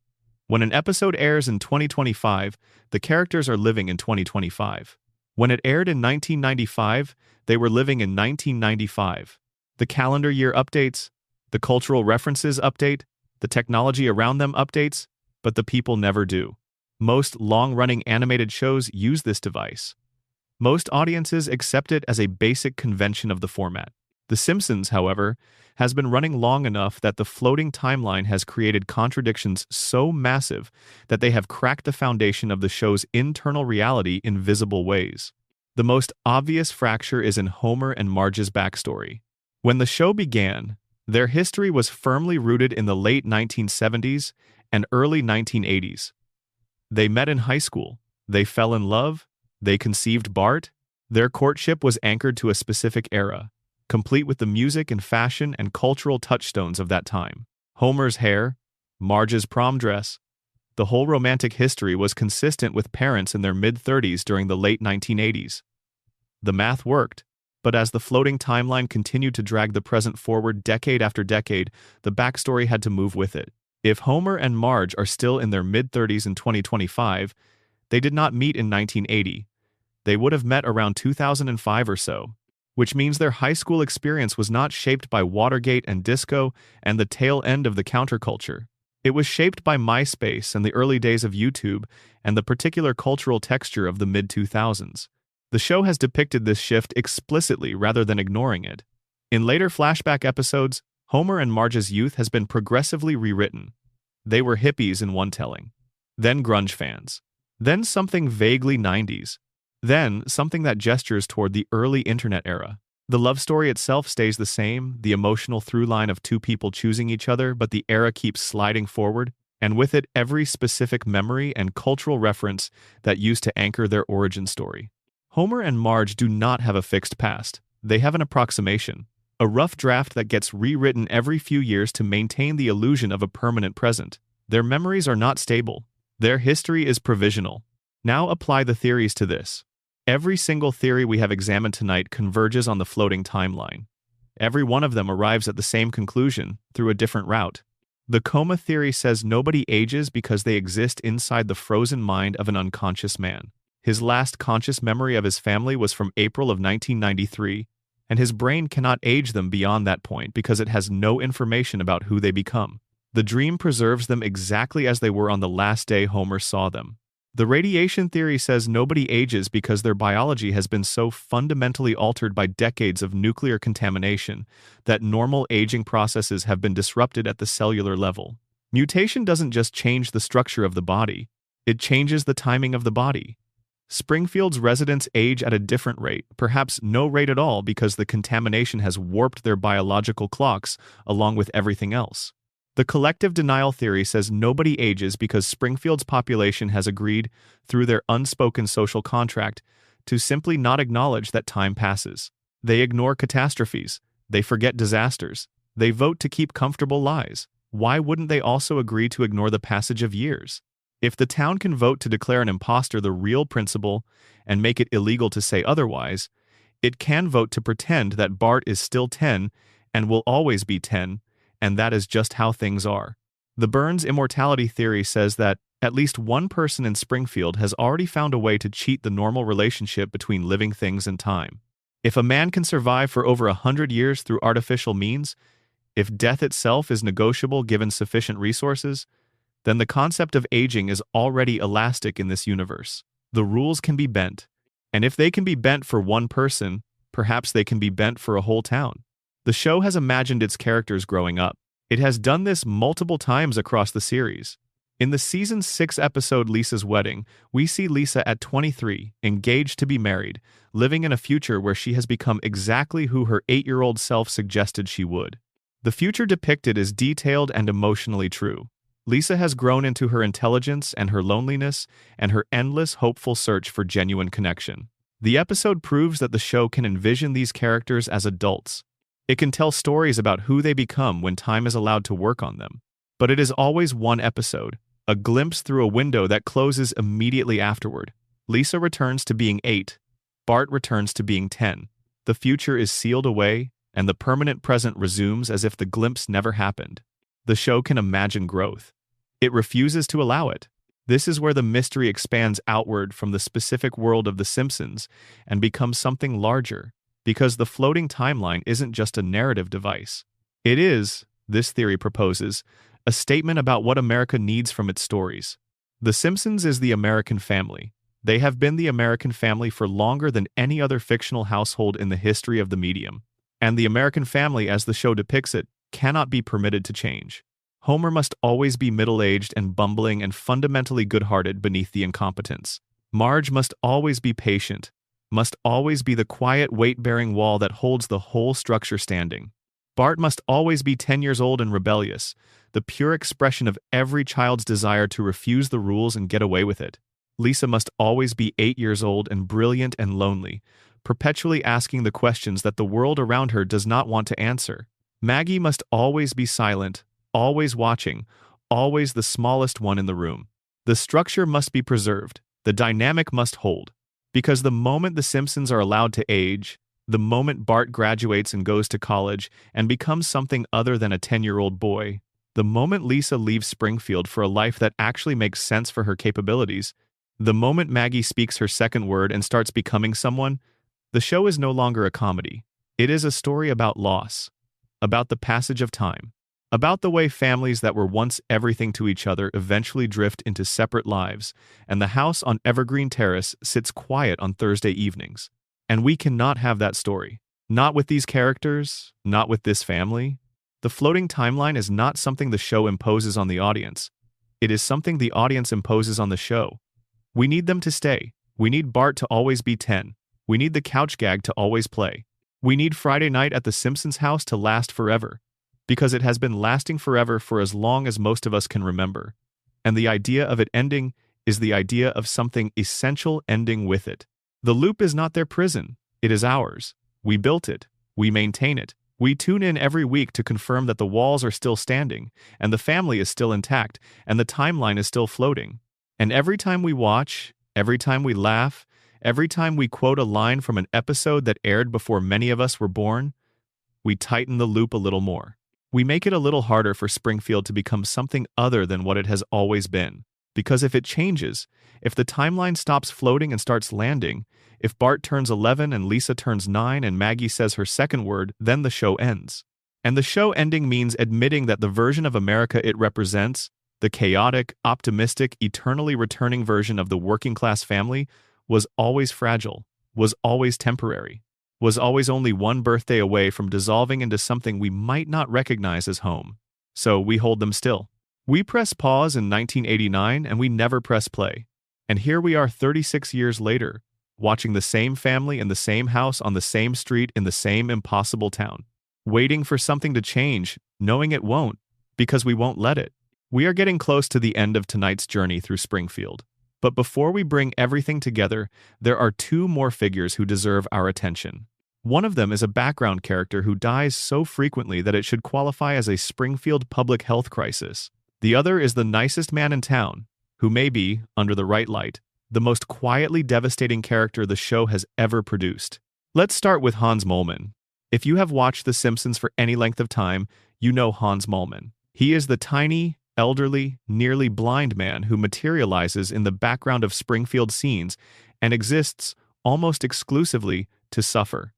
When an episode airs in 2025, the characters are living in 2025. When it aired in 1995, they were living in 1995. The calendar year updates, the cultural references update, the technology around them updates, but the people never do. Most long-running animated shows use this device. Most audiences accept it as a basic convention of the format. The Simpsons, however, has been running long enough that the floating timeline has created contradictions so massive that they have cracked the foundation of the show's internal reality in visible ways. The most obvious fracture is in Homer and Marge's backstory. When the show began, their history was firmly rooted in the late 1970s and early 1980s. They met in high school, they fell in love, they conceived Bart. Their courtship was anchored to a specific era, complete with the music and fashion and cultural touchstones of that time. Homer's hair, Marge's prom dress, the whole romantic history was consistent with parents in their mid-30s during the late 1980s. The math worked, but as the floating timeline continued to drag the present forward decade after decade, the backstory had to move with it. If Homer and Marge are still in their mid-30s in 2025, they did not meet in 1980. They would have met around 2005 or so, which means their high school experience was not shaped by Watergate and disco and the tail end of the counterculture. It was shaped by MySpace and the early days of YouTube and the particular cultural texture of the mid-2000s. The show has depicted this shift explicitly rather than ignoring it. In later flashback episodes, Homer and Marge's youth has been progressively rewritten. They were hippies in one telling, then grunge fans, then something vaguely 90s, then something that gestures toward the early internet era. The love story itself stays the same, the emotional through line of two people choosing each other, but the era keeps sliding forward, and with it every specific memory and cultural reference that used to anchor their origin story. Homer and Marge do not have a fixed past. They have an approximation, a rough draft that gets rewritten every few years to maintain the illusion of a permanent present. Their memories are not stable. Their history is provisional. Now apply the theories to this. Every single theory we have examined tonight converges on the floating timeline. Every one of them arrives at the same conclusion through a different route. The coma theory says nobody ages because they exist inside the frozen mind of an unconscious man. His last conscious memory of his family was from April of 1993, and his brain cannot age them beyond that point because it has no information about who they become. The dream preserves them exactly as they were on the last day Homer saw them. The radiation theory says nobody ages because their biology has been so fundamentally altered by decades of nuclear contamination that normal aging processes have been disrupted at the cellular level. Mutation doesn't just change the structure of the body, it changes the timing of the body. Springfield's residents age at a different rate, perhaps no rate at all because the contamination has warped their biological clocks along with everything else. The collective denial theory says nobody ages because Springfield's population has agreed, through their unspoken social contract, to simply not acknowledge that time passes. They ignore catastrophes. They forget disasters. They vote to keep comfortable lies. Why wouldn't they also agree to ignore the passage of years? If the town can vote to declare an imposter the real principal and make it illegal to say otherwise, it can vote to pretend that Bart is still 10 and will always be 10, and that is just how things are. The Burns immortality theory says that at least one person in Springfield has already found a way to cheat the normal relationship between living things and time. If a man can survive for over 100 years through artificial means, if death itself is negotiable given sufficient resources, then the concept of aging is already elastic in this universe. The rules can be bent, and if they can be bent for one person, perhaps they can be bent for a whole town. The show has imagined its characters growing up. It has done this multiple times across the series. In the season 6 episode Lisa's Wedding, we see Lisa at 23, engaged to be married, living in a future where she has become exactly who her 8-year-old self suggested she would. The future depicted is detailed and emotionally true. Lisa has grown into her intelligence and her loneliness and her endless hopeful search for genuine connection. The episode proves that the show can envision these characters as adults. It can tell stories about who they become when time is allowed to work on them. But it is always one episode, a glimpse through a window that closes immediately afterward. Lisa returns to being 8. Bart returns to being 10. The future is sealed away, and the permanent present resumes as if the glimpse never happened. The show can imagine growth. It refuses to allow it. This is where the mystery expands outward from the specific world of The Simpsons and becomes something larger, because the floating timeline isn't just a narrative device. It is, this theory proposes, a statement about what America needs from its stories. The Simpsons is the American family. They have been the American family for longer than any other fictional household in the history of the medium. And the American family, as the show depicts it, cannot be permitted to change. Homer must always be middle-aged and bumbling and fundamentally good-hearted beneath the incompetence. Marge must always be patient, must always be the quiet weight-bearing wall that holds the whole structure standing. Bart must always be 10 years old and rebellious, the pure expression of every child's desire to refuse the rules and get away with it. Lisa must always be 8 years old and brilliant and lonely, perpetually asking the questions that the world around her does not want to answer. Maggie must always be silent, always watching, always the smallest one in the room. The structure must be preserved, the dynamic must hold. Because the moment the Simpsons are allowed to age, the moment Bart graduates and goes to college and becomes something other than a 10-year-old boy, the moment Lisa leaves Springfield for a life that actually makes sense for her capabilities, the moment Maggie speaks her second word and starts becoming someone, the show is no longer a comedy. It is a story about loss, about the passage of time, about the way families that were once everything to each other eventually drift into separate lives, and the house on Evergreen Terrace sits quiet on Thursday evenings. And we cannot have that story. Not with these characters, not with this family. The floating timeline is not something the show imposes on the audience. It is something the audience imposes on the show. We need them to stay. We need Bart to always be 10. We need the couch gag to always play. We need Friday night at the Simpsons house to last forever, because it has been lasting forever for as long as most of us can remember. And the idea of it ending is the idea of something essential ending with it. The loop is not their prison. It is ours. We built it. We maintain it. We tune in every week to confirm that the walls are still standing, and the family is still intact, and the timeline is still floating. And every time we watch, every time we laugh, every time we quote a line from an episode that aired before many of us were born, we tighten the loop a little more. We make it a little harder for Springfield to become something other than what it has always been. Because if it changes, if the timeline stops floating and starts landing, if Bart turns 11 and Lisa turns 9 and Maggie says her second word, then the show ends. And the show ending means admitting that the version of America it represents, the chaotic, optimistic, eternally returning version of the working-class family, was always fragile, was always temporary, was always only one birthday away from dissolving into something we might not recognize as home. So we hold them still. We press pause in 1989 and we never press play. And here we are 36 years later, watching the same family in the same house on the same street in the same impossible town, waiting for something to change, knowing it won't, because we won't let it. We are getting close to the end of tonight's journey through Springfield. But before we bring everything together, there are 2 more figures who deserve our attention. One of them is a background character who dies so frequently that it should qualify as a Springfield public health crisis. The other is the nicest man in town, who may be, under the right light, the most quietly devastating character the show has ever produced. Let's start with Hans Moleman. If you have watched The Simpsons for any length of time, you know Hans Moleman. He is the tiny, elderly, nearly blind man who materializes in the background of Springfield scenes and exists almost exclusively to suffer.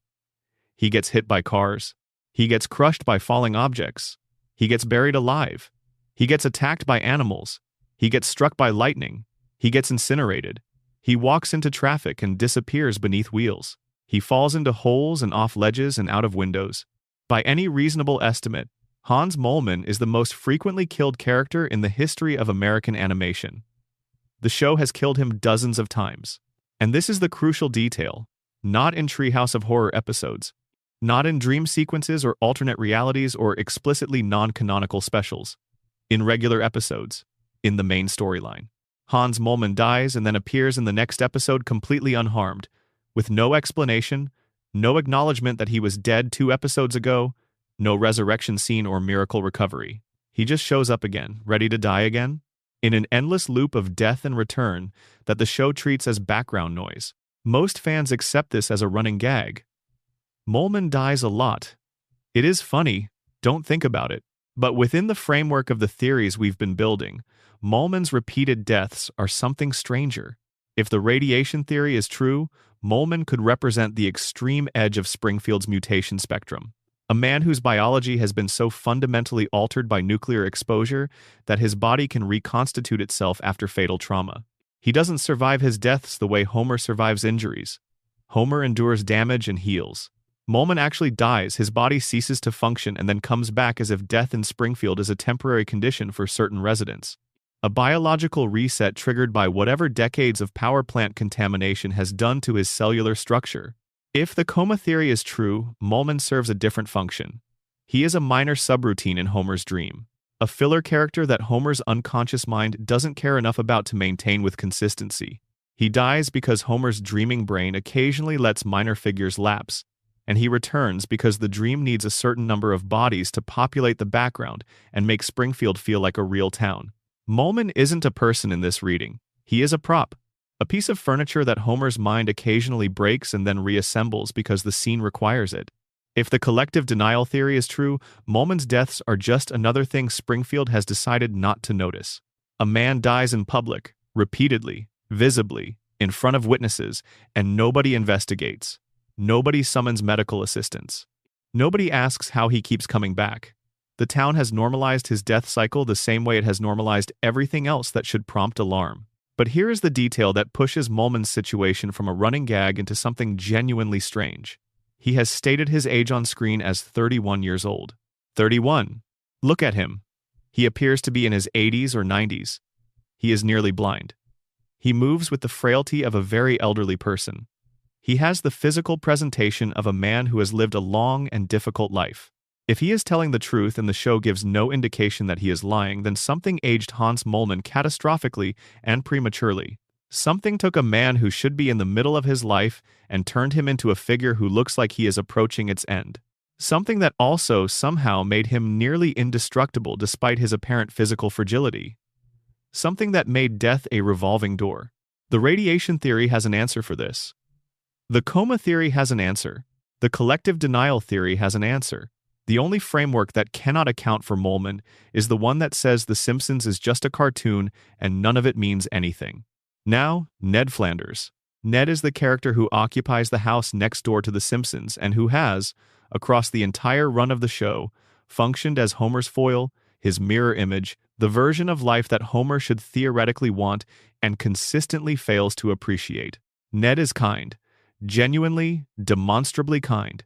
He gets hit by cars. He gets crushed by falling objects. He gets buried alive. He gets attacked by animals. He gets struck by lightning. He gets incinerated. He walks into traffic and disappears beneath wheels. He falls into holes and off ledges and out of windows. By any reasonable estimate, Hans Moleman is the most frequently killed character in the history of American animation. The show has killed him dozens of times. And this is the crucial detail, not in Treehouse of Horror episodes, not in dream sequences or alternate realities or explicitly non-canonical specials, in regular episodes, in the main storyline. Hans Moleman dies and then appears in the next episode completely unharmed, with no explanation, No acknowledgement that he was dead 2 episodes ago, no resurrection scene or miracle recovery. He just shows up again, ready to die again, in an endless loop of death and return that the show treats as background noise. Most fans accept this as a running gag. Molman dies a lot. It is funny, don't think about it. But within the framework of the theories we've been building, Molman's repeated deaths are something stranger. If the radiation theory is true, Molman could represent the extreme edge of Springfield's mutation spectrum. A man whose biology has been so fundamentally altered by nuclear exposure that his body can reconstitute itself after fatal trauma. He doesn't survive his deaths the way Homer survives injuries. Homer endures damage and heals. Molman actually dies, his body ceases to function and then comes back as if death in Springfield is a temporary condition for certain residents. A biological reset triggered by whatever decades of power plant contamination has done to his cellular structure. If the coma theory is true, Molman serves a different function. He is a minor subroutine in Homer's dream. A filler character that Homer's unconscious mind doesn't care enough about to maintain with consistency. He dies because Homer's dreaming brain occasionally lets minor figures lapse, and he returns because the dream needs a certain number of bodies to populate the background and make Springfield feel like a real town. Molman isn't a person in this reading. He is a prop. A piece of furniture that Homer's mind occasionally breaks and then reassembles because the scene requires it. If the collective denial theory is true, Molman's deaths are just another thing Springfield has decided not to notice. A man dies in public, repeatedly, visibly, in front of witnesses, and nobody investigates. Nobody summons medical assistance. Nobody asks how he keeps coming back. The town has normalized his death cycle the same way it has normalized everything else that should prompt alarm. But here is the detail that pushes Molman's situation from a running gag into something genuinely strange. He has stated his age on screen as 31 years old. 31. Look at him. He appears to be in his 80s or 90s. He is nearly blind. He moves with the frailty of a very elderly person. He has the physical presentation of a man who has lived a long and difficult life. If he is telling the truth and the show gives no indication that he is lying, then something aged Hans Molman catastrophically and prematurely. Something took a man who should be in the middle of his life and turned him into a figure who looks like he is approaching its end. Something that also somehow made him nearly indestructible despite his apparent physical fragility. Something that made death a revolving door. The radiation theory has an answer for this. The coma theory has an answer. The collective denial theory has an answer. The only framework that cannot account for Molman is the one that says The Simpsons is just a cartoon and none of it means anything. Now, Ned Flanders. Ned is the character who occupies the house next door to The Simpsons and who has, across the entire run of the show, functioned as Homer's foil, his mirror image, the version of life that Homer should theoretically want and consistently fails to appreciate. Ned is kind. Genuinely, demonstrably kind.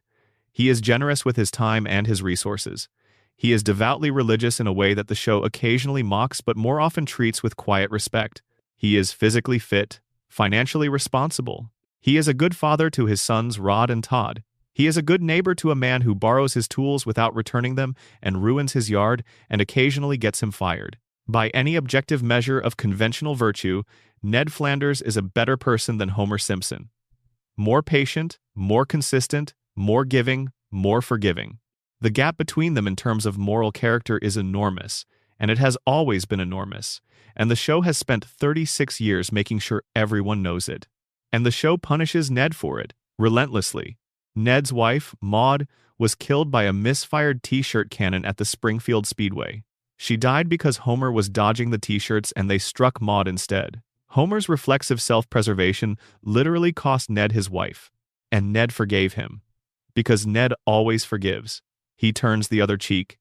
He is generous with his time and his resources. He is devoutly religious in a way that the show occasionally mocks but more often treats with quiet respect. He is physically fit, financially responsible. He is a good father to his sons Rod and Todd. He is a good neighbor to a man who borrows his tools without returning them and ruins his yard and occasionally gets him fired. By any objective measure of conventional virtue, Ned Flanders is a better person than Homer Simpson. More patient, more consistent, more giving, more forgiving. The gap between them in terms of moral character is enormous, and it has always been enormous, and the show has spent 36 years making sure everyone knows it. And the show punishes Ned for it, relentlessly. Ned's wife, Maude, was killed by a misfired t-shirt cannon at the Springfield Speedway. She died because Homer was dodging the t-shirts and they struck Maude instead. Homer's reflexive self-preservation literally cost Ned his wife, and Ned forgave him. Because Ned always forgives. He turns the other cheek.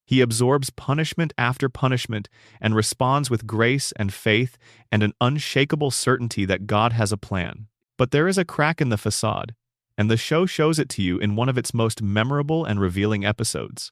He absorbs punishment after punishment and responds with grace and faith and an unshakable certainty that God has a plan. But there is a crack in the facade, and the show shows it to you in one of its most memorable and revealing episodes.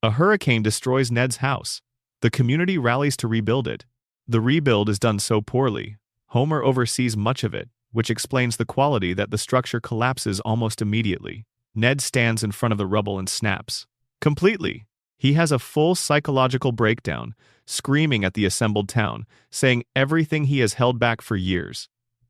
A hurricane destroys Ned's house. The community rallies to rebuild it. The rebuild is done so poorly. Homer oversees much of it, which explains the quality that the structure collapses almost immediately. Ned stands in front of the rubble and snaps. Completely. He has a full psychological breakdown, screaming at the assembled town, saying everything he has held back for years.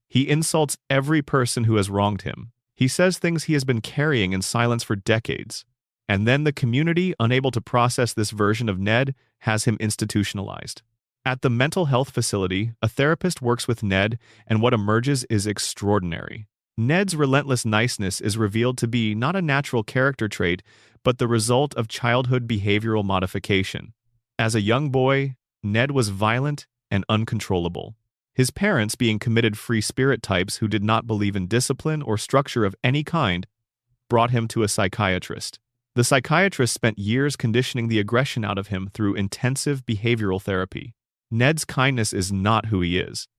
He insults every person who has wronged him. He says things he has been carrying in silence for decades. And then the community, unable to process this version of Ned, has him institutionalized. At the mental health facility, a therapist works with Ned, and what emerges is extraordinary. Ned's relentless niceness is revealed to be not a natural character trait, but the result of childhood behavioral modification. As a young boy, Ned was violent and uncontrollable. His parents, being committed free spirit types who did not believe in discipline or structure of any kind, brought him to a psychiatrist. The psychiatrist spent years conditioning the aggression out of him through intensive behavioral therapy. Ned's kindness is not who he is.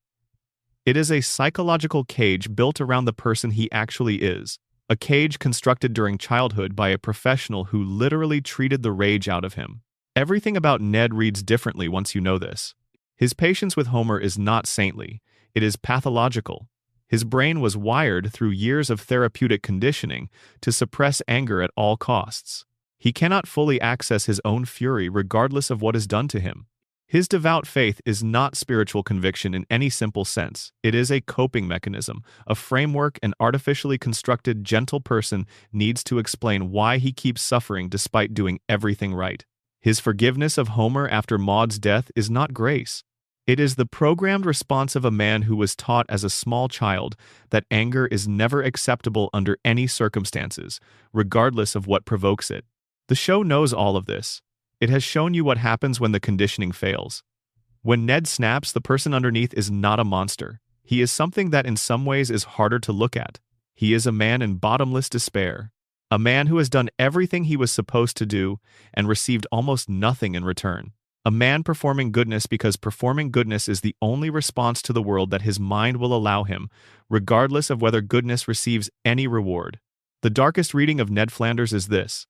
It is a psychological cage built around the person he actually is, a cage constructed during childhood by a professional who literally treated the rage out of him. Everything about Ned reads differently once you know this. His patience with Homer is not saintly, it is pathological. His brain was wired through years of therapeutic conditioning to suppress anger at all costs. He cannot fully access his own fury regardless of what is done to him. His devout faith is not spiritual conviction in any simple sense. It is a coping mechanism, a framework an artificially constructed gentle person needs to explain why he keeps suffering despite doing everything right. His forgiveness of Homer after Maude's death is not grace. It is the programmed response of a man who was taught as a small child that anger is never acceptable under any circumstances, regardless of what provokes it. The show knows all of this. It has shown you what happens when the conditioning fails. When Ned snaps, the person underneath is not a monster. He is something that in some ways is harder to look at. He is a man in bottomless despair. A man who has done everything he was supposed to do and received almost nothing in return. A man performing goodness because performing goodness is the only response to the world that his mind will allow him, regardless of whether goodness receives any reward. The darkest reading of Ned Flanders is this.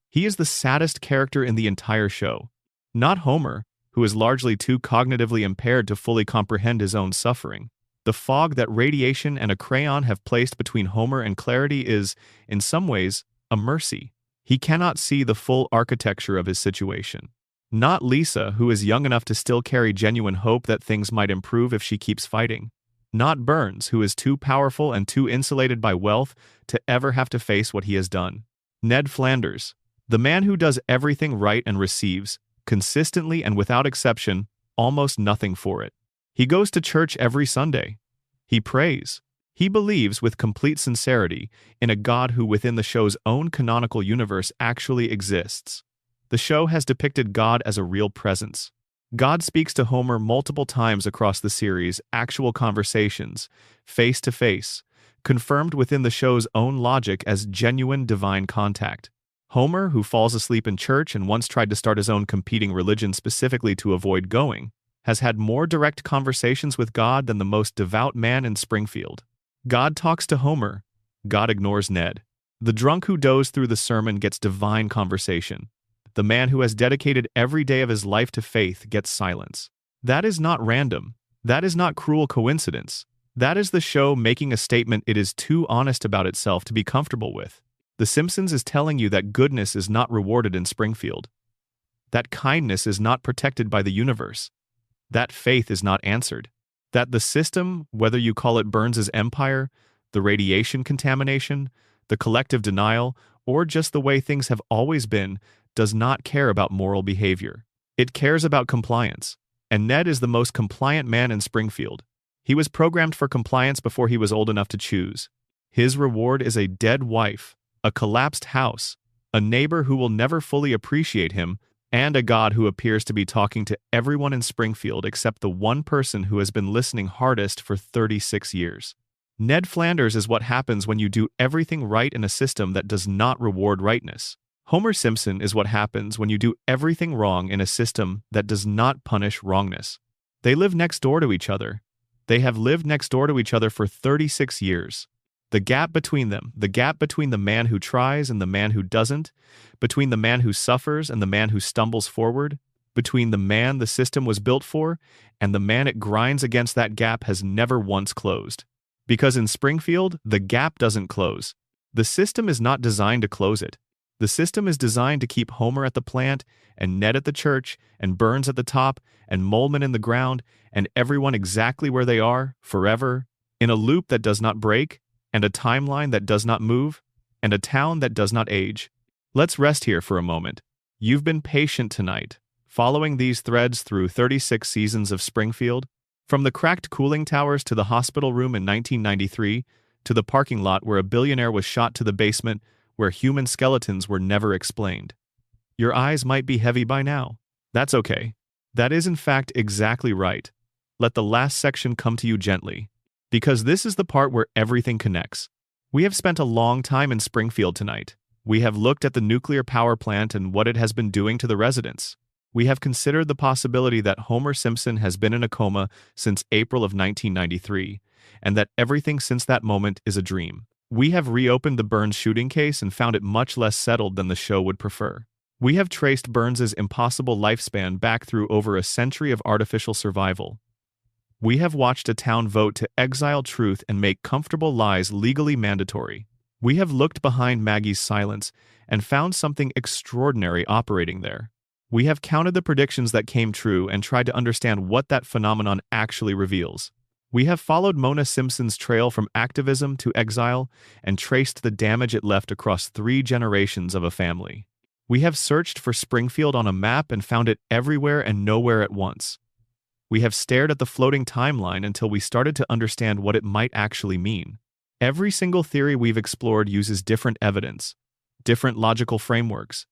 He is the saddest character in the entire show. Not Homer, who is largely too cognitively impaired to fully comprehend his own suffering. The fog that radiation and a crayon have placed between Homer and clarity is, in some ways, a mercy. He cannot see the full architecture of his situation. Not Lisa, who is young enough to still carry genuine hope that things might improve if she keeps fighting. Not Burns, who is too powerful and too insulated by wealth to ever have to face what he has done. Ned Flanders, the man who does everything right and receives, consistently and without exception, almost nothing for it. He goes to church every Sunday. He prays. He believes with complete sincerity in a God who within the show's own canonical universe actually exists. The show has depicted God as a real presence. God speaks to Homer multiple times across the series, actual conversations, face to face, confirmed within the show's own logic as genuine divine contact. Homer, who falls asleep in church and once tried to start his own competing religion specifically to avoid going, has had more direct conversations with God than the most devout man in Springfield. God talks to Homer. God ignores Ned. The drunk who dozed through the sermon gets divine conversation. The man who has dedicated every day of his life to faith gets silence. That is not random. That is not cruel coincidence. That is the show making a statement it is too honest about itself to be comfortable with. The Simpsons is telling you that goodness is not rewarded in Springfield. That kindness is not protected by the universe. That faith is not answered. That the system, whether you call it Burns's empire, the radiation contamination, the collective denial, or just the way things have always been, does not care about moral behavior. It cares about compliance. And Ned is the most compliant man in Springfield. He was programmed for compliance before he was old enough to choose. His reward is a dead wife, a collapsed house, a neighbor who will never fully appreciate him, and a God who appears to be talking to everyone in Springfield except the one person who has been listening hardest for 36 years. Ned Flanders is what happens when you do everything right in a system that does not reward rightness. Homer Simpson is what happens when you do everything wrong in a system that does not punish wrongness. They live next door to each other. They have lived next door to each other for 36 years. The gap between them, the gap between the man who tries and the man who doesn't, between the man who suffers and the man who stumbles forward, between the man the system was built for and the man it grinds against, that gap has never once closed. Because in Springfield, the gap doesn't close. The system is not designed to close it. The system is designed to keep Homer at the plant, and Ned at the church, and Burns at the top, and Moleman in the ground, and everyone exactly where they are, forever, in a loop that does not break, and a timeline that does not move, and a town that does not age. Let's rest here for a moment. You've been patient tonight, following these threads through 36 seasons of Springfield, from the cracked cooling towers to the hospital room in 1993, to the parking lot where a billionaire was shot to the basement where human skeletons were never explained. Your eyes might be heavy by now. That's okay. That is in fact exactly right. Let the last section come to you gently, because this is the part where everything connects. We have spent a long time in Springfield tonight. We have looked at the nuclear power plant and what it has been doing to the residents. We have considered the possibility that Homer Simpson has been in a coma since April of 1993, and that everything since that moment is a dream. We have reopened the Burns shooting case and found it much less settled than the show would prefer. We have traced Burns's impossible lifespan back through over a century of artificial survival. We have watched a town vote to exile truth and make comfortable lies legally mandatory. We have looked behind Maggie's silence and found something extraordinary operating there. We have counted the predictions that came true and tried to understand what that phenomenon actually reveals. We have followed Mona Simpson's trail from activism to exile and traced the damage it left across 3 generations of a family. We have searched for Springfield on a map and found it everywhere and nowhere at once. We have stared at the floating timeline until we started to understand what it might actually mean. Every single theory we've explored uses different evidence, different logical frameworks,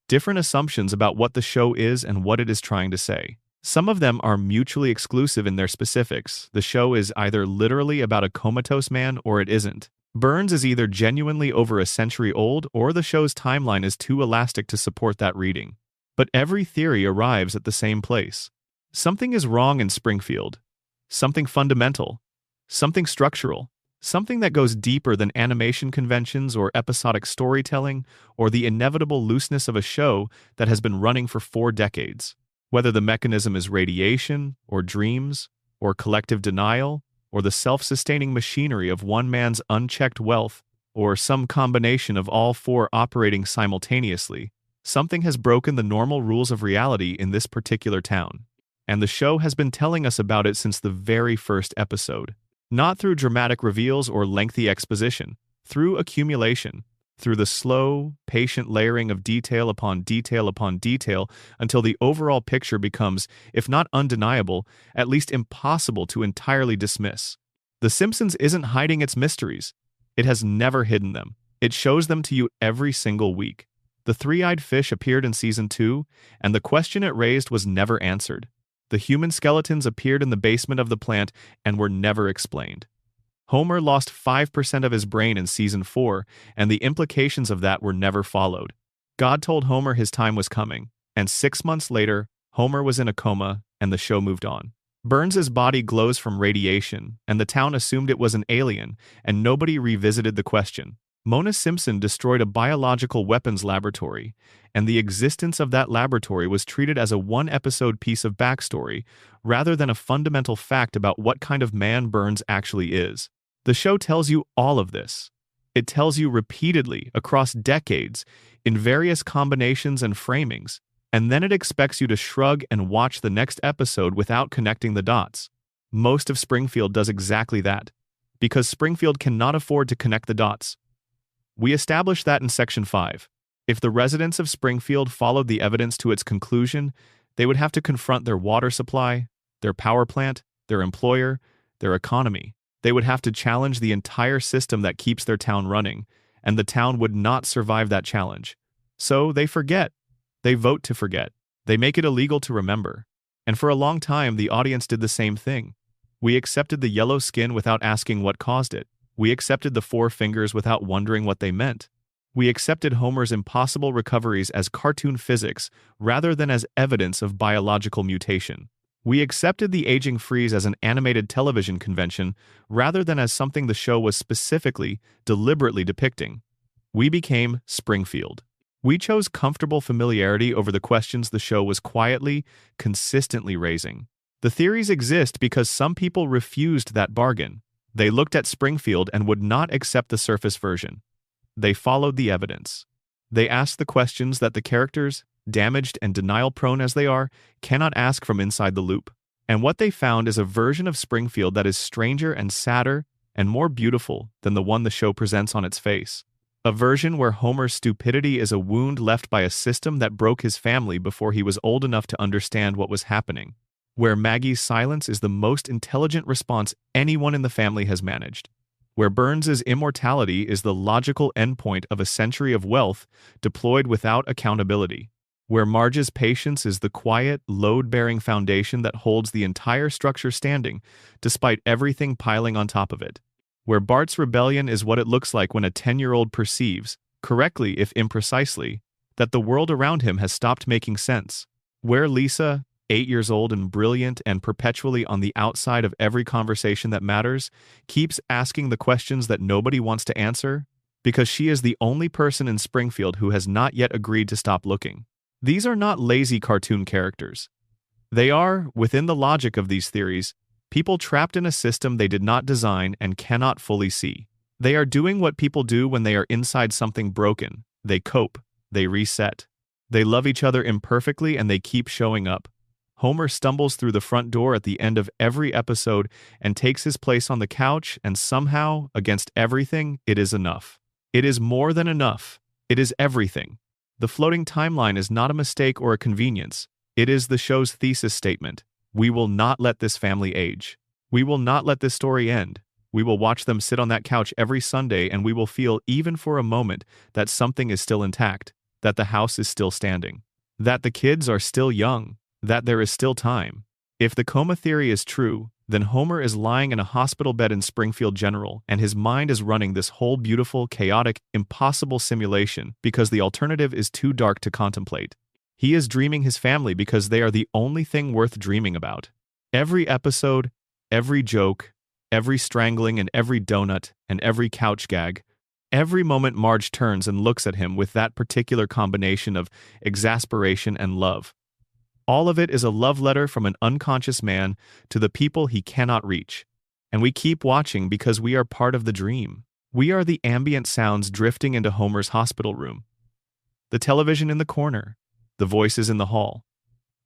different assumptions about what the show is and what it is trying to say. Some of them are mutually exclusive in their specifics. The show is either literally about a comatose man or it isn't. Burns is either genuinely over a century old or the show's timeline is too elastic to support that reading. But every theory arrives at the same place. Something is wrong in Springfield. Something fundamental. Something structural. Something that goes deeper than animation conventions or episodic storytelling or the inevitable looseness of a show that has been running for 4 decades. Whether the mechanism is radiation, or dreams, or collective denial, or the self-sustaining machinery of one man's unchecked wealth, or some combination of all 4 operating simultaneously, something has broken the normal rules of reality in this particular town. And the show has been telling us about it since the very first episode. Not through dramatic reveals or lengthy exposition, through accumulation, through the slow, patient layering of detail upon detail upon detail until the overall picture becomes, if not undeniable, at least impossible to entirely dismiss. The Simpsons isn't hiding its mysteries. It has never hidden them. It shows them to you every single week. The 3-eyed fish appeared in Season 2, and the question it raised was never answered. The human skeletons appeared in the basement of the plant and were never explained. Homer lost 5% of his brain in Season 4, and the implications of that were never followed. God told Homer his time was coming, and 6 months later, Homer was in a coma, and the show moved on. Burns's body glows from radiation, and the town assumed it was an alien, and nobody revisited the question. Mona Simpson destroyed a biological weapons laboratory, and the existence of that laboratory was treated as a 1-episode piece of backstory, rather than a fundamental fact about what kind of man Burns actually is. The show tells you all of this. It tells you repeatedly, across decades, in various combinations and framings, and then it expects you to shrug and watch the next episode without connecting the dots. Most of Springfield does exactly that, because Springfield cannot afford to connect the dots. We established that in Section 5. If the residents of Springfield followed the evidence to its conclusion, they would have to confront their water supply, their power plant, their employer, their economy. They would have to challenge the entire system that keeps their town running, and the town would not survive that challenge. So they forget. They vote to forget. They make it illegal to remember. And for a long time, the audience did the same thing. We accepted the yellow skin without asking what caused it. We accepted the 4 fingers without wondering what they meant. We accepted Homer's impossible recoveries as cartoon physics rather than as evidence of biological mutation. We accepted the aging freeze as an animated television convention rather than as something the show was specifically, deliberately depicting. We became Springfield. We chose comfortable familiarity over the questions the show was quietly, consistently raising. The theories exist because some people refused that bargain. They looked at Springfield and would not accept the surface version. They followed the evidence. They asked the questions that the characters, damaged and denial-prone as they are, cannot ask from inside the loop. And what they found is a version of Springfield that is stranger and sadder and more beautiful than the one the show presents on its face. A version where Homer's stupidity is a wound left by a system that broke his family before he was old enough to understand what was happening. Where Maggie's silence is the most intelligent response anyone in the family has managed. Where Burns's immortality is the logical endpoint of a century of wealth deployed without accountability. Where Marge's patience is the quiet, load-bearing foundation that holds the entire structure standing, despite everything piling on top of it. Where Bart's rebellion is what it looks like when a 10-year-old perceives, correctly if imprecisely, that the world around him has stopped making sense. Where Lisa, 8 years old and brilliant and perpetually on the outside of every conversation that matters, keeps asking the questions that nobody wants to answer, because she is the only person in Springfield who has not yet agreed to stop looking. These are not lazy cartoon characters. They are, within the logic of these theories, people trapped in a system they did not design and cannot fully see. They are doing what people do when they are inside something broken. They cope. They reset. They love each other imperfectly and they keep showing up. Homer stumbles through the front door at the end of every episode and takes his place on the couch, and somehow, against everything, it is enough. It is more than enough. It is everything. The floating timeline is not a mistake or a convenience. It is the show's thesis statement. We will not let this family age. We will not let this story end. We will watch them sit on that couch every Sunday, and we will feel, even for a moment, that something is still intact, that the house is still standing, that the kids are still young, that there is still time. If the coma theory is true, then Homer is lying in a hospital bed in Springfield General, and his mind is running this whole beautiful, chaotic, impossible simulation because the alternative is too dark to contemplate. He is dreaming his family because they are the only thing worth dreaming about. Every episode, every joke, every strangling and every donut and every couch gag, every moment Marge turns and looks at him with that particular combination of exasperation and love. All of it is a love letter from an unconscious man to the people he cannot reach. And we keep watching because we are part of the dream. We are the ambient sounds drifting into Homer's hospital room. The television in the corner. The voices in the hall.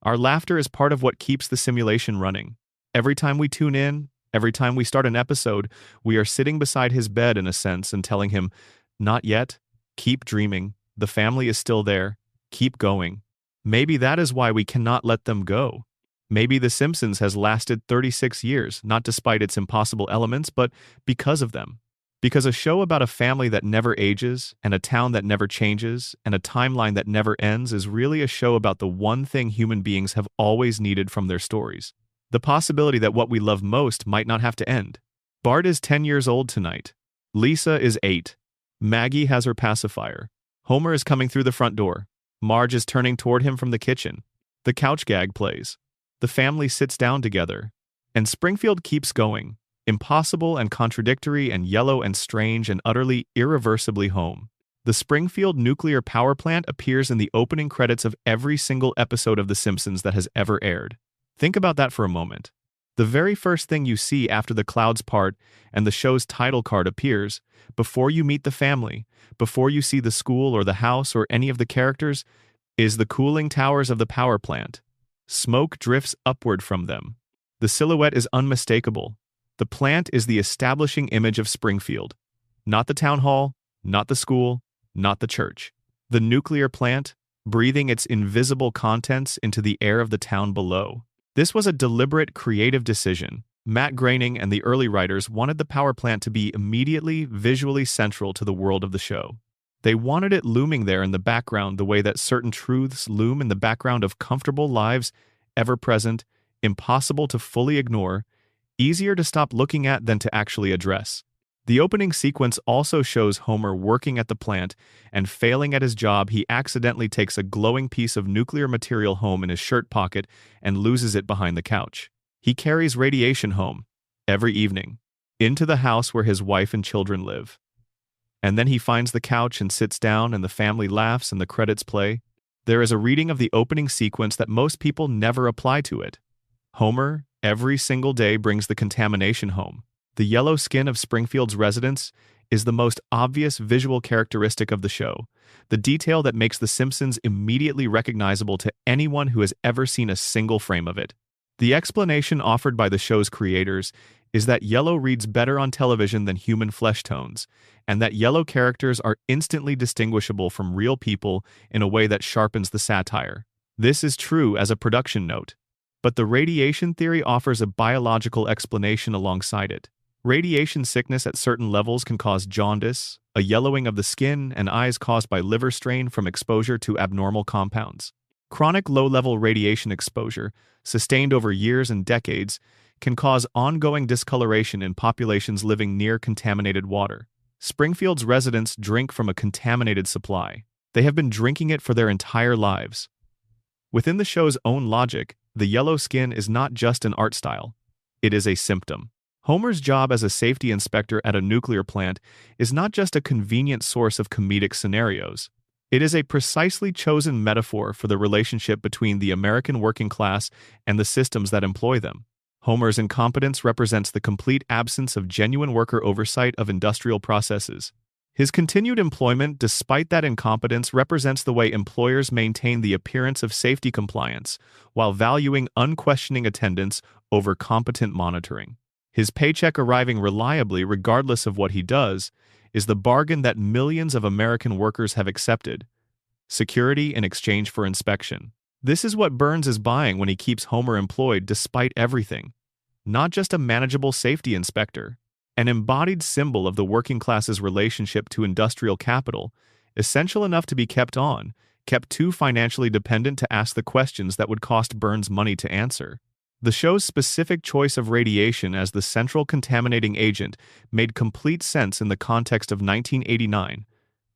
Our laughter is part of what keeps the simulation running. Every time we tune in, every time we start an episode, we are sitting beside his bed in a sense and telling him, not yet, keep dreaming, the family is still there, keep going. Maybe that is why we cannot let them go. Maybe The Simpsons has lasted 36 years, not despite its impossible elements, but because of them. Because a show about a family that never ages, and a town that never changes, and a timeline that never ends is really a show about the one thing human beings have always needed from their stories. The possibility that what we love most might not have to end. Bart is 10 years old tonight. Lisa is 8. Maggie has her pacifier. Homer is coming through the front door. Marge is turning toward him from the kitchen. The couch gag plays. The family sits down together. And Springfield keeps going. Impossible and contradictory and yellow and strange and utterly, irreversibly home. The Springfield nuclear power plant appears in the opening credits of every single episode of The Simpsons that has ever aired. Think about that for a moment. The very first thing you see after the clouds part and the show's title card appears, before you meet the family, before you see the school or the house or any of the characters, is the cooling towers of the power plant. Smoke drifts upward from them. The silhouette is unmistakable. The plant is the establishing image of Springfield. Not the town hall, not the school, not the church. The nuclear plant, breathing its invisible contents into the air of the town below. This was a deliberate, creative decision. Matt Groening and the early writers wanted the power plant to be immediately, visually central to the world of the show. They wanted it looming there in the background the way that certain truths loom in the background of comfortable lives, ever-present, impossible to fully ignore, easier to stop looking at than to actually address. The opening sequence also shows Homer working at the plant, and failing at his job, he accidentally takes a glowing piece of nuclear material home in his shirt pocket and loses it behind the couch. He carries radiation home, every evening, into the house where his wife and children live. And then he finds the couch and sits down, and the family laughs and the credits play. There is a reading of the opening sequence that most people never apply to it. Homer, every single day, brings the contamination home. The yellow skin of Springfield's residents is the most obvious visual characteristic of the show, the detail that makes The Simpsons immediately recognizable to anyone who has ever seen a single frame of it. The explanation offered by the show's creators is that yellow reads better on television than human flesh tones, and that yellow characters are instantly distinguishable from real people in a way that sharpens the satire. This is true as a production note, but the radiation theory offers a biological explanation alongside it. Radiation sickness at certain levels can cause jaundice, a yellowing of the skin, and eyes caused by liver strain from exposure to abnormal compounds. Chronic low-level radiation exposure, sustained over years and decades, can cause ongoing discoloration in populations living near contaminated water. Springfield's residents drink from a contaminated supply. They have been drinking it for their entire lives. Within the show's own logic, the yellow skin is not just an art style. It is a symptom. Homer's job as a safety inspector at a nuclear plant is not just a convenient source of comedic scenarios. It is a precisely chosen metaphor for the relationship between the American working class and the systems that employ them. Homer's incompetence represents the complete absence of genuine worker oversight of industrial processes. His continued employment, despite that incompetence, represents the way employers maintain the appearance of safety compliance while valuing unquestioning attendance over competent monitoring. His paycheck arriving reliably regardless of what he does is the bargain that millions of American workers have accepted: security in exchange for inspection. This is what Burns is buying when he keeps Homer employed despite everything. Not just a manageable safety inspector, an embodied symbol of the working class's relationship to industrial capital, essential enough to be kept too financially dependent to ask the questions that would cost Burns money to answer. The show's specific choice of radiation as the central contaminating agent made complete sense in the context of 1989,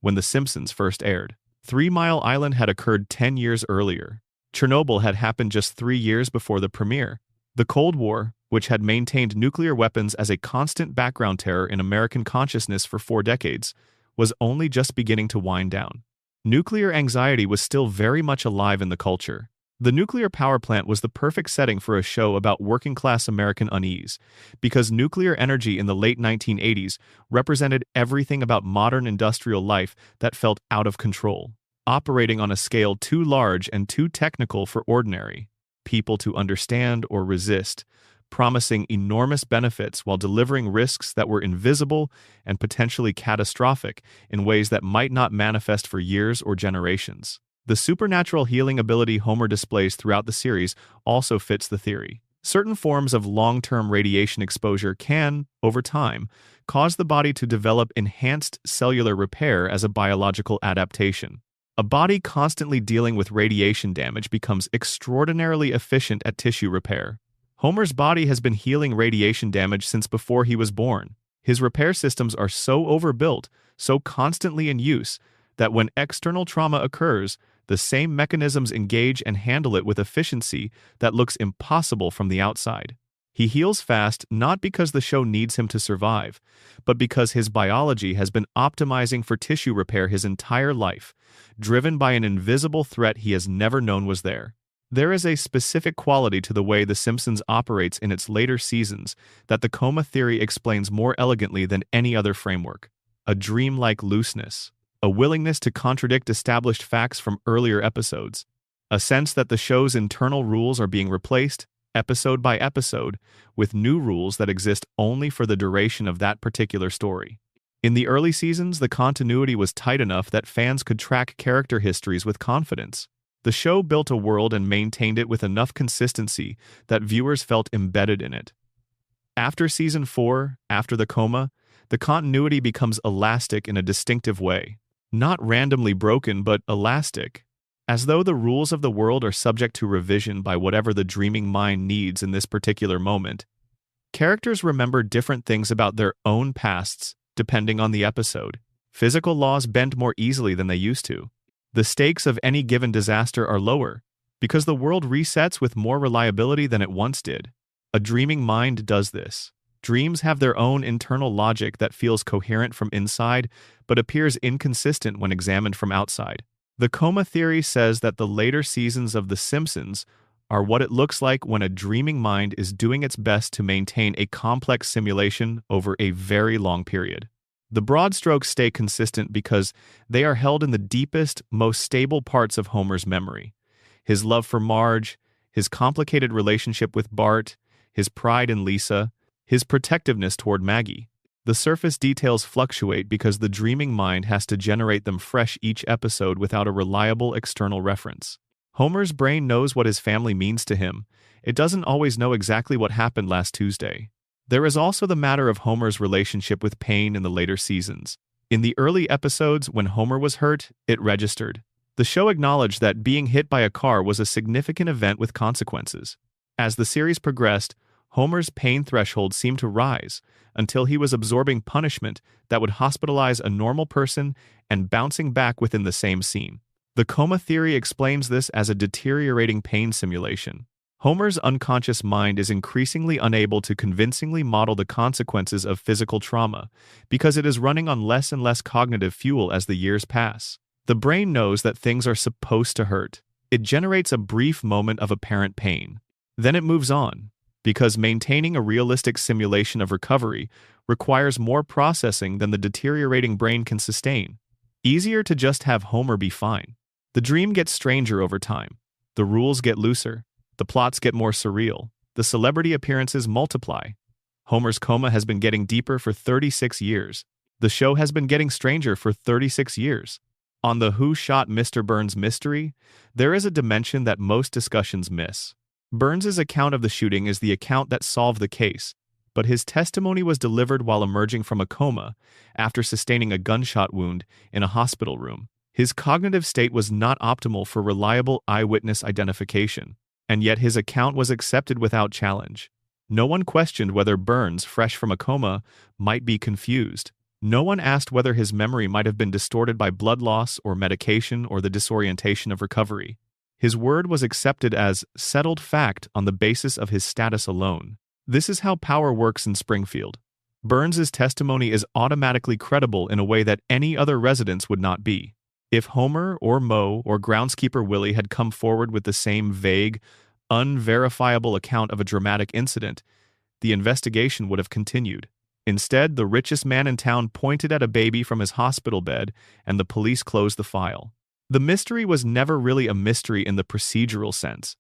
when The Simpsons first aired. 3 Mile Island had occurred 10 years earlier. Chernobyl had happened just 3 years before the premiere. The Cold War, which had maintained nuclear weapons as a constant background terror in American consciousness for 4 decades, was only just beginning to wind down. Nuclear anxiety was still very much alive in the culture. The nuclear power plant was the perfect setting for a show about working-class American unease, because nuclear energy in the late 1980s represented everything about modern industrial life that felt out of control, operating on a scale too large and too technical for ordinary people to understand or resist, promising enormous benefits while delivering risks that were invisible and potentially catastrophic in ways that might not manifest for years or generations. The supernatural healing ability Homer displays throughout the series also fits the theory. Certain forms of long-term radiation exposure can, over time, cause the body to develop enhanced cellular repair as a biological adaptation. A body constantly dealing with radiation damage becomes extraordinarily efficient at tissue repair. Homer's body has been healing radiation damage since before he was born. His repair systems are so overbuilt, so constantly in use, that when external trauma occurs, the same mechanisms engage and handle it with efficiency that looks impossible from the outside. He heals fast not because the show needs him to survive, but because his biology has been optimizing for tissue repair his entire life, driven by an invisible threat he has never known was there. There is a specific quality to the way The Simpsons operates in its later seasons that the coma theory explains more elegantly than any other framework: a dreamlike looseness, a willingness to contradict established facts from earlier episodes, a sense that the show's internal rules are being replaced, episode by episode, with new rules that exist only for the duration of that particular story. In the early seasons, the continuity was tight enough that fans could track character histories with confidence. The show built a world and maintained it with enough consistency that viewers felt embedded in it. After Season 4, after the coma, the continuity becomes elastic in a distinctive way. Not randomly broken, but elastic, as though the rules of the world are subject to revision by whatever the dreaming mind needs in this particular moment. Characters remember different things about their own pasts depending on the episode. Physical laws bend more easily than they used to. The stakes of any given disaster are lower, because the world resets with more reliability than it once did. A dreaming mind does this. Dreams have their own internal logic that feels coherent from inside, but appears inconsistent when examined from outside. The coma theory says that the later seasons of The Simpsons are what it looks like when a dreaming mind is doing its best to maintain a complex simulation over a very long period. The broad strokes stay consistent because they are held in the deepest, most stable parts of Homer's memory. His love for Marge, his complicated relationship with Bart, his pride in Lisa, His protectiveness toward Maggie. The surface details fluctuate because the dreaming mind has to generate them fresh each episode without a reliable external reference. Homer's brain knows what his family means to him. It doesn't always know exactly what happened last Tuesday. There is also the matter of Homer's relationship with pain in the later seasons. In the early episodes, when Homer was hurt, it registered. The show acknowledged that being hit by a car was a significant event with consequences. As the series progressed, Homer's pain threshold seemed to rise until he was absorbing punishment that would hospitalize a normal person and bouncing back within the same scene. The coma theory explains this as a deteriorating pain simulation. Homer's unconscious mind is increasingly unable to convincingly model the consequences of physical trauma because it is running on less and less cognitive fuel as the years pass. The brain knows that things are supposed to hurt. It generates a brief moment of apparent pain. Then it moves on, because maintaining a realistic simulation of recovery requires more processing than the deteriorating brain can sustain. Easier to just have Homer be fine. The dream gets stranger over time. The rules get looser. The plots get more surreal. The celebrity appearances multiply. Homer's coma has been getting deeper for 36 years. The show has been getting stranger for 36 years. On the Who Shot Mr. Burns mystery, there is a dimension that most discussions miss. Burns's account of the shooting is the account that solved the case, but his testimony was delivered while emerging from a coma after sustaining a gunshot wound in a hospital room. His cognitive state was not optimal for reliable eyewitness identification, and yet his account was accepted without challenge. No one questioned whether Burns, fresh from a coma, might be confused. No one asked whether his memory might have been distorted by blood loss or medication or the disorientation of recovery. His word was accepted as settled fact on the basis of his status alone. This is how power works in Springfield. Burns's testimony is automatically credible in a way that any other residents would not be. If Homer or Moe or groundskeeper Willie had come forward with the same vague, unverifiable account of a dramatic incident, the investigation would have continued. Instead, the richest man in town pointed at a baby from his hospital bed, and the police closed the file. The mystery was never really a mystery in the procedural sense.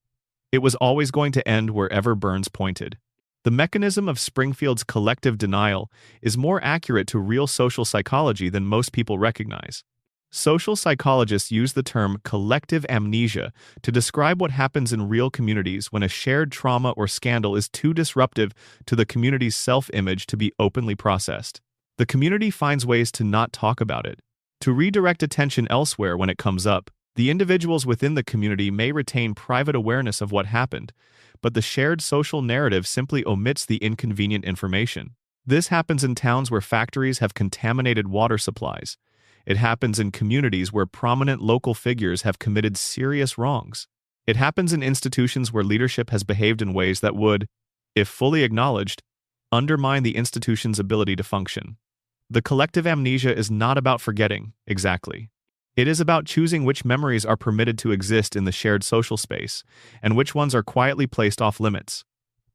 It was always going to end wherever Burns pointed. The mechanism of Springfield's collective denial is more accurate to real social psychology than most people recognize. Social psychologists use the term collective amnesia to describe what happens in real communities when a shared trauma or scandal is too disruptive to the community's self-image to be openly processed. The community finds ways to not talk about it, to redirect attention elsewhere when it comes up. The individuals within the community may retain private awareness of what happened, but the shared social narrative simply omits the inconvenient information. This happens in towns where factories have contaminated water supplies. It happens in communities where prominent local figures have committed serious wrongs. It happens in institutions where leadership has behaved in ways that would, if fully acknowledged, undermine the institution's ability to function. The collective amnesia is not about forgetting, exactly. It is about choosing which memories are permitted to exist in the shared social space, and which ones are quietly placed off limits.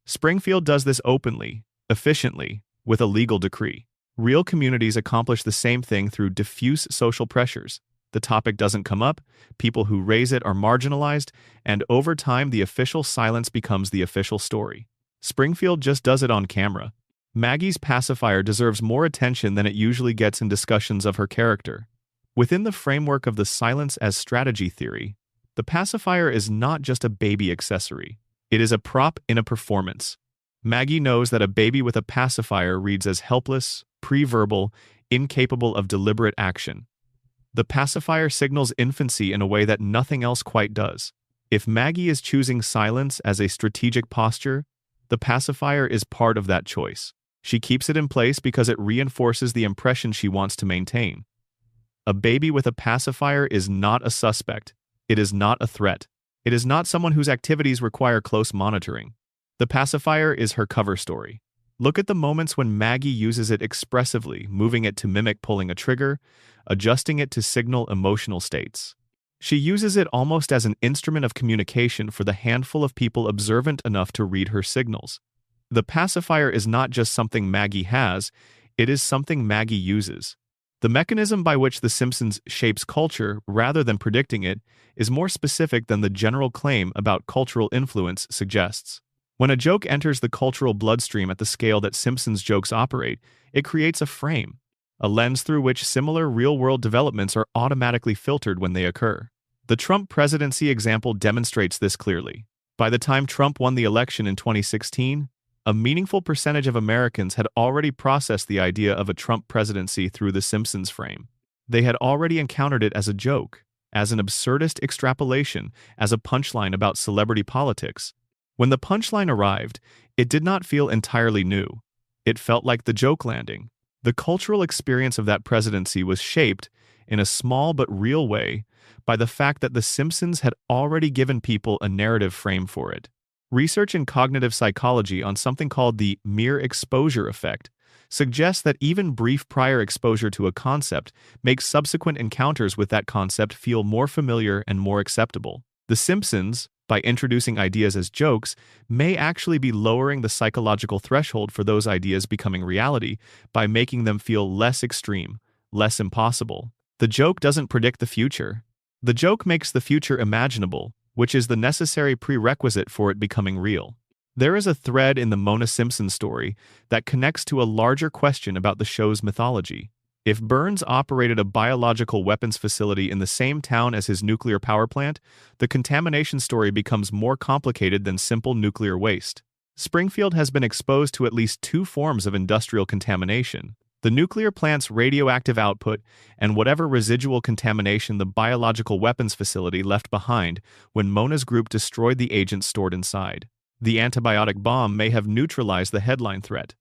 Springfield does this openly, efficiently, with a legal decree. Real communities accomplish the same thing through diffuse social pressures. The topic doesn't come up, people who raise it are marginalized, and over time the official silence becomes the official story. Springfield just does it on camera. Maggie's pacifier deserves more attention than it usually gets in discussions of her character. Within the framework of the silence as strategy theory, the pacifier is not just a baby accessory. It is a prop in a performance. Maggie knows that a baby with a pacifier reads as helpless, pre-verbal, incapable of deliberate action. The pacifier signals infancy in a way that nothing else quite does. If Maggie is choosing silence as a strategic posture, the pacifier is part of that choice. She keeps it in place because it reinforces the impression she wants to maintain. A baby with a pacifier is not a suspect. It is not a threat. It is not someone whose activities require close monitoring. The pacifier is her cover story. Look at the moments when Maggie uses it expressively, moving it to mimic pulling a trigger, adjusting it to signal emotional states. She uses it almost as an instrument of communication for the handful of people observant enough to read her signals. The pacifier is not just something Maggie has, it is something Maggie uses. The mechanism by which The Simpsons shapes culture, rather than predicting it, is more specific than the general claim about cultural influence suggests. When a joke enters the cultural bloodstream at the scale that Simpsons jokes operate, it creates a frame, a lens through which similar real-world developments are automatically filtered when they occur. The Trump presidency example demonstrates this clearly. By the time Trump won the election in 2016, a meaningful percentage of Americans had already processed the idea of a Trump presidency through the Simpsons frame. They had already encountered it as a joke, as an absurdist extrapolation, as a punchline about celebrity politics. When the punchline arrived, it did not feel entirely new. It felt like the joke landing. The cultural experience of that presidency was shaped, in a small but real way, by the fact that The Simpsons had already given people a narrative frame for it. Research in cognitive psychology on something called the mere exposure effect suggests that even brief prior exposure to a concept makes subsequent encounters with that concept feel more familiar and more acceptable. The Simpsons, by introducing ideas as jokes, may actually be lowering the psychological threshold for those ideas becoming reality by making them feel less extreme, less impossible. The joke doesn't predict the future. The joke makes the future imaginable, which is the necessary prerequisite for it becoming real. There is a thread in the Mona Simpson story that connects to a larger question about the show's mythology. If Burns operated a biological weapons facility in the same town as his nuclear power plant, the contamination story becomes more complicated than simple nuclear waste. Springfield has been exposed to at least two forms of industrial contamination: the nuclear plant's radioactive output and whatever residual contamination the biological weapons facility left behind when Mona's group destroyed the agents stored inside. The antibiotic bomb may have neutralized the headline threat.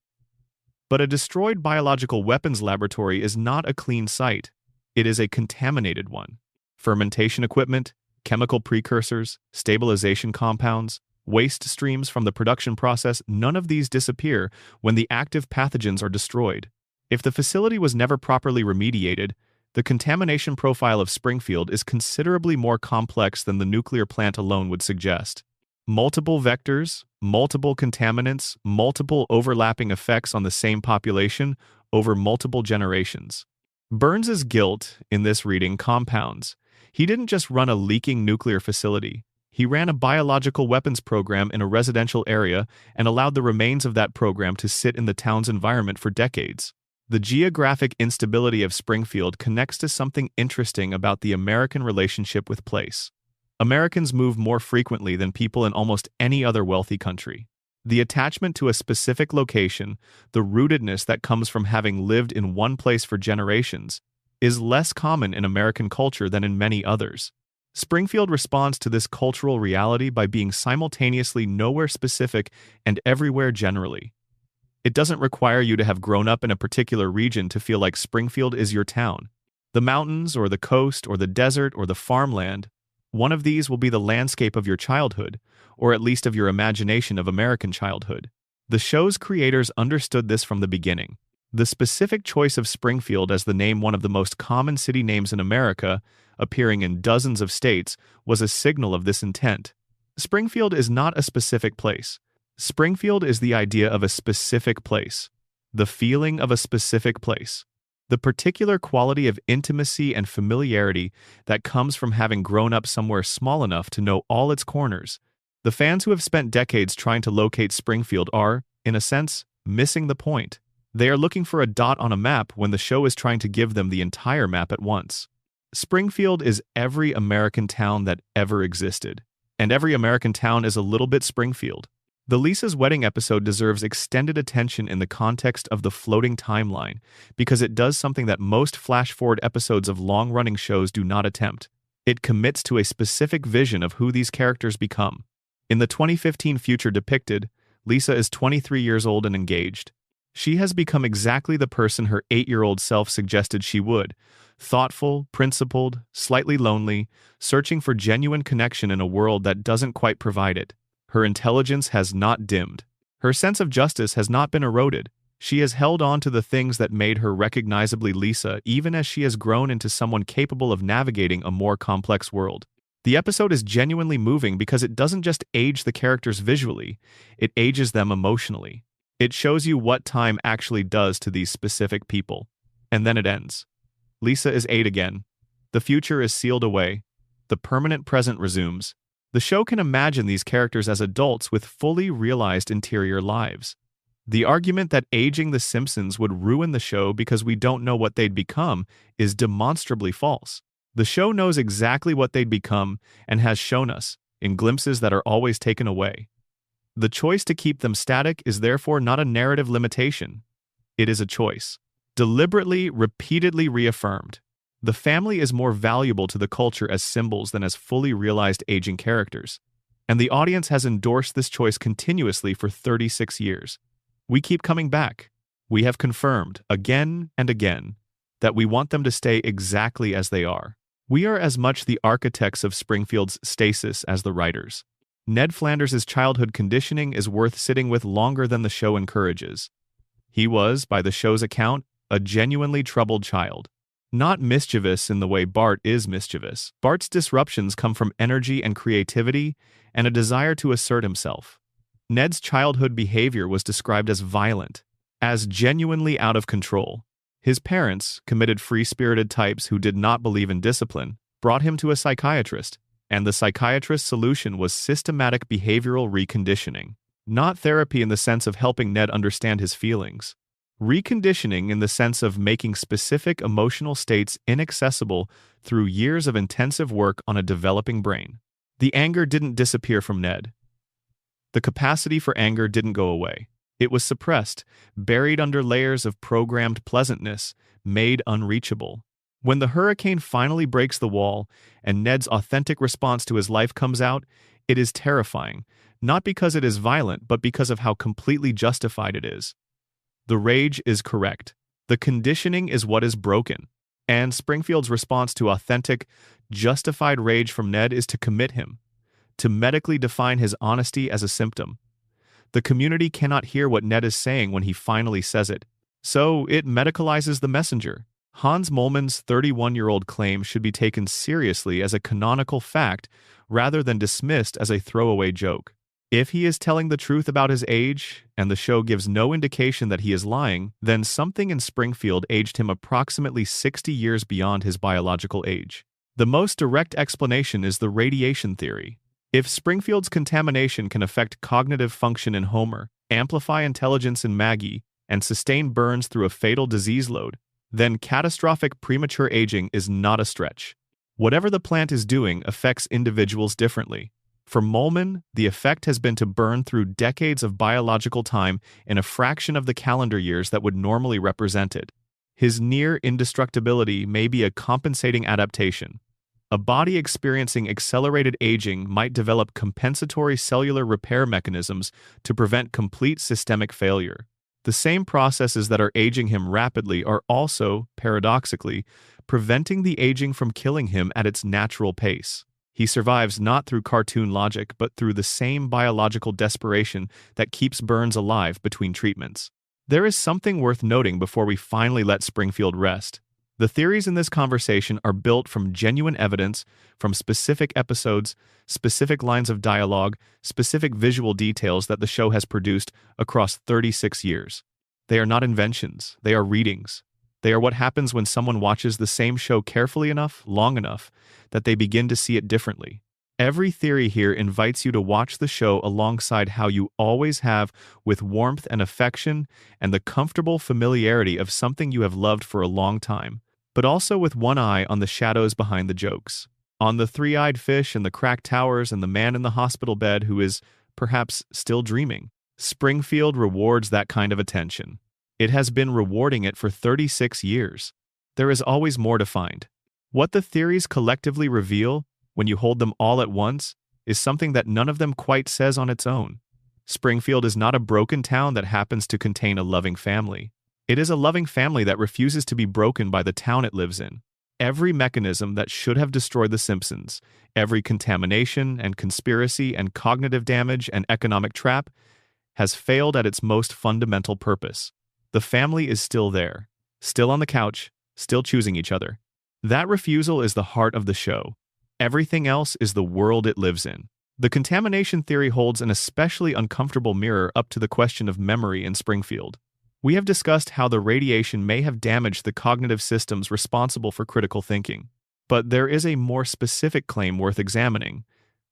But a destroyed biological weapons laboratory is not a clean site. It is a contaminated one. Fermentation equipment, chemical precursors, stabilization compounds, waste streams from the production process, none of these disappear when the active pathogens are destroyed. If the facility was never properly remediated, the contamination profile of Springfield is considerably more complex than the nuclear plant alone would suggest. Multiple vectors, multiple contaminants, multiple overlapping effects on the same population over multiple generations. Burns's guilt in this reading compounds. He didn't just run a leaking nuclear facility. He ran a biological weapons program in a residential area and allowed the remains of that program to sit in the town's environment for decades. The geographic instability of Springfield connects to something interesting about the American relationship with place. Americans move more frequently than people in almost any other wealthy country. The attachment to a specific location, the rootedness that comes from having lived in one place for generations, is less common in American culture than in many others. Springfield responds to this cultural reality by being simultaneously nowhere specific and everywhere generally. It doesn't require you to have grown up in a particular region to feel like Springfield is your town. The mountains or the coast or the desert or the farmland, one of these will be the landscape of your childhood, or at least of your imagination of American childhood. The show's creators understood this from the beginning. The specific choice of Springfield as the name one of the most common city names in America, appearing in dozens of states, was a signal of this intent. Springfield is not a specific place. Springfield is the idea of a specific place, the feeling of a specific place, the particular quality of intimacy and familiarity that comes from having grown up somewhere small enough to know all its corners. The fans who have spent decades trying to locate Springfield are, in a sense, missing the point. They are looking for a dot on a map when the show is trying to give them the entire map at once. Springfield is every American town that ever existed, and every American town is a little bit Springfield. The Lisa's wedding episode deserves extended attention in the context of the floating timeline because it does something that most flash-forward episodes of long-running shows do not attempt. It commits to a specific vision of who these characters become. In the 2015 future depicted, Lisa is 23 years old and engaged. She has become exactly the person her 8-year-old self suggested she would: thoughtful, principled, slightly lonely, searching for genuine connection in a world that doesn't quite provide it. Her intelligence has not dimmed. Her sense of justice has not been eroded. She has held on to the things that made her recognizably Lisa even as she has grown into someone capable of navigating a more complex world. The episode is genuinely moving because it doesn't just age the characters visually, it ages them emotionally. It shows you what time actually does to these specific people. And then it ends. Lisa is 8 again. The future is sealed away. The permanent present resumes. The show can imagine these characters as adults with fully realized interior lives. The argument that aging The Simpsons would ruin the show because we don't know what they'd become is demonstrably false. The show knows exactly what they'd become and has shown us, in glimpses that are always taken away. The choice to keep them static is therefore not a narrative limitation. It is a choice, deliberately, repeatedly reaffirmed. The family is more valuable to the culture as symbols than as fully realized aging characters. And the audience has endorsed this choice continuously for 36 years. We keep coming back. We have confirmed, again and again, that we want them to stay exactly as they are. We are as much the architects of Springfield's stasis as the writers. Ned Flanders' childhood conditioning is worth sitting with longer than the show encourages. He was, by the show's account, a genuinely troubled child. Not mischievous in the way Bart is mischievous. Bart's disruptions come from energy and creativity and a desire to assert himself. Ned's childhood behavior was described as violent, as genuinely out of control. His parents, committed free-spirited types who did not believe in discipline, brought him to a psychiatrist, and the psychiatrist's solution was systematic behavioral reconditioning. Not therapy in the sense of helping Ned understand his feelings. Reconditioning in the sense of making specific emotional states inaccessible through years of intensive work on a developing brain. The anger didn't disappear from Ned. The capacity for anger didn't go away. It was suppressed, buried under layers of programmed pleasantness, made unreachable. When the hurricane finally breaks the wall and Ned's authentic response to his life comes out, it is terrifying, not because it is violent, but because of how completely justified it is. The rage is correct. The conditioning is what is broken. And Springfield's response to authentic, justified rage from Ned is to commit him, to medically define his honesty as a symptom. The community cannot hear what Ned is saying when he finally says it, so it medicalizes the messenger. Hans Moleman's 31-year-old claim should be taken seriously as a canonical fact rather than dismissed as a throwaway joke. If he is telling the truth about his age, and the show gives no indication that he is lying, then something in Springfield aged him approximately 60 years beyond his biological age. The most direct explanation is the radiation theory. If Springfield's contamination can affect cognitive function in Homer, amplify intelligence in Maggie, and sustain burns through a fatal disease load, then catastrophic premature aging is not a stretch. Whatever the plant is doing affects individuals differently. For Moleman, the effect has been to burn through decades of biological time in a fraction of the calendar years that would normally represent it. His near indestructibility may be a compensating adaptation. A body experiencing accelerated aging might develop compensatory cellular repair mechanisms to prevent complete systemic failure. The same processes that are aging him rapidly are also, paradoxically, preventing the aging from killing him at its natural pace. He survives not through cartoon logic, but through the same biological desperation that keeps Burns alive between treatments. There is something worth noting before we finally let Springfield rest. The theories in this conversation are built from genuine evidence, from specific episodes, specific lines of dialogue, specific visual details that the show has produced across 36 years. They are not inventions, they are readings. They are what happens when someone watches the same show carefully enough, long enough, that they begin to see it differently. Every theory here invites you to watch the show alongside how you always have, with warmth and affection and the comfortable familiarity of something you have loved for a long time, but also with one eye on the shadows behind the jokes, on the three-eyed fish and the cracked towers and the man in the hospital bed who is, perhaps, still dreaming. Springfield rewards that kind of attention. It has been rewarding it for 36 years. There is always more to find. What the theories collectively reveal, when you hold them all at once, is something that none of them quite says on its own. Springfield is not a broken town that happens to contain a loving family. It is a loving family that refuses to be broken by the town it lives in. Every mechanism that should have destroyed The Simpsons, every contamination and conspiracy and cognitive damage and economic trap, has failed at its most fundamental purpose. The family is still there, still on the couch, still choosing each other. That refusal is the heart of the show. Everything else is the world it lives in. The contamination theory holds an especially uncomfortable mirror up to the question of memory in Springfield. We have discussed how the radiation may have damaged the cognitive systems responsible for critical thinking. But there is a more specific claim worth examining: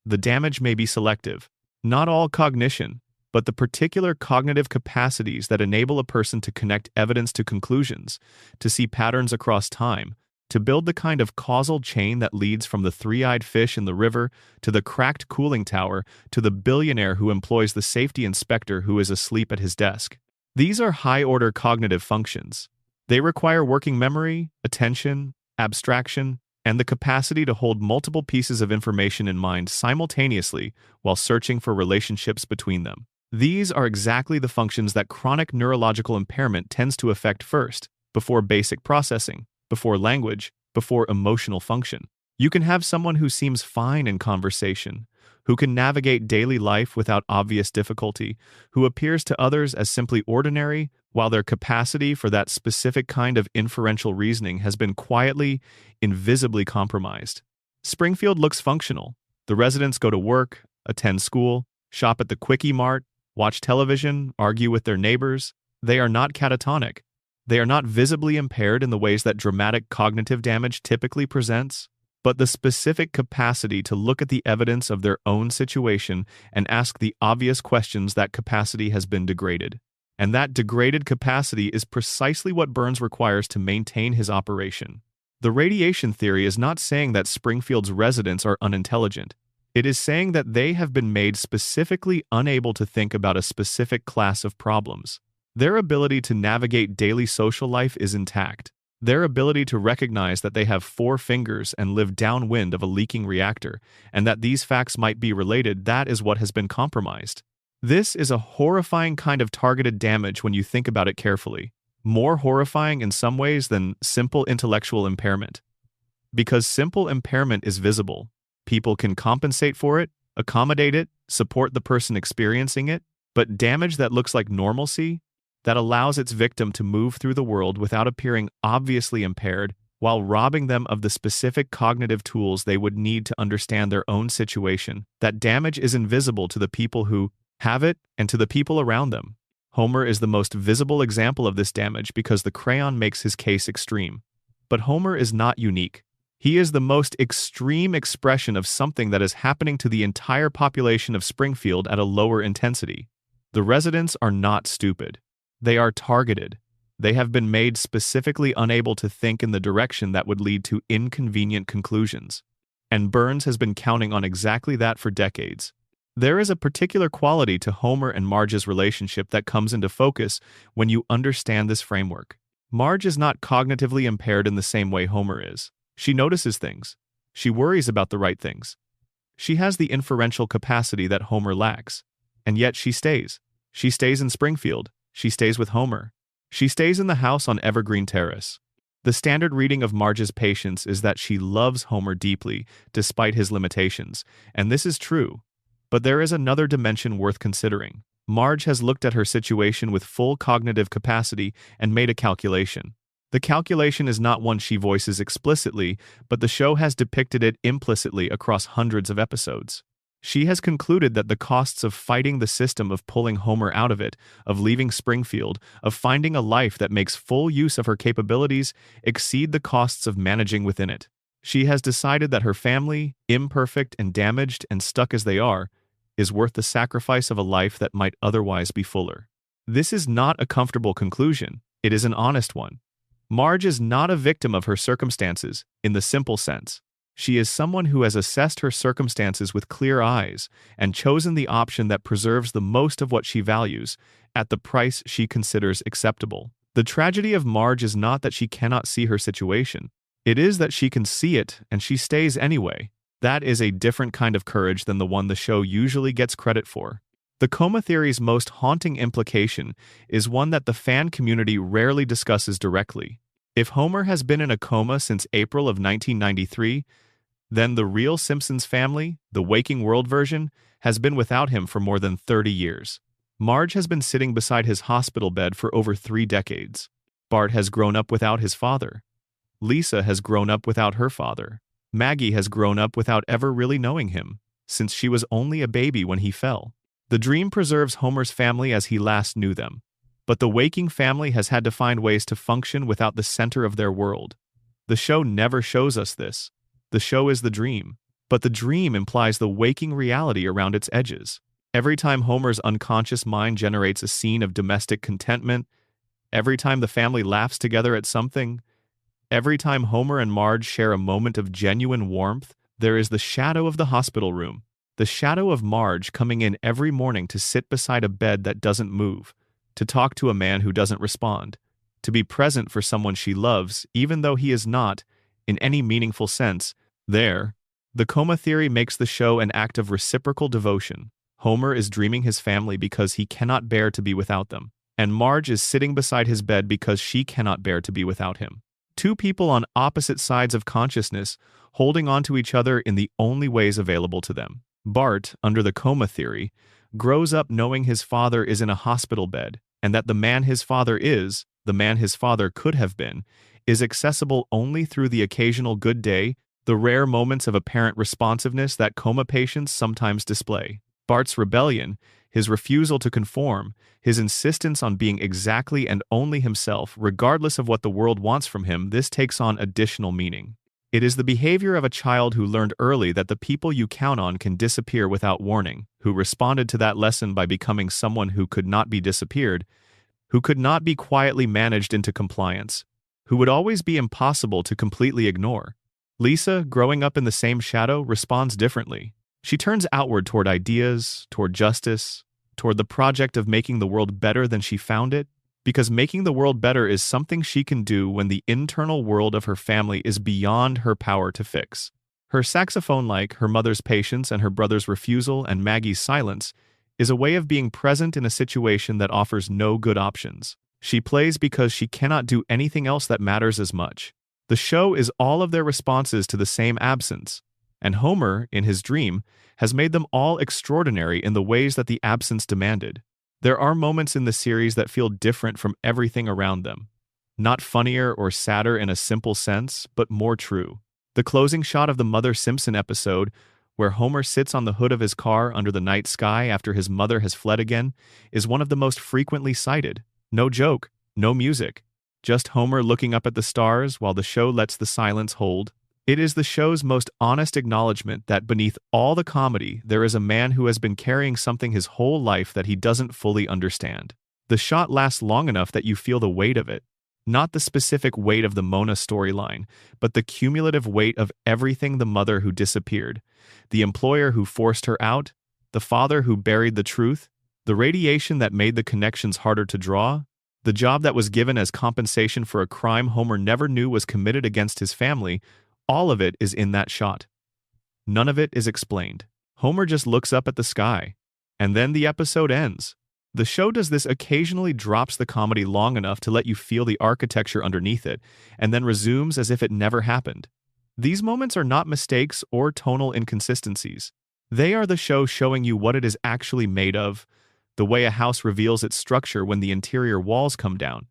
the damage may be selective. Not all cognition, but the particular cognitive capacities that enable a person to connect evidence to conclusions, to see patterns across time, to build the kind of causal chain that leads from the three-eyed fish in the river to the cracked cooling tower to the billionaire who employs the safety inspector who is asleep at his desk. These are high-order cognitive functions. They require working memory, attention, abstraction, and the capacity to hold multiple pieces of information in mind simultaneously while searching for relationships between them. These are exactly the functions that chronic neurological impairment tends to affect first, before basic processing, before language, before emotional function. You can have someone who seems fine in conversation, who can navigate daily life without obvious difficulty, who appears to others as simply ordinary, while their capacity for that specific kind of inferential reasoning has been quietly, invisibly compromised. Springfield looks functional. The residents go to work, attend school, shop at the Quickie Mart, watch television, argue with their neighbors. They are not catatonic. They are not visibly impaired in the ways that dramatic cognitive damage typically presents, but the specific capacity to look at the evidence of their own situation and ask the obvious questions. That capacity has been degraded. And that degraded capacity is precisely what Burns requires to maintain his operation. The radiation theory is not saying that Springfield's residents are unintelligent. It is saying that they have been made specifically unable to think about a specific class of problems. Their ability to navigate daily social life is intact. Their ability to recognize that they have 4 fingers and live downwind of a leaking reactor, and that these facts might be related, that is what has been compromised. This is a horrifying kind of targeted damage when you think about it carefully. More horrifying in some ways than simple intellectual impairment. Because simple impairment is visible. People can compensate for it, accommodate it, support the person experiencing it, but damage that looks like normalcy, that allows its victim to move through the world without appearing obviously impaired, while robbing them of the specific cognitive tools they would need to understand their own situation, that damage is invisible to the people who have it and to the people around them. Homer is the most visible example of this damage because the crayon makes his case extreme. But Homer is not unique. He is the most extreme expression of something that is happening to the entire population of Springfield at a lower intensity. The residents are not stupid. They are targeted. They have been made specifically unable to think in the direction that would lead to inconvenient conclusions. And Burns has been counting on exactly that for decades. There is a particular quality to Homer and Marge's relationship that comes into focus when you understand this framework. Marge is not cognitively impaired in the same way Homer is. She notices things. She worries about the right things. She has the inferential capacity that Homer lacks. And yet she stays. She stays in Springfield. She stays with Homer. She stays in the house on Evergreen Terrace. The standard reading of Marge's patience is that she loves Homer deeply, despite his limitations, and this is true. But there is another dimension worth considering. Marge has looked at her situation with full cognitive capacity and made a calculation. The calculation is not one she voices explicitly, but the show has depicted it implicitly across hundreds of episodes. She has concluded that the costs of fighting the system, of pulling Homer out of it, of leaving Springfield, of finding a life that makes full use of her capabilities, exceed the costs of managing within it. She has decided that her family, imperfect and damaged and stuck as they are, is worth the sacrifice of a life that might otherwise be fuller. This is not a comfortable conclusion. It is an honest one. Marge is not a victim of her circumstances, in the simple sense. She is someone who has assessed her circumstances with clear eyes and chosen the option that preserves the most of what she values, at the price she considers acceptable. The tragedy of Marge is not that she cannot see her situation. It is that she can see it and she stays anyway. That is a different kind of courage than the one the show usually gets credit for. The coma theory's most haunting implication is one that the fan community rarely discusses directly. If Homer has been in a coma since April of 1993, then the real Simpsons family, the waking world version, has been without him for more than 30 years. Marge has been sitting beside his hospital bed for over 3 decades. Bart has grown up without his father. Lisa has grown up without her father. Maggie has grown up without ever really knowing him, since she was only a baby when he fell. The dream preserves Homer's family as he last knew them, but the waking family has had to find ways to function without the center of their world. The show never shows us this. The show is the dream. but the dream implies the waking reality around its edges. Every time Homer's unconscious mind generates a scene of domestic contentment, every time the family laughs together at something, every time Homer and Marge share a moment of genuine warmth, there is the shadow of the hospital room. The shadow of Marge coming in every morning to sit beside a bed that doesn't move, to talk to a man who doesn't respond, to be present for someone she loves, even though he is not, in any meaningful sense, there. The coma theory makes the show an act of reciprocal devotion. Homer is dreaming his family because he cannot bear to be without them, and Marge is sitting beside his bed because she cannot bear to be without him. Two people on opposite sides of consciousness, holding on to each other in the only ways available to them. Bart, under the coma theory, grows up knowing his father is in a hospital bed, and that the man his father is, the man his father could have been, is accessible only through the occasional good day, the rare moments of apparent responsiveness that coma patients sometimes display. Bart's rebellion, his refusal to conform, his insistence on being exactly and only himself, regardless of what the world wants from him, this takes on additional meaning. It is the behavior of a child who learned early that the people you count on can disappear without warning, who responded to that lesson by becoming someone who could not be disappeared, who could not be quietly managed into compliance, who would always be impossible to completely ignore. Lisa, growing up in the same shadow, responds differently. She turns outward toward ideas, toward justice, toward the project of making the world better than she found it, because making the world better is something she can do when the internal world of her family is beyond her power to fix. Her saxophone, like her mother's patience and her brother's refusal and Maggie's silence, is a way of being present in a situation that offers no good options. She plays because she cannot do anything else that matters as much. The show is all of their responses to the same absence, and Homer, in his dream, has made them all extraordinary in the ways that the absence demanded. There are moments in the series that feel different from everything around them. Not funnier or sadder in a simple sense, but more true. The closing shot of the Mother Simpson episode, where Homer sits on the hood of his car under the night sky after his mother has fled again, is one of the most frequently cited. No joke, no music, just Homer looking up at the stars while the show lets the silence hold. It is the show's most honest acknowledgement that beneath all the comedy, there is a man who has been carrying something his whole life that he doesn't fully understand. The shot lasts long enough that you feel the weight of it. Not the specific weight of the Mona storyline, but the cumulative weight of everything: the mother who disappeared, the employer who forced her out, the father who buried the truth, the radiation that made the connections harder to draw, the job that was given as compensation for a crime Homer never knew was committed against his family. All of it is in that shot. None of it is explained. Homer just looks up at the sky, and then the episode ends. The show does this occasionally, drops the comedy long enough to let you feel the architecture underneath it, and then resumes as if it never happened. These moments are not mistakes or tonal inconsistencies. They are the show showing you what it is actually made of, the way a house reveals its structure when the interior walls come down.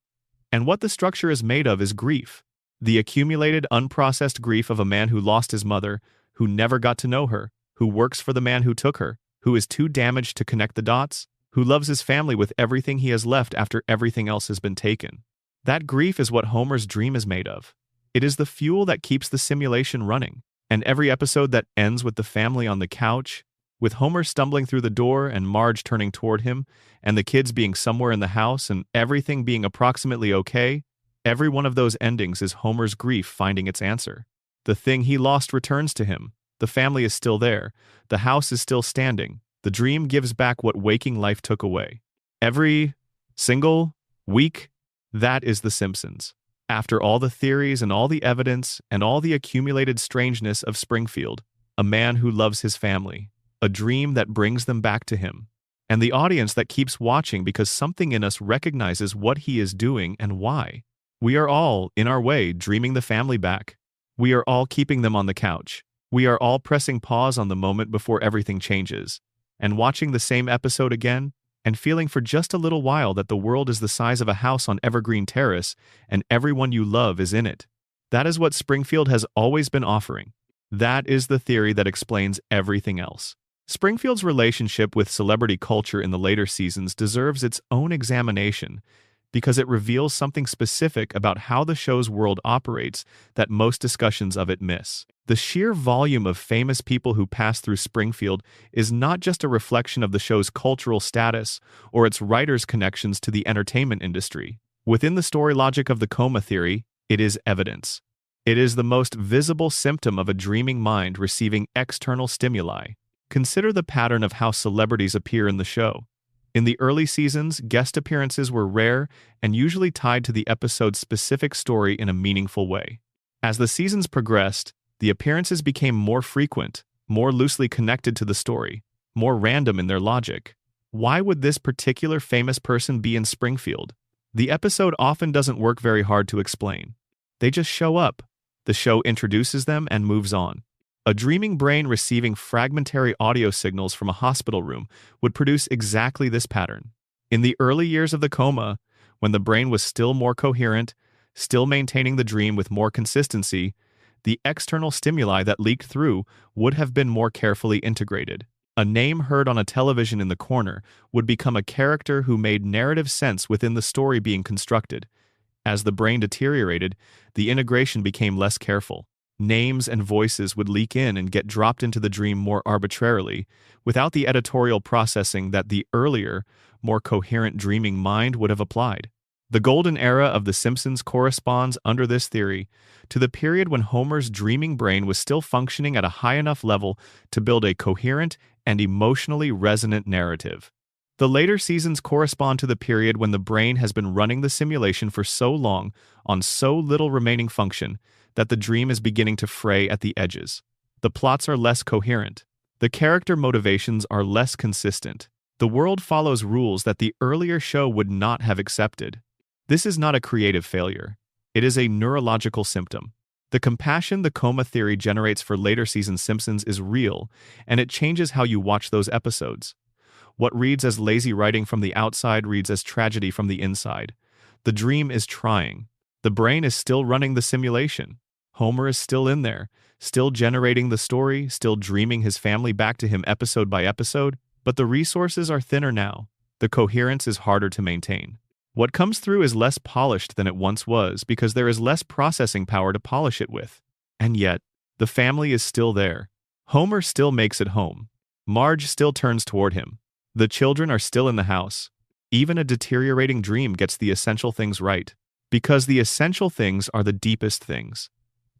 And what the structure is made of is grief. The accumulated, unprocessed grief of a man who lost his mother, who never got to know her, who works for the man who took her, who is too damaged to connect the dots, who loves his family with everything he has left after everything else has been taken. That grief is what Homer's dream is made of. It is the fuel that keeps the simulation running. And every episode that ends with the family on the couch, with Homer stumbling through the door and Marge turning toward him, and the kids being somewhere in the house and everything being approximately okay, every one of those endings is Homer's grief finding its answer. The thing he lost returns to him. The family is still there. The house is still standing. The dream gives back what waking life took away. Every single week, that is The Simpsons. After all the theories and all the evidence and all the accumulated strangeness of Springfield, a man who loves his family, a dream that brings them back to him, and the audience that keeps watching because something in us recognizes what he is doing and why. We are all, in our way, dreaming the family back. We are all keeping them on the couch. We are all pressing pause on the moment before everything changes, and watching the same episode again, and feeling for just a little while that the world is the size of a house on Evergreen Terrace, and everyone you love is in it. That is what Springfield has always been offering. That is the theory that explains everything else. Springfield's relationship with celebrity culture in the later seasons deserves its own examination, because it reveals something specific about how the show's world operates that most discussions of it miss. The sheer volume of famous people who pass through Springfield is not just a reflection of the show's cultural status or its writers' connections to the entertainment industry. Within the story logic of the coma theory, it is evidence. It is the most visible symptom of a dreaming mind receiving external stimuli. Consider the pattern of how celebrities appear in the show. In the early seasons, guest appearances were rare and usually tied to the episode's specific story in a meaningful way. As the seasons progressed, the appearances became more frequent, more loosely connected to the story, more random in their logic. Why would this particular famous person be in Springfield? The episode often doesn't work very hard to explain. They just show up. The show introduces them and moves on. A dreaming brain receiving fragmentary audio signals from a hospital room would produce exactly this pattern. In the early years of the coma, when the brain was still more coherent, still maintaining the dream with more consistency, the external stimuli that leaked through would have been more carefully integrated. A name heard on a television in the corner would become a character who made narrative sense within the story being constructed. As the brain deteriorated, the integration became less careful. Names and voices would leak in and get dropped into the dream more arbitrarily, without the editorial processing that the earlier, more coherent dreaming mind would have applied. The golden era of The Simpsons corresponds, under this theory, to the period when Homer's dreaming brain was still functioning at a high enough level to build a coherent and emotionally resonant narrative. The later seasons correspond to the period when the brain has been running the simulation for so long on so little remaining function that the dream is beginning to fray at the edges. The plots are less coherent. The character motivations are less consistent. The world follows rules that the earlier show would not have accepted. This is not a creative failure. It is a neurological symptom. The compassion the coma theory generates for later season Simpsons is real, and it changes how you watch those episodes. What reads as lazy writing from the outside reads as tragedy from the inside. The dream is trying. The brain is still running the simulation. Homer is still in there, still generating the story, still dreaming his family back to him episode by episode, but the resources are thinner now. The coherence is harder to maintain. What comes through is less polished than it once was because there is less processing power to polish it with. And yet, the family is still there. Homer still makes it home. Marge still turns toward him. The children are still in the house. Even a deteriorating dream gets the essential things right. Because the essential things are the deepest things.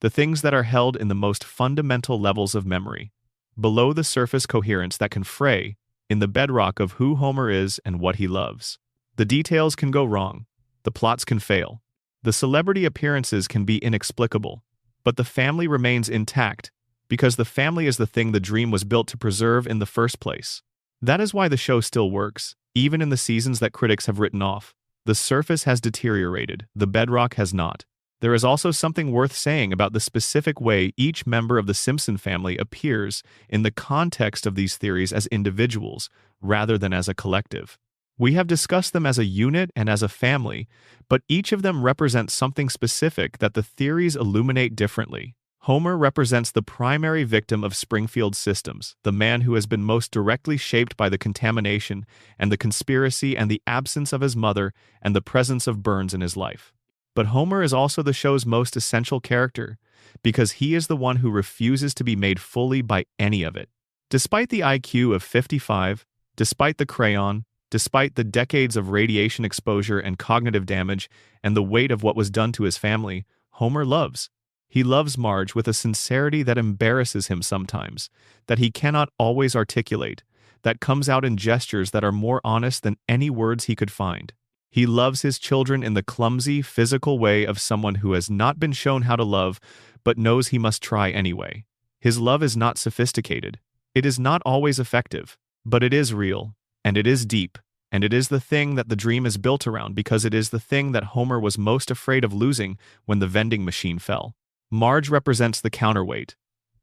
The things that are held in the most fundamental levels of memory. Below the surface coherence that can fray, in the bedrock of who Homer is and what he loves. The details can go wrong. The plots can fail. The celebrity appearances can be inexplicable. But the family remains intact, because the family is the thing the dream was built to preserve in the first place. That is why the show still works, even in the seasons that critics have written off. The surface has deteriorated, the bedrock has not. There is also something worth saying about the specific way each member of the Simpson family appears in the context of these theories as individuals, rather than as a collective. We have discussed them as a unit and as a family, but each of them represents something specific that the theories illuminate differently. Homer represents the primary victim of Springfield's systems, the man who has been most directly shaped by the contamination and the conspiracy and the absence of his mother and the presence of Burns in his life. But Homer is also the show's most essential character, because he is the one who refuses to be made fully by any of it. Despite the IQ of 55, despite the crayon, despite the decades of radiation exposure and cognitive damage and the weight of what was done to his family, Homer loves. He loves Marge with a sincerity that embarrasses him sometimes, that he cannot always articulate, that comes out in gestures that are more honest than any words he could find. He loves his children in the clumsy, physical way of someone who has not been shown how to love, but knows he must try anyway. His love is not sophisticated. It is not always effective, but it is real, and it is deep, and it is the thing that the dream is built around because it is the thing that Homer was most afraid of losing when the vending machine fell. Marge represents the counterweight.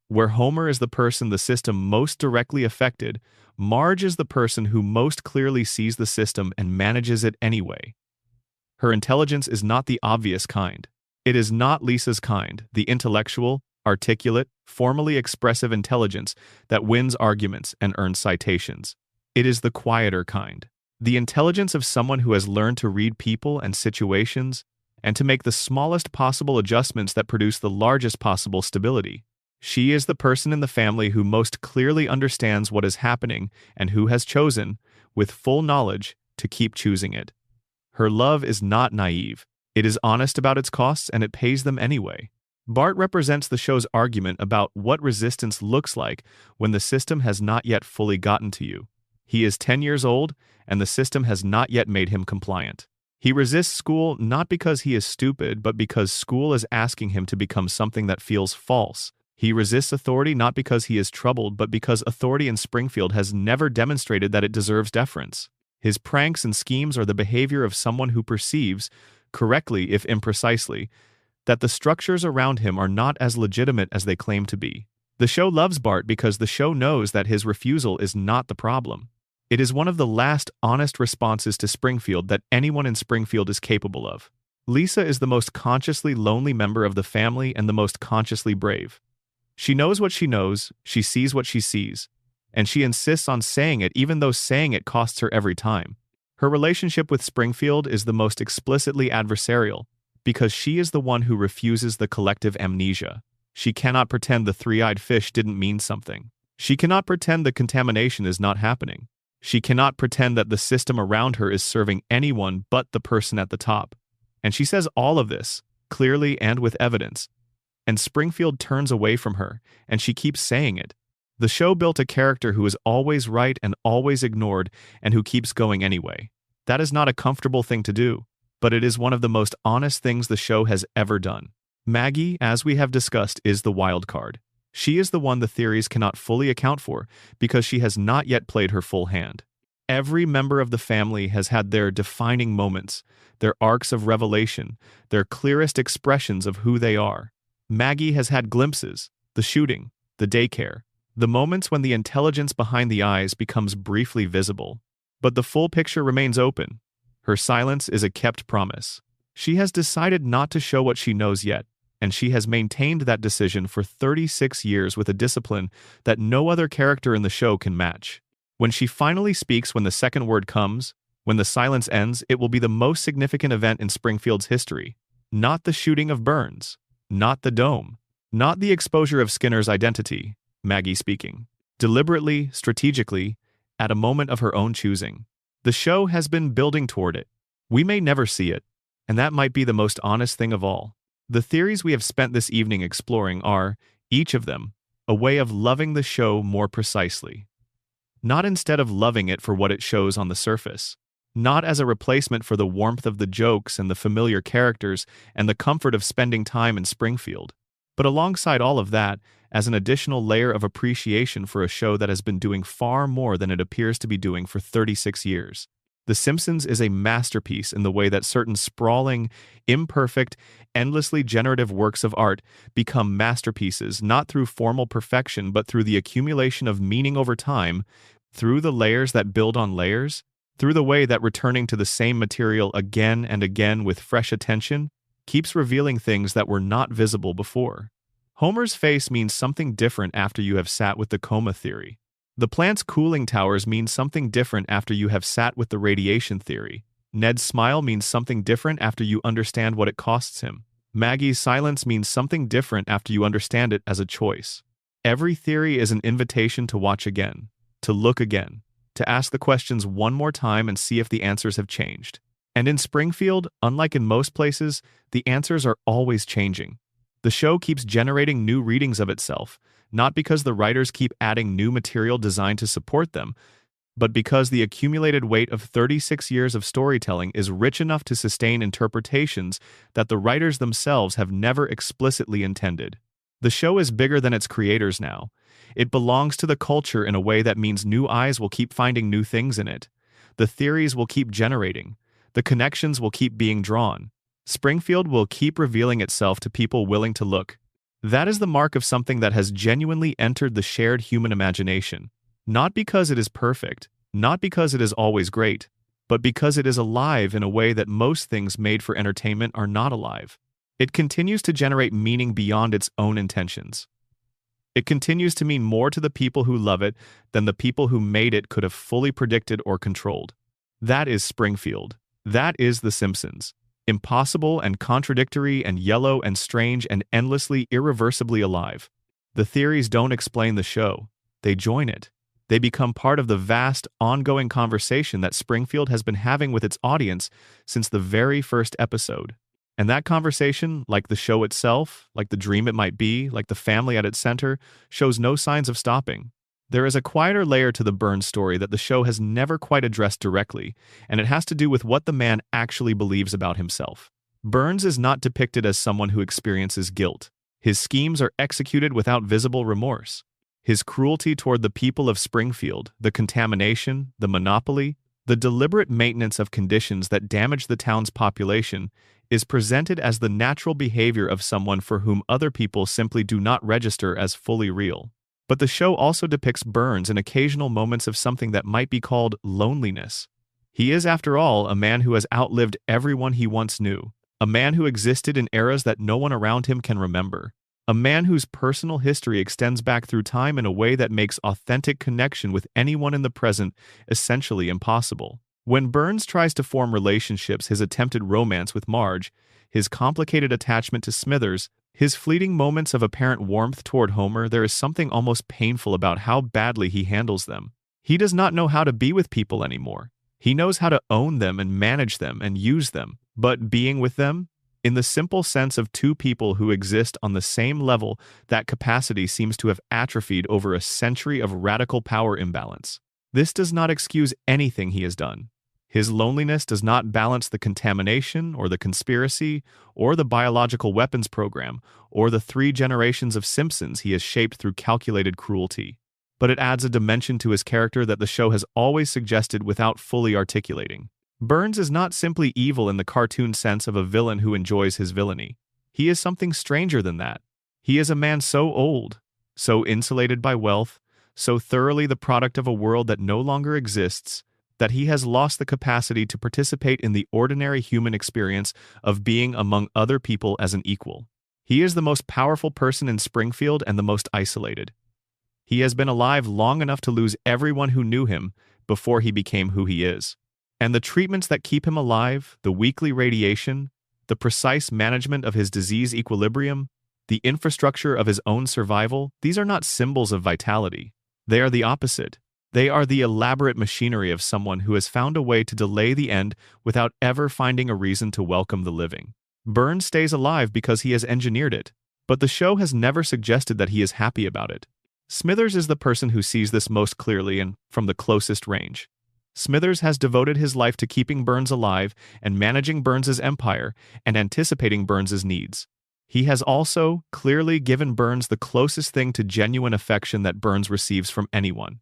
Where Homer is the person the system most directly affected, Marge is the person who most clearly sees the system and manages it anyway. Her intelligence is not the obvious kind. It is not Lisa's kind, the intellectual, articulate, formally expressive intelligence that wins arguments and earns citations. It is the quieter kind. The intelligence of someone who has learned to read people and situations and to make the smallest possible adjustments that produce the largest possible stability. She is the person in the family who most clearly understands what is happening and who has chosen, with full knowledge, to keep choosing it. Her love is not naive. It is honest about its costs and it pays them anyway. Bart represents the show's argument about what resistance looks like when the system has not yet fully gotten to you. He is 10 years old, and the system has not yet made him compliant. He resists school not because he is stupid, but because school is asking him to become something that feels false. He resists authority not because he is troubled, but because authority in Springfield has never demonstrated that it deserves deference. His pranks and schemes are the behavior of someone who perceives, correctly if imprecisely, that the structures around him are not as legitimate as they claim to be. The show loves Bart because the show knows that his refusal is not the problem. It is one of the last honest responses to Springfield that anyone in Springfield is capable of. Lisa is the most consciously lonely member of the family and the most consciously brave. She knows what she knows, she sees what she sees, and she insists on saying it even though saying it costs her every time. Her relationship with Springfield is the most explicitly adversarial, because she is the one who refuses the collective amnesia. She cannot pretend the three-eyed fish didn't mean something. She cannot pretend the contamination is not happening. She cannot pretend that the system around her is serving anyone but the person at the top. And she says all of this, clearly and with evidence. And Springfield turns away from her, and she keeps saying it. The show built a character who is always right and always ignored, and who keeps going anyway. That is not a comfortable thing to do, but it is one of the most honest things the show has ever done. Maggie, as we have discussed, is the wild card. She is the one the theories cannot fully account for because she has not yet played her full hand. Every member of the family has had their defining moments, their arcs of revelation, their clearest expressions of who they are. Maggie has had glimpses, the shooting, the daycare, the moments when the intelligence behind the eyes becomes briefly visible. But the full picture remains open. Her silence is a kept promise. She has decided not to show what she knows yet, and she has maintained that decision for 36 years with a discipline that no other character in the show can match. When she finally speaks when the second word comes, when the silence ends, it will be the most significant event in Springfield's history. Not the shooting of Burns, not the dome, not the exposure of Skinner's identity, Maggie speaking. Deliberately, strategically, at a moment of her own choosing. The show has been building toward it. We may never see it, and that might be the most honest thing of all. The theories we have spent this evening exploring are, each of them, a way of loving the show more precisely. Not instead of loving it for what it shows on the surface. Not as a replacement for the warmth of the jokes and the familiar characters and the comfort of spending time in Springfield. But alongside all of that, as an additional layer of appreciation for a show that has been doing far more than it appears to be doing for 36 years. The Simpsons is a masterpiece in the way that certain sprawling, imperfect, endlessly generative works of art become masterpieces not through formal perfection but through the accumulation of meaning over time, through the layers that build on layers, through the way that returning to the same material again and again with fresh attention keeps revealing things that were not visible before. Homer's face means something different after you have sat with the coma theory. The plant's cooling towers mean something different after you have sat with the radiation theory. Ned's smile means something different after you understand what it costs him. Maggie's silence means something different after you understand it as a choice. Every theory is an invitation to watch again, to look again, to ask the questions one more time and see if the answers have changed. And in Springfield, unlike in most places, the answers are always changing. The show keeps generating new readings of itself, not because the writers keep adding new material designed to support them, but because the accumulated weight of 36 years of storytelling is rich enough to sustain interpretations that the writers themselves have never explicitly intended. The show is bigger than its creators now. It belongs to the culture in a way that means new eyes will keep finding new things in it. The theories will keep generating. The connections will keep being drawn. Springfield will keep revealing itself to people willing to look. That is the mark of something that has genuinely entered the shared human imagination. Not because it is perfect, not because it is always great, but because it is alive in a way that most things made for entertainment are not alive. It continues to generate meaning beyond its own intentions. It continues to mean more to the people who love it than the people who made it could have fully predicted or controlled. That is Springfield. That is The Simpsons. Impossible and contradictory and yellow and strange and endlessly irreversibly alive. The theories don't explain the show. They join it. They become part of the vast, ongoing conversation that Springfield has been having with its audience since the very first episode. And that conversation, like the show itself, like the dream it might be, like the family at its center, shows no signs of stopping. There is a quieter layer to the Burns story that the show has never quite addressed directly, and it has to do with what the man actually believes about himself. Burns is not depicted as someone who experiences guilt. His schemes are executed without visible remorse. His cruelty toward the people of Springfield, the contamination, the monopoly, the deliberate maintenance of conditions that damage the town's population, is presented as the natural behavior of someone for whom other people simply do not register as fully real. But the show also depicts Burns in occasional moments of something that might be called loneliness. He is, after all, a man who has outlived everyone he once knew, a man who existed in eras that no one around him can remember, a man whose personal history extends back through time in a way that makes authentic connection with anyone in the present essentially impossible. When Burns tries to form relationships, his attempted romance with Marge, his complicated attachment to Smithers, his fleeting moments of apparent warmth toward Homer, there is something almost painful about how badly he handles them. He does not know how to be with people anymore. He knows how to own them and manage them and use them, but being with them, in the simple sense of two people who exist on the same level, that capacity seems to have atrophied over a century of radical power imbalance. This does not excuse anything he has done. His loneliness does not balance the contamination or the conspiracy or the biological weapons program or the 3 generations of Simpsons he has shaped through calculated cruelty. But it adds a dimension to his character that the show has always suggested without fully articulating. Burns is not simply evil in the cartoon sense of a villain who enjoys his villainy. He is something stranger than that. He is a man so old, so insulated by wealth, so thoroughly the product of a world that no longer exists, that he has lost the capacity to participate in the ordinary human experience of being among other people as an equal. He is the most powerful person in Springfield and the most isolated. He has been alive long enough to lose everyone who knew him before he became who he is. And the treatments that keep him alive, the weekly radiation, the precise management of his disease equilibrium, the infrastructure of his own survival, these are not symbols of vitality. They are the opposite. They are the elaborate machinery of someone who has found a way to delay the end without ever finding a reason to welcome the living. Burns stays alive because he has engineered it, but the show has never suggested that he is happy about it. Smithers is the person who sees this most clearly and from the closest range. Smithers has devoted his life to keeping Burns alive and managing Burns's empire and anticipating Burns's needs. He has also clearly given Burns the closest thing to genuine affection that Burns receives from anyone.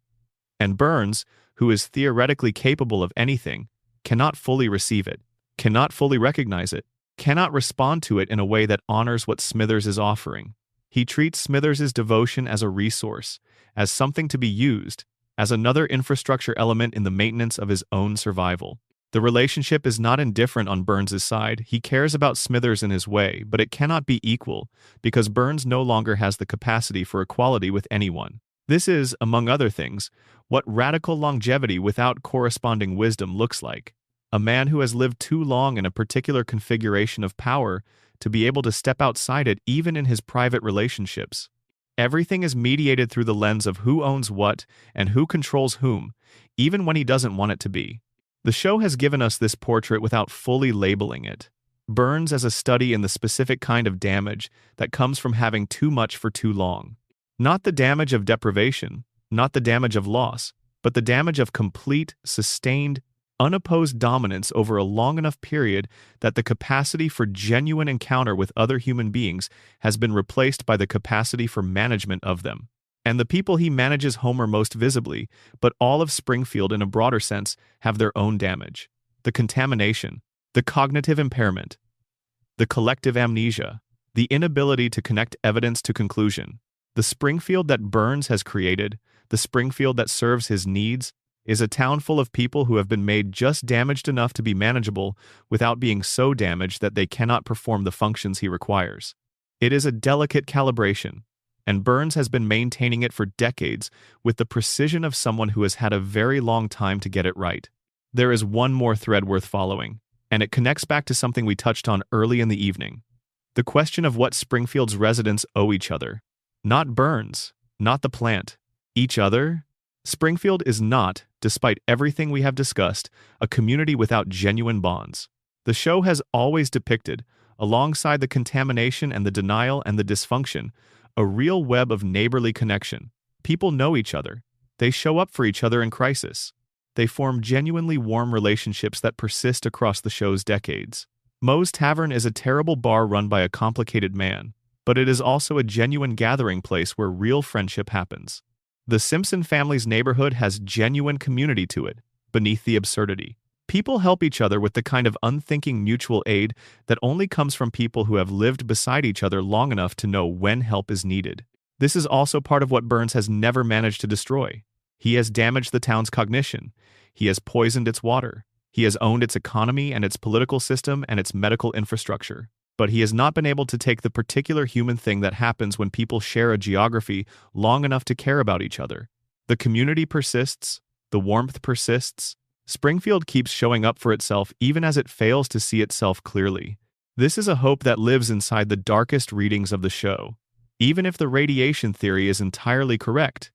And Burns, who is theoretically capable of anything, cannot fully receive it, cannot fully recognize it, cannot respond to it in a way that honors what Smithers is offering. He treats Smithers' devotion as a resource, as something to be used, as another infrastructure element in the maintenance of his own survival. The relationship is not indifferent on Burns' side. He cares about Smithers in his way, but it cannot be equal, because Burns no longer has the capacity for equality with anyone. This is, among other things, what radical longevity without corresponding wisdom looks like. A man who has lived too long in a particular configuration of power to be able to step outside it even in his private relationships. Everything is mediated through the lens of who owns what and who controls whom, even when he doesn't want it to be. The show has given us this portrait without fully labeling it. Burns as a study in the specific kind of damage that comes from having too much for too long. Not the damage of deprivation, not the damage of loss, but the damage of complete, sustained, unopposed dominance over a long enough period that the capacity for genuine encounter with other human beings has been replaced by the capacity for management of them. And the people he manages Homer most visibly, but all of Springfield in a broader sense, have their own damage. The contamination, the cognitive impairment, the collective amnesia, the inability to connect evidence to conclusion. The Springfield that Burns has created, the Springfield that serves his needs, is a town full of people who have been made just damaged enough to be manageable without being so damaged that they cannot perform the functions he requires. It is a delicate calibration, and Burns has been maintaining it for decades with the precision of someone who has had a very long time to get it right. There is one more thread worth following, and it connects back to something we touched on early in the evening. The question of what Springfield's residents owe each other. Not Burns, not the plant. Each other? Springfield is not, despite everything we have discussed, a community without genuine bonds. The show has always depicted, alongside the contamination and the denial and the dysfunction, a real web of neighborly connection. People know each other. They show up for each other in crisis. They form genuinely warm relationships that persist across the show's decades. Moe's Tavern is a terrible bar run by a complicated man, but it is also a genuine gathering place where real friendship happens. The Simpson family's neighborhood has genuine community to it, beneath the absurdity. People help each other with the kind of unthinking mutual aid that only comes from people who have lived beside each other long enough to know when help is needed. This is also part of what Burns has never managed to destroy. He has damaged the town's cognition. He has poisoned its water. He has owned its economy and its political system and its medical infrastructure. But he has not been able to take the particular human thing that happens when people share a geography long enough to care about each other. The community persists. The warmth persists. Springfield keeps showing up for itself even as it fails to see itself clearly. This is a hope that lives inside the darkest readings of the show. Even if the radiation theory is entirely correct,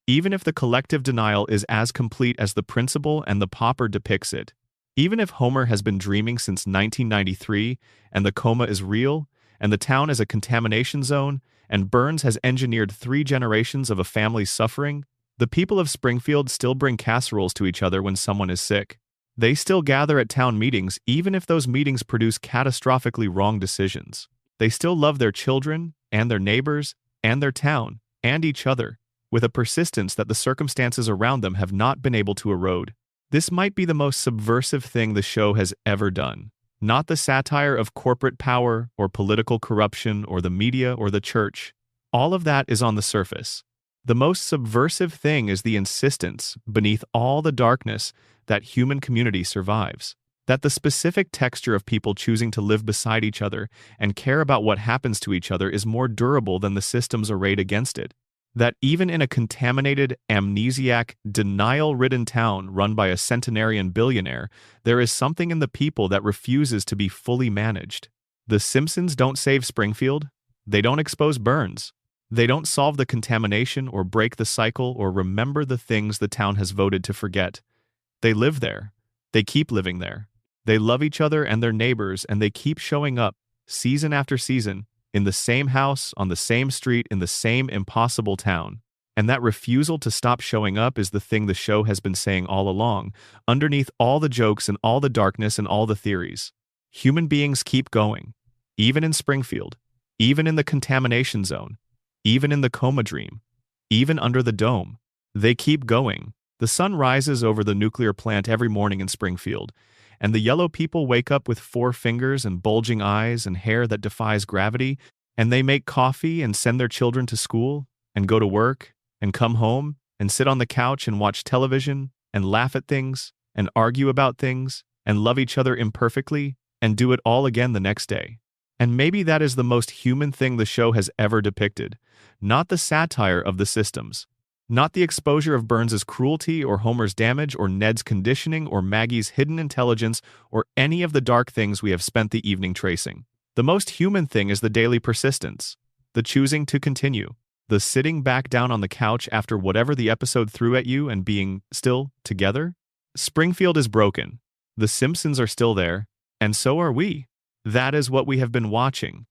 even if the collective denial is as complete as the principal and the pauper depicts it, even if Homer has been dreaming since 1993 and the coma is real, and the town is a contamination zone, and Burns has engineered 3 generations of a family's suffering, the people of Springfield still bring casseroles to each other when someone is sick. They still gather at town meetings even if those meetings produce catastrophically wrong decisions. They still love their children, and their neighbors, and their town, and each other, with a persistence that the circumstances around them have not been able to erode. This might be the most subversive thing the show has ever done. Not the satire of corporate power, or political corruption, or the media, or the church. All of that is on the surface. The most subversive thing is the insistence, beneath all the darkness, that human community survives. That the specific texture of people choosing to live beside each other and care about what happens to each other is more durable than the systems arrayed against it. That even in a contaminated, amnesiac, denial-ridden town run by a centenarian billionaire, there is something in the people that refuses to be fully managed. The Simpsons don't save Springfield. They don't expose Burns. They don't solve the contamination or break the cycle or remember the things the town has voted to forget. They live there. They keep living there. They love each other and their neighbors, and they keep showing up, season after season, in the same house, on the same street, in the same impossible town. And that refusal to stop showing up is the thing the show has been saying all along, underneath all the jokes and all the darkness and all the theories. Human beings keep going, even in Springfield, even in the contamination zone, even in the coma dream, even under the dome. They keep going. The sun rises over the nuclear plant every morning in Springfield, and the yellow people wake up with 4 fingers and bulging eyes and hair that defies gravity, and they make coffee and send their children to school, and go to work, and come home, and sit on the couch and watch television, and laugh at things, and argue about things, and love each other imperfectly, and do it all again the next day. And maybe that is the most human thing the show has ever depicted, not the satire of the systems. Not the exposure of Burns's cruelty or Homer's damage or Ned's conditioning or Maggie's hidden intelligence or any of the dark things we have spent the evening tracing. The most human thing is the daily persistence, the choosing to continue, the sitting back down on the couch after whatever the episode threw at you and being still together. Springfield is broken. The Simpsons are still there, and so are we. That is what we have been watching.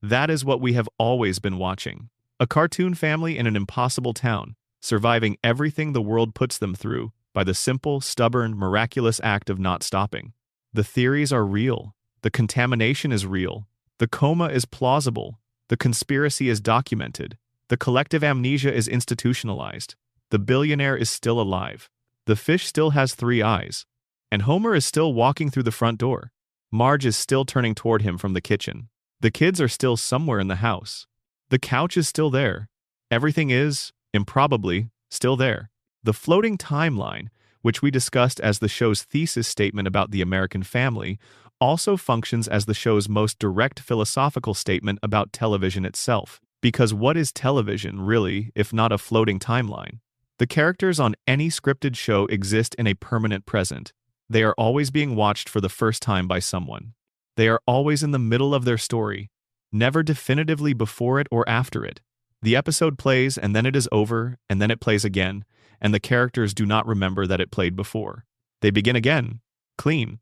That is what we have always been watching. A cartoon family in an impossible town, surviving everything the world puts them through by the simple, stubborn, miraculous act of not stopping. The theories are real. The contamination is real. The coma is plausible. The conspiracy is documented. The collective amnesia is institutionalized. The billionaire is still alive. The fish still has 3 eyes. And Homer is still walking through the front door. Marge is still turning toward him from the kitchen. The kids are still somewhere in the house. The couch is still there. Everything is, improbably, still there. The floating timeline, which we discussed as the show's thesis statement about the American family, also functions as the show's most direct philosophical statement about television itself. Because what is television, really, if not a floating timeline? The characters on any scripted show exist in a permanent present. They are always being watched for the first time by someone. They are always in the middle of their story, never definitively before it or after it. The episode plays and then it is over, and then it plays again, and the characters do not remember that it played before. They begin again, clean.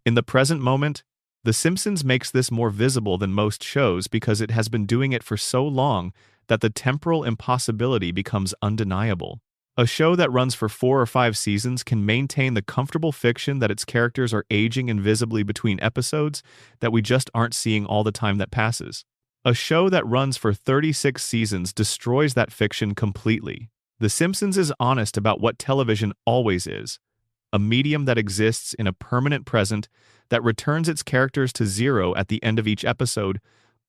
In the present moment, The Simpsons makes this more visible than most shows because it has been doing it for so long that the temporal impossibility becomes undeniable. A show that runs for 4 or 5 seasons can maintain the comfortable fiction that its characters are aging invisibly between episodes that we just aren't seeing all the time that passes. A show that runs for 36 seasons destroys that fiction completely. The Simpsons is honest about what television always is, a medium that exists in a permanent present that returns its characters to zero at the end of each episode,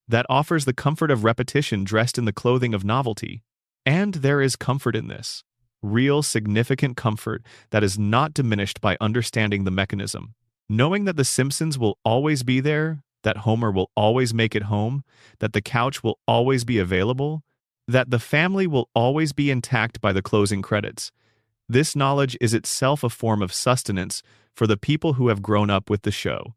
that offers the comfort of repetition dressed in the clothing of novelty. And there is comfort in this. Real, significant comfort that is not diminished by understanding the mechanism. Knowing that The Simpsons will always be there, that Homer will always make it home, that the couch will always be available, that the family will always be intact by the closing credits. This knowledge is itself a form of sustenance for the people who have grown up with the show.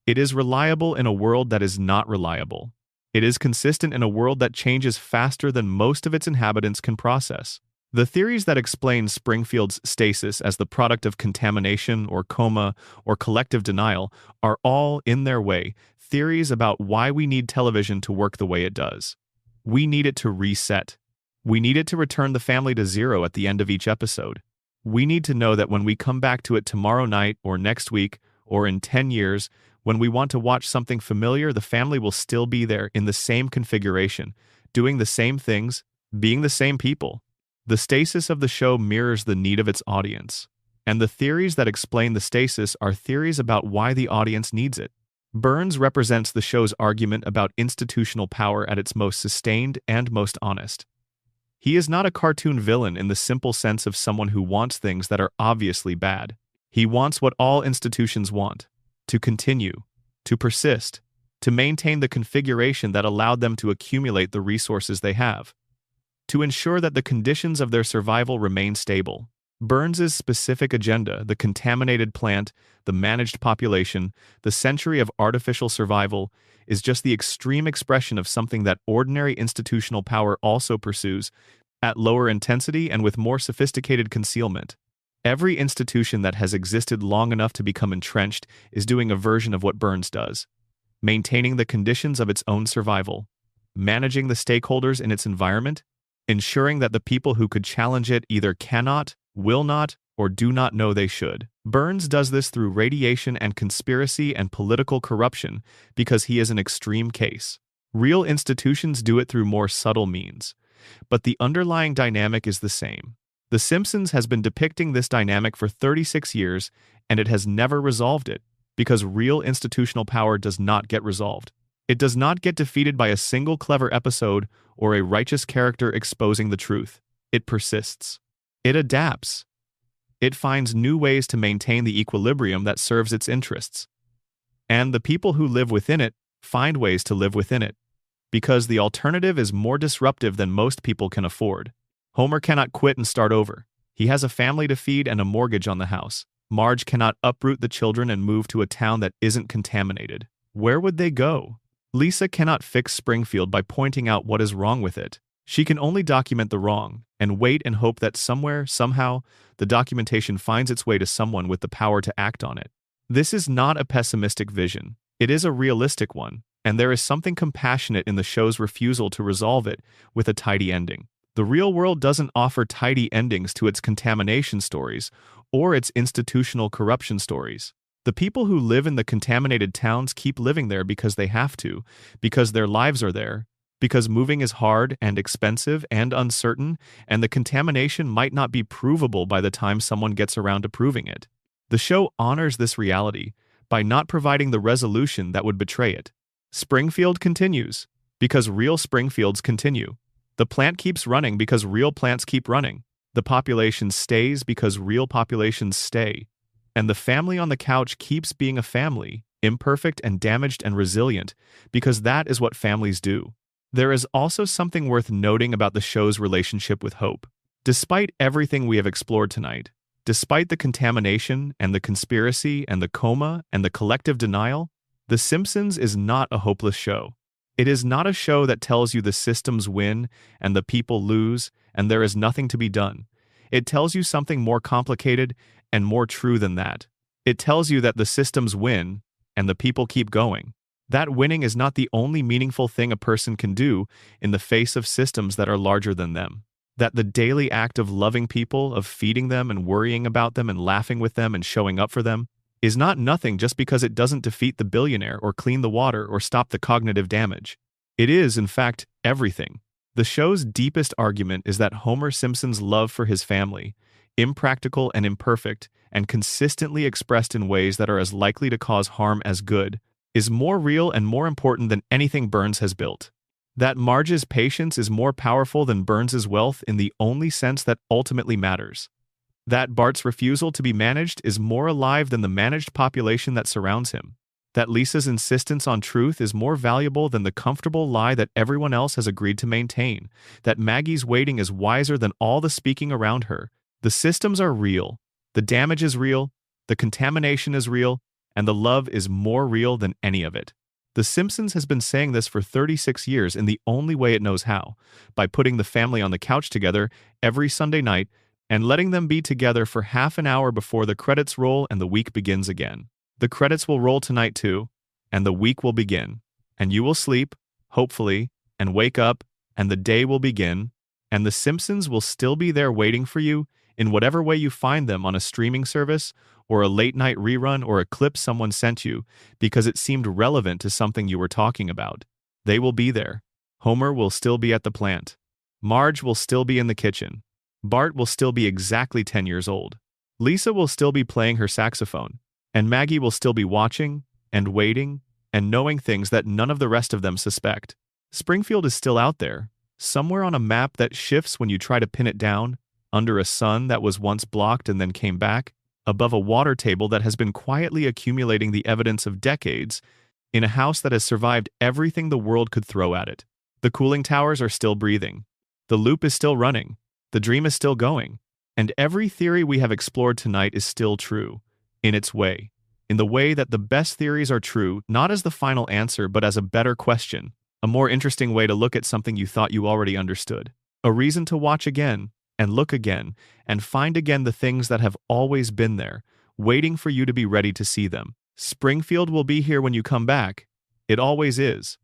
It is reliable in a world that is not reliable. It is consistent in a world that changes faster than most of its inhabitants can process. The theories that explain Springfield's stasis as the product of contamination or coma or collective denial are all, in their way, theories about why we need television to work the way it does. We need it to reset. We need it to return the family to zero at the end of each episode. We need to know that when we come back to it tomorrow night or next week or in 10 years, when we want to watch something familiar, the family will still be there in the same configuration, doing the same things, being the same people. The stasis of the show mirrors the need of its audience, and the theories that explain the stasis are theories about why the audience needs it. Burns represents the show's argument about institutional power at its most sustained and most honest. He is not a cartoon villain in the simple sense of someone who wants things that are obviously bad. He wants what all institutions want: to continue, to persist, to maintain the configuration that allowed them to accumulate the resources they have, to ensure that the conditions of their survival remain stable. Burns's specific agenda, the contaminated plant, the managed population, the century of artificial survival, is just the extreme expression of something that ordinary institutional power also pursues, at lower intensity and with more sophisticated concealment. Every institution that has existed long enough to become entrenched is doing a version of what Burns does, maintaining the conditions of its own survival, managing the stakeholders in its environment, ensuring that the people who could challenge it either cannot, will not, or do not know they should. Burns does this through radiation and conspiracy and political corruption because he is an extreme case. Real institutions do it through more subtle means, but the underlying dynamic is the same. The Simpsons has been depicting this dynamic for 36 years, and it has never resolved it, because real institutional power does not get resolved. It does not get defeated by a single clever episode or a righteous character exposing the truth. It persists. It adapts. It finds new ways to maintain the equilibrium that serves its interests. And the people who live within it find ways to live within it, because the alternative is more disruptive than most people can afford. Homer cannot quit and start over. He has a family to feed and a mortgage on the house. Marge cannot uproot the children and move to a town that isn't contaminated. Where would they go? Lisa cannot fix Springfield by pointing out what is wrong with it. She can only document the wrong, and wait and hope that somewhere, somehow, the documentation finds its way to someone with the power to act on it. This is not a pessimistic vision. It is a realistic one, and there is something compassionate in the show's refusal to resolve it with a tidy ending. The real world doesn't offer tidy endings to its contamination stories or its institutional corruption stories. The people who live in the contaminated towns keep living there because they have to, because their lives are there, because moving is hard and expensive and uncertain, and the contamination might not be provable by the time someone gets around to proving it. The show honors this reality by not providing the resolution that would betray it. Springfield continues because real Springfields continue. The plant keeps running because real plants keep running. The population stays because real populations stay. And the family on the couch keeps being a family, imperfect and damaged and resilient, because that is what families do. There is also something worth noting about the show's relationship with hope. Despite everything we have explored tonight, Despite the contamination and the conspiracy and the coma and the collective denial, The Simpsons is not a hopeless show. It is not a show that tells you the systems win and the people lose and there is nothing to be done. It tells you something more complicated and more true than that. It tells you that the systems win and the people keep going. That winning is not the only meaningful thing a person can do in the face of systems that are larger than them. That the daily act of loving people, of feeding them and worrying about them and laughing with them and showing up for them, is not nothing just because it doesn't defeat the billionaire or clean the water or stop the cognitive damage. It is, in fact, everything. The show's deepest argument is that Homer Simpson's love for his family, impractical and imperfect, and consistently expressed in ways that are as likely to cause harm as good, is more real and more important than anything Burns has built. That Marge's patience is more powerful than Burns's wealth in the only sense that ultimately matters. That Bart's refusal to be managed is more alive than the managed population that surrounds him. That Lisa's insistence on truth is more valuable than the comfortable lie that everyone else has agreed to maintain. That Maggie's waiting is wiser than all the speaking around her. The systems are real. The damage is real. The contamination is real. And the love is more real than any of it. The Simpsons has been saying this for 36 years in the only way it knows how, by putting the family on the couch together every Sunday night and letting them be together for half an hour before the credits roll and the week begins again. The credits will roll tonight too, and the week will begin, and you will sleep, hopefully, and wake up, and the day will begin, and the Simpsons will still be there waiting for you in whatever way you find them on a streaming service or a late-night rerun or a clip someone sent you because it seemed relevant to something you were talking about. They will be there. Homer will still be at the plant. Marge will still be in the kitchen. Bart will still be exactly 10 years old. Lisa will still be playing her saxophone. And Maggie will still be watching and waiting and knowing things that none of the rest of them suspect. Springfield is still out there, somewhere on a map that shifts when you try to pin it down, under a sun that was once blocked and then came back, above a water table that has been quietly accumulating the evidence of decades, in a house that has survived everything the world could throw at it. The cooling towers are still breathing. The loop is still running. The dream is still going. And every theory we have explored tonight is still true, in its way. In the way that the best theories are true, not as the final answer, but as a better question, a more interesting way to look at something you thought you already understood. A reason to watch again, and look again, and find again the things that have always been there, waiting for you to be ready to see them. Springfield will be here when you come back. It always is.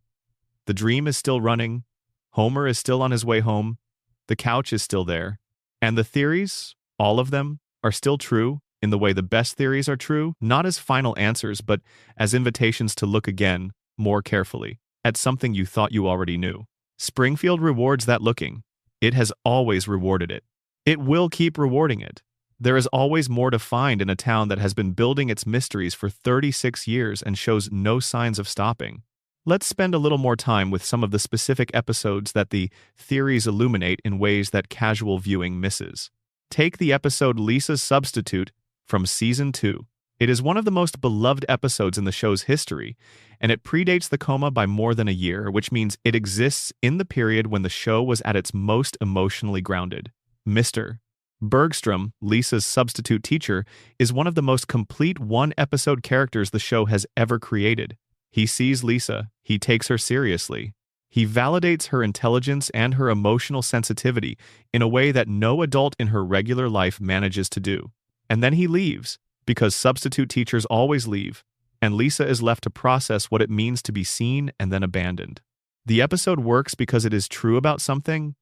The dream is still running. Homer is still on his way home. The couch is still there. And the theories, all of them, are still true in the way the best theories are true, not as final answers, but as invitations to look again, more carefully, at something you thought you already knew. Springfield rewards that looking. It has always rewarded it. It will keep rewarding it. There is always more to find in a town that has been building its mysteries for 36 years and shows no signs of stopping. Let's spend a little more time with some of the specific episodes that the theories illuminate in ways that casual viewing misses. Take the episode Lisa's Substitute from Season 2. It is one of the most beloved episodes in the show's history, and it predates the coma by more than a year, which means it exists in the period when the show was at its most emotionally grounded. Mr. Bergstrom, Lisa's substitute teacher, is one of the most complete one-episode characters the show has ever created. He sees Lisa, he takes her seriously. He validates her intelligence and her emotional sensitivity in a way that no adult in her regular life manages to do. And then he leaves, because substitute teachers always leave, and Lisa is left to process what it means to be seen and then abandoned. The episode works because it is true about something.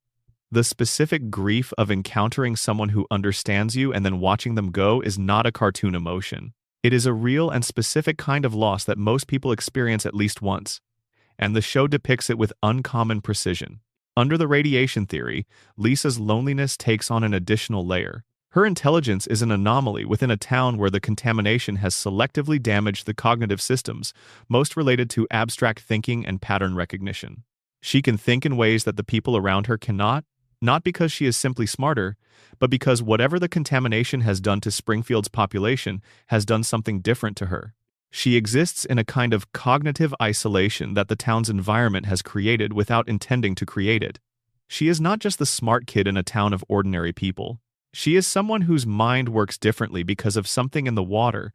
The specific grief of encountering someone who understands you and then watching them go is not a cartoon emotion. It is a real and specific kind of loss that most people experience at least once, and the show depicts it with uncommon precision. Under the radiation theory, Lisa's loneliness takes on an additional layer. Her intelligence is an anomaly within a town where the contamination has selectively damaged the cognitive systems, most related to abstract thinking and pattern recognition. She can think in ways that the people around her cannot, not because she is simply smarter, but because whatever the contamination has done to Springfield's population has done something different to her. She exists in a kind of cognitive isolation that the town's environment has created without intending to create it. She is not just the smart kid in a town of ordinary people. She is someone whose mind works differently because of something in the water,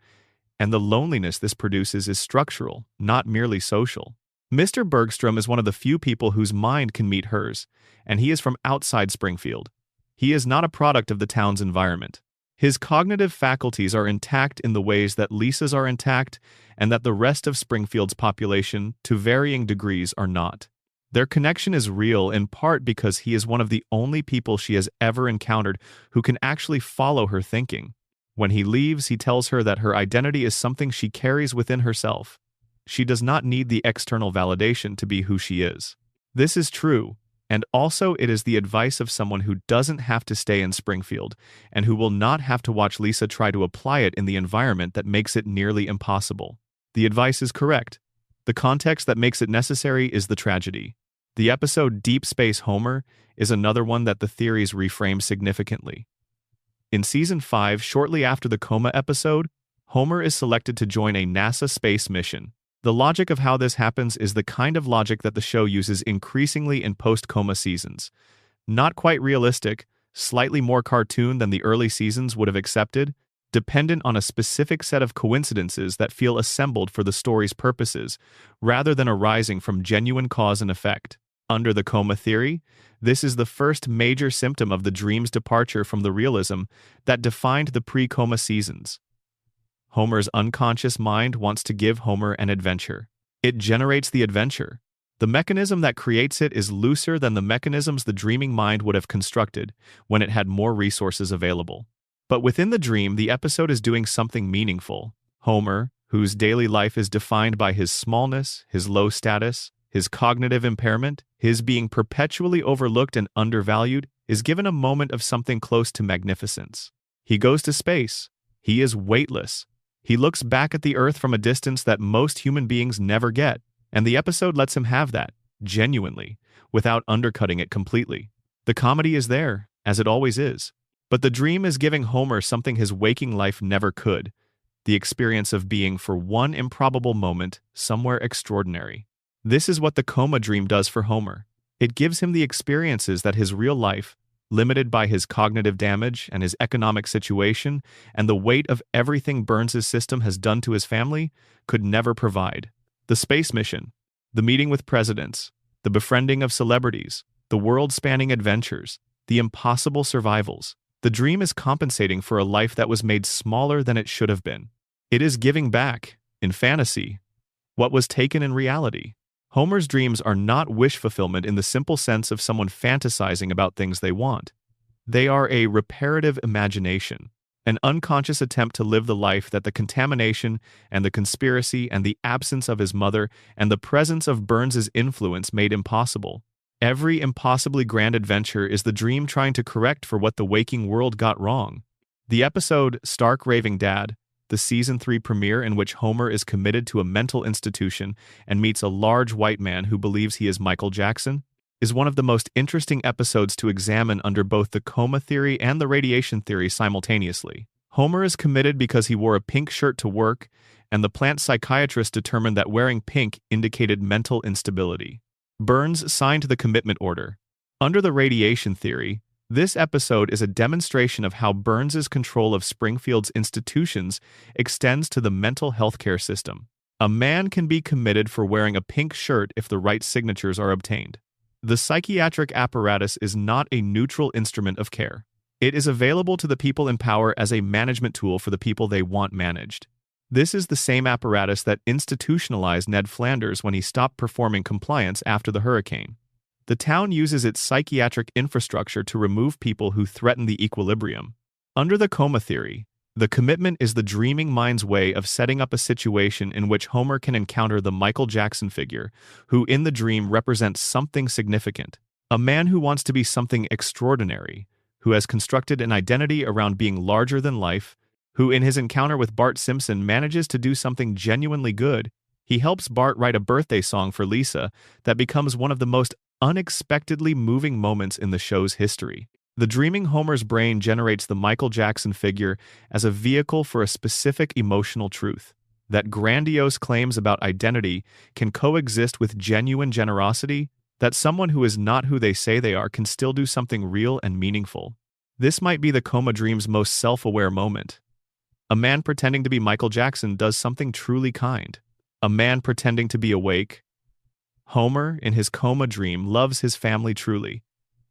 and the loneliness this produces is structural, not merely social. Mr. Bergstrom is one of the few people whose mind can meet hers, and he is from outside Springfield. He is not a product of the town's environment. His cognitive faculties are intact in the ways that Lisa's are intact, and that the rest of Springfield's population, to varying degrees, are not. Their connection is real in part because he is one of the only people she has ever encountered who can actually follow her thinking. When he leaves, he tells her that her identity is something she carries within herself. She does not need the external validation to be who she is. This is true, and also it is the advice of someone who doesn't have to stay in Springfield, and who will not have to watch Lisa try to apply it in the environment that makes it nearly impossible. The advice is correct. The context that makes it necessary is the tragedy. The episode Deep Space Homer is another one that the theories reframe significantly. In Season 5, shortly after the coma episode, Homer is selected to join a NASA space mission. The logic of how this happens is the kind of logic that the show uses increasingly in post-coma seasons. Not quite realistic, slightly more cartoon than the early seasons would have accepted, dependent on a specific set of coincidences that feel assembled for the story's purposes, rather than arising from genuine cause and effect. Under the coma theory, this is the first major symptom of the dream's departure from the realism that defined the pre-coma seasons. Homer's unconscious mind wants to give Homer an adventure. It generates the adventure. The mechanism that creates it is looser than the mechanisms the dreaming mind would have constructed when it had more resources available. But within the dream, the episode is doing something meaningful. Homer, whose daily life is defined by his smallness, his low status, his cognitive impairment, his being perpetually overlooked and undervalued, is given a moment of something close to magnificence. He goes to space. He is weightless. He looks back at the Earth from a distance that most human beings never get, and the episode lets him have that, genuinely, without undercutting it completely. The comedy is there, as it always is. But the dream is giving Homer something his waking life never could, the experience of being, for one improbable moment, somewhere extraordinary. This is what the coma dream does for Homer. It gives him the experiences that his real life, limited by his cognitive damage and his economic situation and the weight of everything Burns' system has done to his family, could never provide. The space mission, the meeting with presidents, the befriending of celebrities, the world-spanning adventures, the impossible survivals. The dream is compensating for a life that was made smaller than it should have been. It is giving back, in fantasy, what was taken in reality. Homer's dreams are not wish fulfillment in the simple sense of someone fantasizing about things they want. They are a reparative imagination, an unconscious attempt to live the life that the contamination and the conspiracy and the absence of his mother and the presence of Burns' influence made impossible. Every impossibly grand adventure is the dream trying to correct for what the waking world got wrong. The episode Stark Raving Dad, the Season 3 premiere in which Homer is committed to a mental institution and meets a large white man who believes he is Michael Jackson, is one of the most interesting episodes to examine under both the coma theory and the radiation theory simultaneously. Homer is committed because he wore a pink shirt to work, and the plant psychiatrist determined that wearing pink indicated mental instability. Burns signed the commitment order. Under the radiation theory, this episode is a demonstration of how Burns' control of Springfield's institutions extends to the mental health care system. A man can be committed for wearing a pink shirt if the right signatures are obtained. The psychiatric apparatus is not a neutral instrument of care. It is available to the people in power as a management tool for the people they want managed. This is the same apparatus that institutionalized Ned Flanders when he stopped performing compliance after the hurricane. The town uses its psychiatric infrastructure to remove people who threaten the equilibrium. Under the coma theory, the commitment is the dreaming mind's way of setting up a situation in which Homer can encounter the Michael Jackson figure, who in the dream represents something significant. A man who wants to be something extraordinary, who has constructed an identity around being larger than life, who in his encounter with Bart Simpson manages to do something genuinely good. He helps Bart write a birthday song for Lisa that becomes one of the most unexpectedly moving moments in the show's history. The dreaming Homer's brain generates the Michael Jackson figure as a vehicle for a specific emotional truth, that grandiose claims about identity can coexist with genuine generosity, that someone who is not who they say they are can still do something real and meaningful. This might be the coma dream's most self-aware moment. A man pretending to be Michael Jackson does something truly kind. A man pretending to be awake. Homer, in his coma dream, loves his family truly.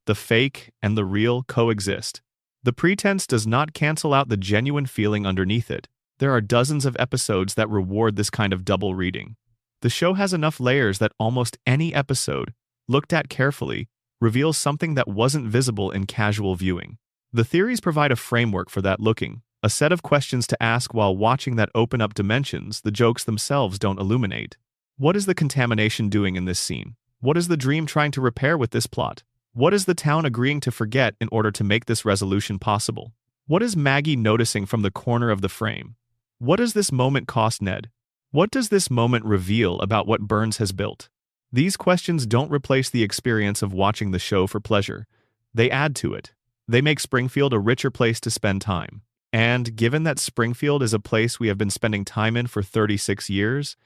The fake and the real coexist. The pretense does not cancel out the genuine feeling underneath it. There are dozens of episodes that reward this kind of double reading. The show has enough layers that almost any episode, looked at carefully, reveals something that wasn't visible in casual viewing. The theories provide a framework for that looking, a set of questions to ask while watching that open up dimensions the jokes themselves don't illuminate. What is the contamination doing in this scene? What is the dream trying to repair with this plot? What is the town agreeing to forget in order to make this resolution possible? What is Maggie noticing from the corner of the frame? What does this moment cost Ned? What does this moment reveal about what Burns has built? These questions don't replace the experience of watching the show for pleasure. They add to it. They make Springfield a richer place to spend time. And given that Springfield is a place we have been spending time in for 36 years,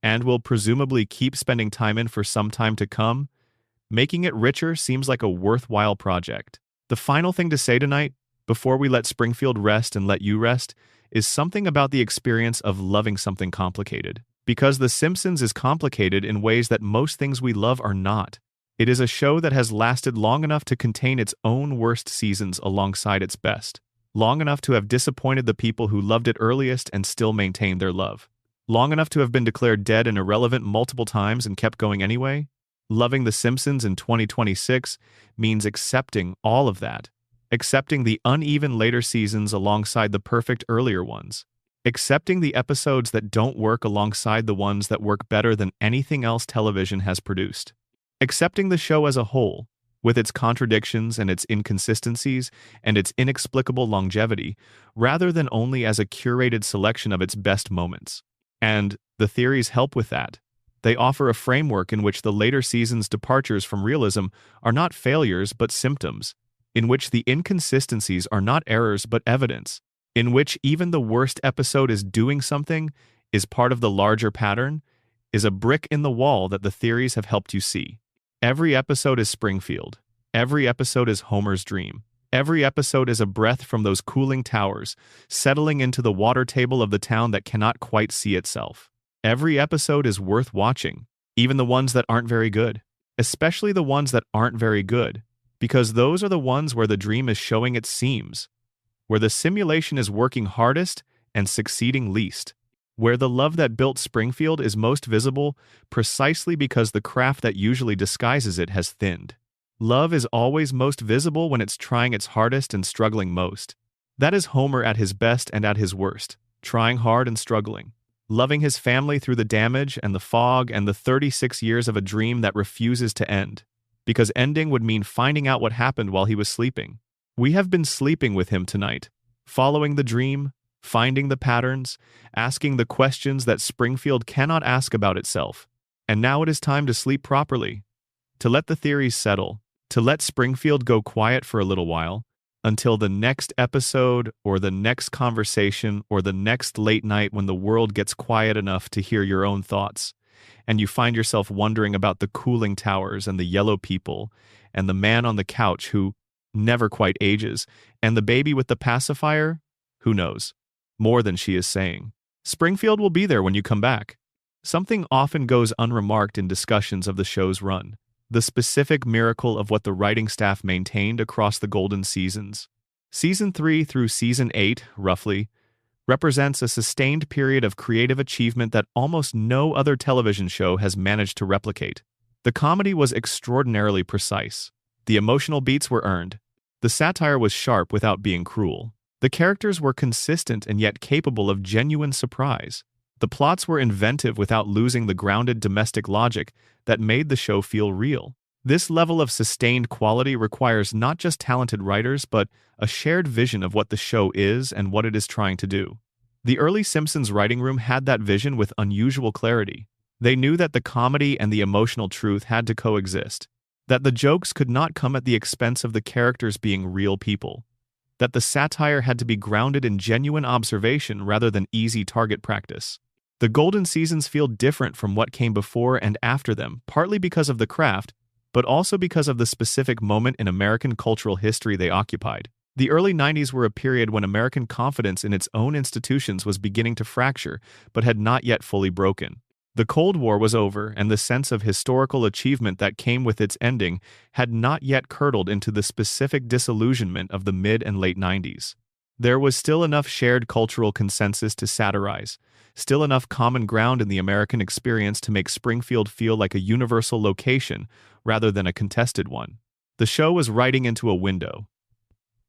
and will presumably keep spending time in for some time to come, making it richer seems like a worthwhile project. The final thing to say tonight, before we let Springfield rest and let you rest, is something about the experience of loving something complicated. Because The Simpsons is complicated in ways that most things we love are not. It is a show that has lasted long enough to contain its own worst seasons alongside its best. Long enough to have disappointed the people who loved it earliest and still maintained their love. Long enough to have been declared dead and irrelevant multiple times and kept going anyway. Loving The Simpsons in 2026 means accepting all of that. Accepting the uneven later seasons alongside the perfect earlier ones. Accepting the episodes that don't work alongside the ones that work better than anything else television has produced. Accepting the show as a whole, with its contradictions and its inconsistencies and its inexplicable longevity, rather than only as a curated selection of its best moments. And the theories help with that. They offer a framework in which the later seasons' departures from realism are not failures but symptoms, in which the inconsistencies are not errors but evidence, in which even the worst episode is doing something, is part of the larger pattern, is a brick in the wall that the theories have helped you see. Every episode is Springfield. Every episode is Homer's dream. Every episode is a breath from those cooling towers, settling into the water table of the town that cannot quite see itself. Every episode is worth watching, even the ones that aren't very good. Especially the ones that aren't very good, because those are the ones where the dream is showing its seams, where the simulation is working hardest and succeeding least, where the love that built Springfield is most visible precisely because the craft that usually disguises it has thinned. Love is always most visible when it's trying its hardest and struggling most. That is Homer at his best and at his worst, trying hard and struggling, loving his family through the damage and the fog and the 36 years of a dream that refuses to end, because ending would mean finding out what happened while he was sleeping. We have been sleeping with him tonight, following the dream, finding the patterns, asking the questions that Springfield cannot ask about itself. And now it is time to sleep properly, to let the theories settle, to let Springfield go quiet for a little while, until the next episode or the next conversation or the next late night when the world gets quiet enough to hear your own thoughts, and you find yourself wondering about the cooling towers and the yellow people, and the man on the couch who never quite ages, and the baby with the pacifier, who knows, more than she is saying. Springfield will be there when you come back. Something often goes unremarked in discussions of the show's run. The specific miracle of what the writing staff maintained across the golden seasons. Season 3 through Season 8, roughly, represents a sustained period of creative achievement that almost no other television show has managed to replicate. The comedy was extraordinarily precise. The emotional beats were earned. The satire was sharp without being cruel. The characters were consistent and yet capable of genuine surprise. The plots were inventive without losing the grounded domestic logic that made the show feel real. This level of sustained quality requires not just talented writers, but a shared vision of what the show is and what it is trying to do. The early Simpsons writing room had that vision with unusual clarity. They knew that the comedy and the emotional truth had to coexist, that the jokes could not come at the expense of the characters being real people, that the satire had to be grounded in genuine observation rather than easy target practice. The golden seasons feel different from what came before and after them, partly because of the craft, but also because of the specific moment in American cultural history they occupied. The early 90s were a period when American confidence in its own institutions was beginning to fracture, but had not yet fully broken. The Cold War was over, and the sense of historical achievement that came with its ending had not yet curdled into the specific disillusionment of the mid and late 90s. There was still enough shared cultural consensus to satirize, still enough common ground in the American experience to make Springfield feel like a universal location rather than a contested one. The show was writing into a window,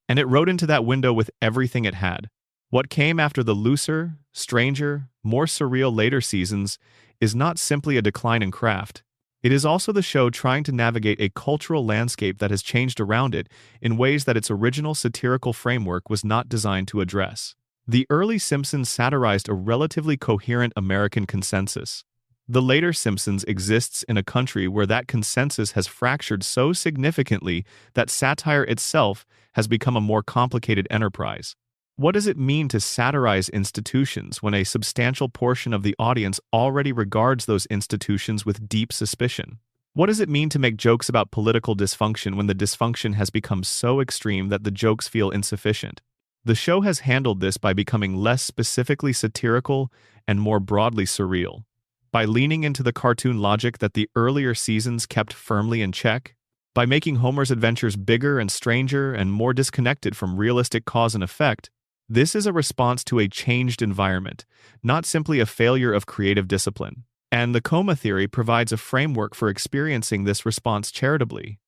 and it wrote into that window with everything it had. What came after the looser, stranger, more surreal later seasons is not simply a decline in craft. It is also the show trying to navigate a cultural landscape that has changed around it in ways that its original satirical framework was not designed to address. The early Simpsons satirized a relatively coherent American consensus. The later Simpsons exists in a country where that consensus has fractured so significantly that satire itself has become a more complicated enterprise. What does it mean to satirize institutions when a substantial portion of the audience already regards those institutions with deep suspicion? What does it mean to make jokes about political dysfunction when the dysfunction has become so extreme that the jokes feel insufficient? The show has handled this by becoming less specifically satirical and more broadly surreal. By leaning into the cartoon logic that the earlier seasons kept firmly in check, by making Homer's adventures bigger and stranger and more disconnected from realistic cause and effect, this is a response to a changed environment, not simply a failure of creative discipline. And the coma theory provides a framework for experiencing this response charitably.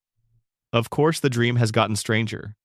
Of course, the dream has gotten stranger.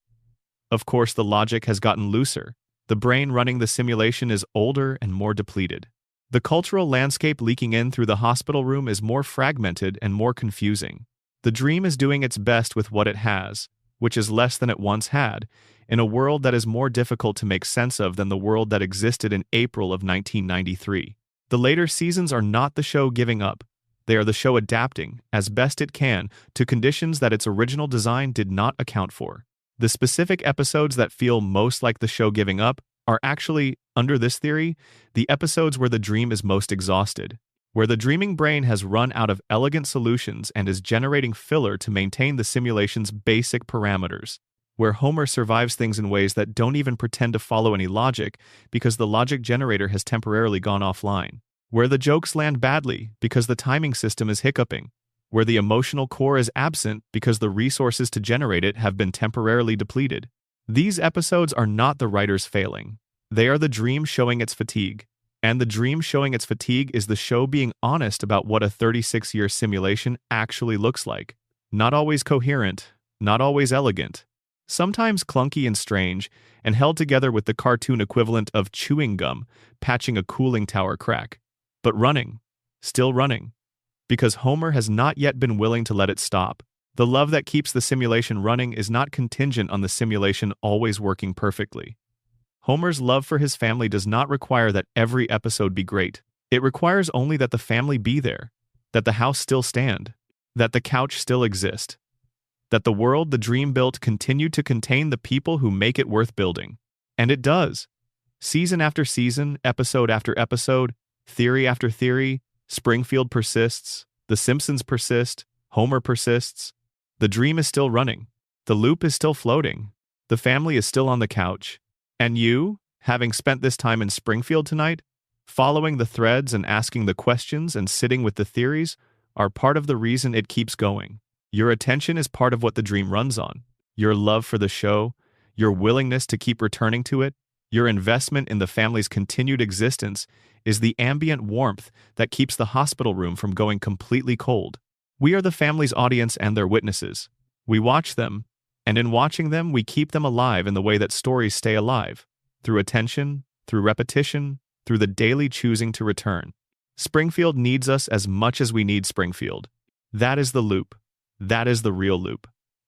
Of course, the logic has gotten looser. The brain running the simulation is older and more depleted. The cultural landscape leaking in through the hospital room is more fragmented and more confusing. The dream is doing its best with what it has, which is less than it once had, in a world that is more difficult to make sense of than the world that existed in April of 1993. The later seasons are not the show giving up. They are the show adapting, as best it can, to conditions that its original design did not account for. The specific episodes that feel most like the show giving up are actually, under this theory, the episodes where the dream is most exhausted, where the dreaming brain has run out of elegant solutions and is generating filler to maintain the simulation's basic parameters, where Homer survives things in ways that don't even pretend to follow any logic because the logic generator has temporarily gone offline, where the jokes land badly because the timing system is hiccuping, where the emotional core is absent because the resources to generate it have been temporarily depleted. These episodes are not the writers failing. They are the dream showing its fatigue. And the dream showing its fatigue is the show being honest about what a 36-year simulation actually looks like. Not always coherent, not always elegant, sometimes clunky and strange, and held together with the cartoon equivalent of chewing gum patching a cooling tower crack. But running. Still running. Because Homer has not yet been willing to let it stop. The love that keeps the simulation running is not contingent on the simulation always working perfectly. Homer's love for his family does not require that every episode be great. It requires only that the family be there, that the house still stand, that the couch still exist, that the world the dream built continue to contain the people who make it worth building. And it does. Season after season, episode after episode, theory after theory, Springfield persists, The Simpsons persist, Homer persists. The dream is still running. The loop is still floating. The family is still on the couch. And you, having spent this time in Springfield tonight, following the threads and asking the questions and sitting with the theories, are part of the reason it keeps going. Your attention is part of what the dream runs on. Your love for the show, your willingness to keep returning to it, your investment in the family's continued existence is the ambient warmth that keeps the hospital room from going completely cold. We are the family's audience and their witnesses. We watch them, and in watching them, we keep them alive in the way that stories stay alive, through attention, through repetition, through the daily choosing to return. Springfield needs us as much as we need Springfield. That is the loop. That is the real loop.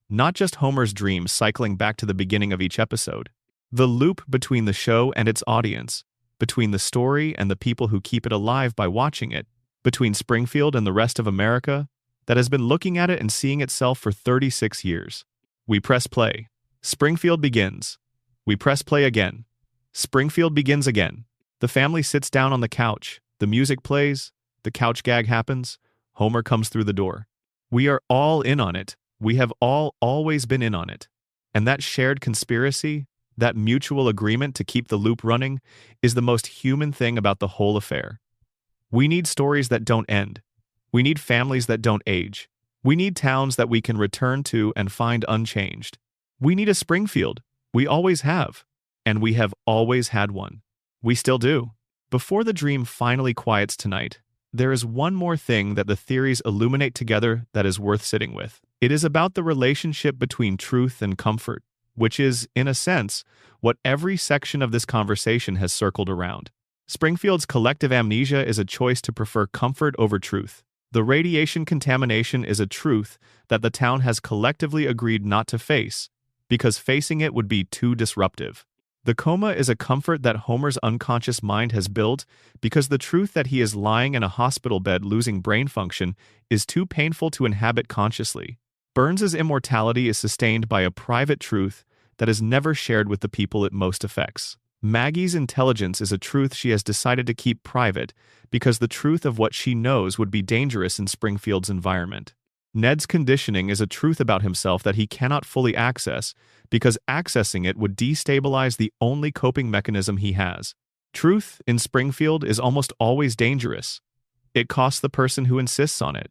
Not just Homer's dream cycling back to the beginning of each episode. The loop between the show and its audience, between the story and the people who keep it alive by watching it, between Springfield and the rest of America, that has been looking at it and seeing itself for 36 years. We press play. Springfield begins. We press play again. Springfield begins again. The family sits down on the couch. The music plays. The couch gag happens. Homer comes through the door. We are all in on it. We have all always been in on it. And that shared conspiracy, that mutual agreement to keep the loop running, is the most human thing about the whole affair. We need stories that don't end. We need families that don't age. We need towns that we can return to and find unchanged. We need a Springfield. We always have. And we have always had one. We still do. Before the dream finally quiets tonight, there is one more thing that the theories illuminate together that is worth sitting with. It is about the relationship between truth and comfort, which is, in a sense, what every section of this conversation has circled around. Springfield's collective amnesia is a choice to prefer comfort over truth. The radiation contamination is a truth that the town has collectively agreed not to face, because facing it would be too disruptive. The coma is a comfort that Homer's unconscious mind has built because the truth that he is lying in a hospital bed losing brain function is too painful to inhabit consciously. Burns's immortality is sustained by a private truth that is never shared with the people it most affects. Maggie's intelligence is a truth she has decided to keep private because the truth of what she knows would be dangerous in Springfield's environment. Ned's conditioning is a truth about himself that he cannot fully access because accessing it would destabilize the only coping mechanism he has. Truth in Springfield is almost always dangerous. It costs the person who insists on it.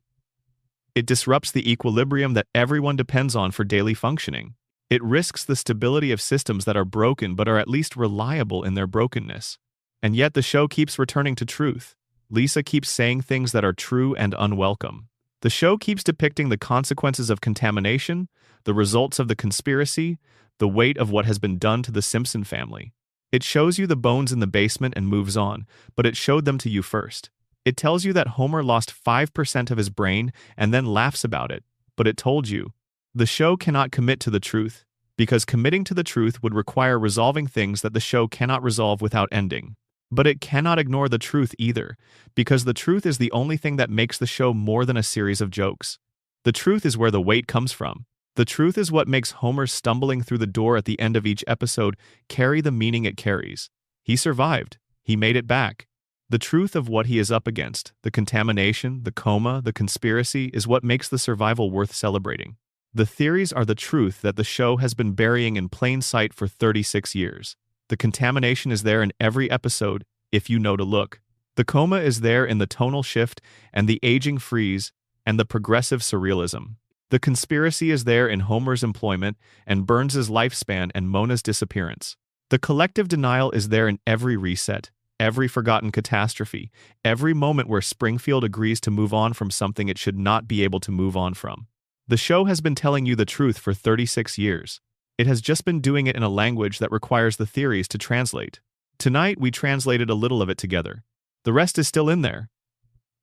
It disrupts the equilibrium that everyone depends on for daily functioning. It risks the stability of systems that are broken but are at least reliable in their brokenness. And yet the show keeps returning to truth. Lisa keeps saying things that are true and unwelcome. The show keeps depicting the consequences of contamination, the results of the conspiracy, the weight of what has been done to the Simpson family. It shows you the bones in the basement and moves on, but it showed them to you first. It tells you that Homer lost 5% of his brain and then laughs about it, but it told you. The show cannot commit to the truth, because committing to the truth would require resolving things that the show cannot resolve without ending. But it cannot ignore the truth either, because the truth is the only thing that makes the show more than a series of jokes. The truth is where the weight comes from. The truth is what makes Homer stumbling through the door at the end of each episode carry the meaning it carries. He survived. He made it back. The truth of what he is up against, the contamination, the coma, the conspiracy, is what makes the survival worth celebrating. The theories are the truth that the show has been burying in plain sight for 36 years. The contamination is there in every episode, if you know to look. The coma is there in the tonal shift and the aging freeze and the progressive surrealism. The conspiracy is there in Homer's employment and Burns's lifespan and Mona's disappearance. The collective denial is there in every reset, every forgotten catastrophe, every moment where Springfield agrees to move on from something it should not be able to move on from. The show has been telling you the truth for 36 years. It has just been doing it in a language that requires the theories to translate. Tonight, we translated a little of it together. The rest is still in there.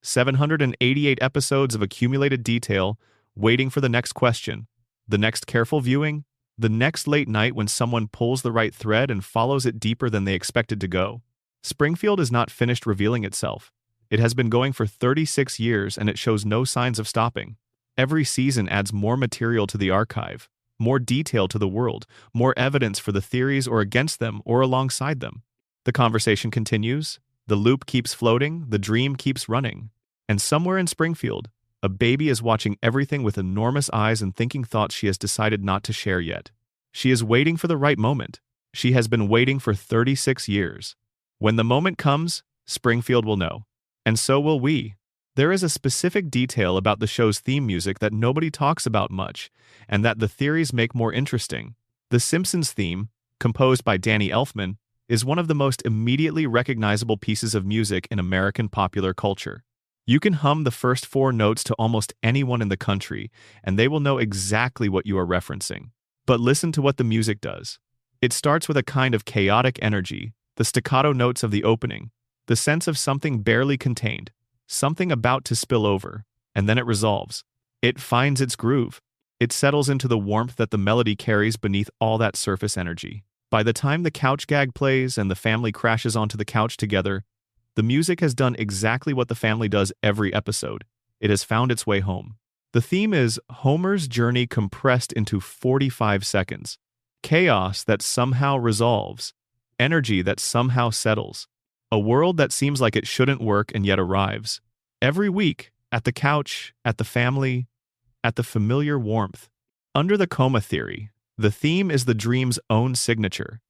788 episodes of accumulated detail, waiting for the next question, the next careful viewing, the next late night when someone pulls the right thread and follows it deeper than they expected to go. Springfield is not finished revealing itself. It has been going for 36 years and it shows no signs of stopping. Every season adds more material to the archive, more detail to the world, more evidence for the theories or against them or alongside them. The conversation continues, the loop keeps floating, the dream keeps running. And somewhere in Springfield, a baby is watching everything with enormous eyes and thinking thoughts she has decided not to share yet. She is waiting for the right moment. She has been waiting for 36 years. When the moment comes, Springfield will know. And so will we. There is a specific detail about the show's theme music that nobody talks about much, and that the theories make more interesting. The Simpsons theme, composed by Danny Elfman, is one of the most immediately recognizable pieces of music in American popular culture. You can hum the first 4 notes to almost anyone in the country, and they will know exactly what you are referencing. But listen to what the music does. It starts with a kind of chaotic energy, the staccato notes of the opening, the sense of something barely contained, something about to spill over, and then it resolves. It finds its groove. It settles into the warmth that the melody carries beneath all that surface energy. By the time the couch gag plays and the family crashes onto the couch together, the music has done exactly what the family does every episode. It has found its way home. The theme is Homer's journey compressed into 45 seconds. Chaos that somehow resolves. Energy that somehow settles. A world that seems like it shouldn't work and yet arrives. Every week, at the couch, at the family, at the familiar warmth. Under the coma theory, The theme is the dream's own signature.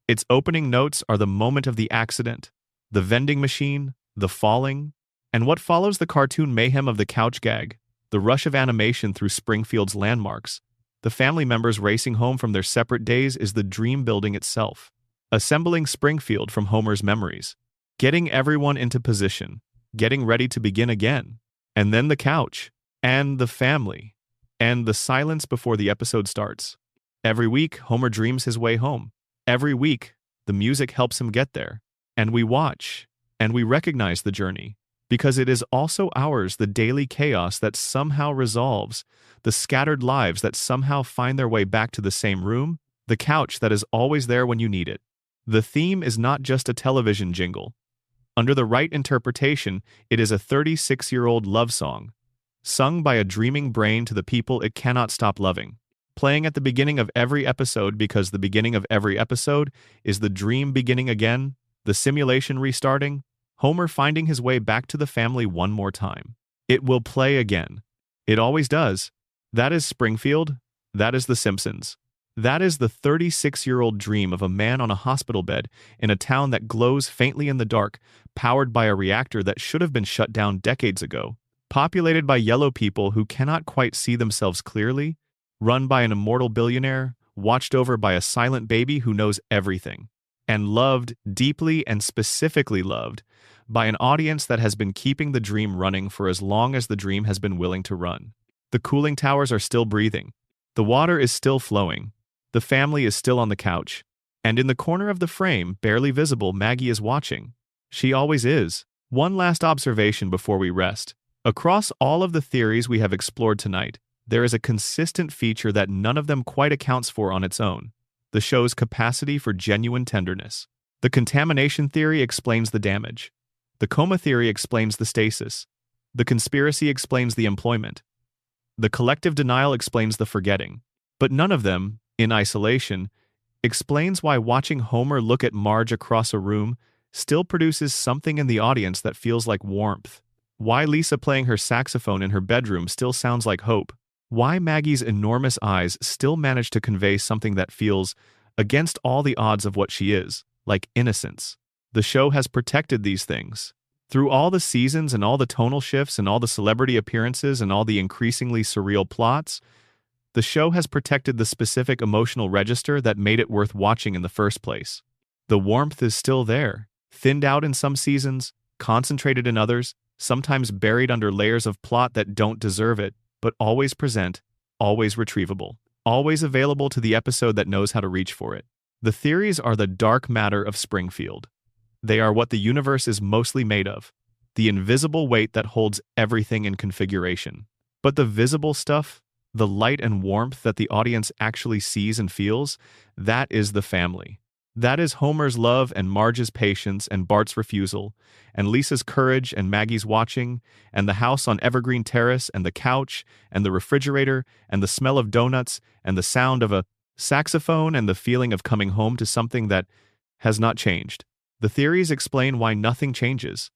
Its opening notes are the moment of the accident, the vending machine, the falling, and what follows the cartoon mayhem of the couch gag, the rush of animation through Springfield's landmarks. The family members racing home from their separate days is the dream building itself. Assembling Springfield from Homer's memories, getting everyone into position, getting ready to begin again, and then the couch, and the family, and the silence before the episode starts. Every week, Homer dreams his way home. Every week, the music helps him get there. And we watch, and we recognize the journey, because it is also ours, the daily chaos that somehow resolves, the scattered lives that somehow find their way back to the same room, the couch that is always there when you need it. The theme is not just a television jingle. Under the right interpretation, it is a 36-year-old love song, sung by a dreaming brain to the people it cannot stop loving, playing at the beginning of every episode because the beginning of every episode is the dream beginning again, the simulation restarting, Homer finding his way back to the family one more time. It will play again. It always does. That is Springfield. That is The Simpsons. That is the 36-year-old dream of a man on a hospital bed in a town that glows faintly in the dark, powered by a reactor that should have been shut down decades ago, populated by yellow people who cannot quite see themselves clearly, run by an immortal billionaire, watched over by a silent baby who knows everything, and loved, deeply and specifically loved, by an audience that has been keeping the dream running for as long as the dream has been willing to run. The cooling towers are still breathing. The water is still flowing. The family is still on the couch. And in the corner of the frame, barely visible, Maggie is watching. She always is. One last observation before we rest. Across all of the theories we have explored tonight, there is a consistent feature that none of them quite accounts for on its own: the show's capacity for genuine tenderness. The contamination theory explains the damage. The coma theory explains the stasis. The conspiracy explains the employment. The collective denial explains the forgetting. But none of them, in isolation, explains why watching Homer look at Marge across a room still produces something in the audience that feels like warmth. Why Lisa playing her saxophone in her bedroom still sounds like hope. Why Maggie's enormous eyes still manage to convey something that feels, against all the odds of what she is, like innocence. The show has protected these things. Through all the seasons and all the tonal shifts and all the celebrity appearances and all the increasingly surreal plots, the show has protected the specific emotional register that made it worth watching in the first place. The warmth is still there, thinned out in some seasons, concentrated in others, sometimes buried under layers of plot that don't deserve it, but always present, always retrievable, always available to the episode that knows how to reach for it. The theories are the dark matter of Springfield. They are what the universe is mostly made of, the invisible weight that holds everything in configuration. But the visible stuff, the light and warmth that the audience actually sees and feels, that is the family. That is Homer's love and Marge's patience and Bart's refusal, and Lisa's courage and Maggie's watching, and the house on Evergreen Terrace and the couch and the refrigerator and the smell of donuts and the sound of a saxophone and the feeling of coming home to something that has not changed. The theories explain why nothing changes.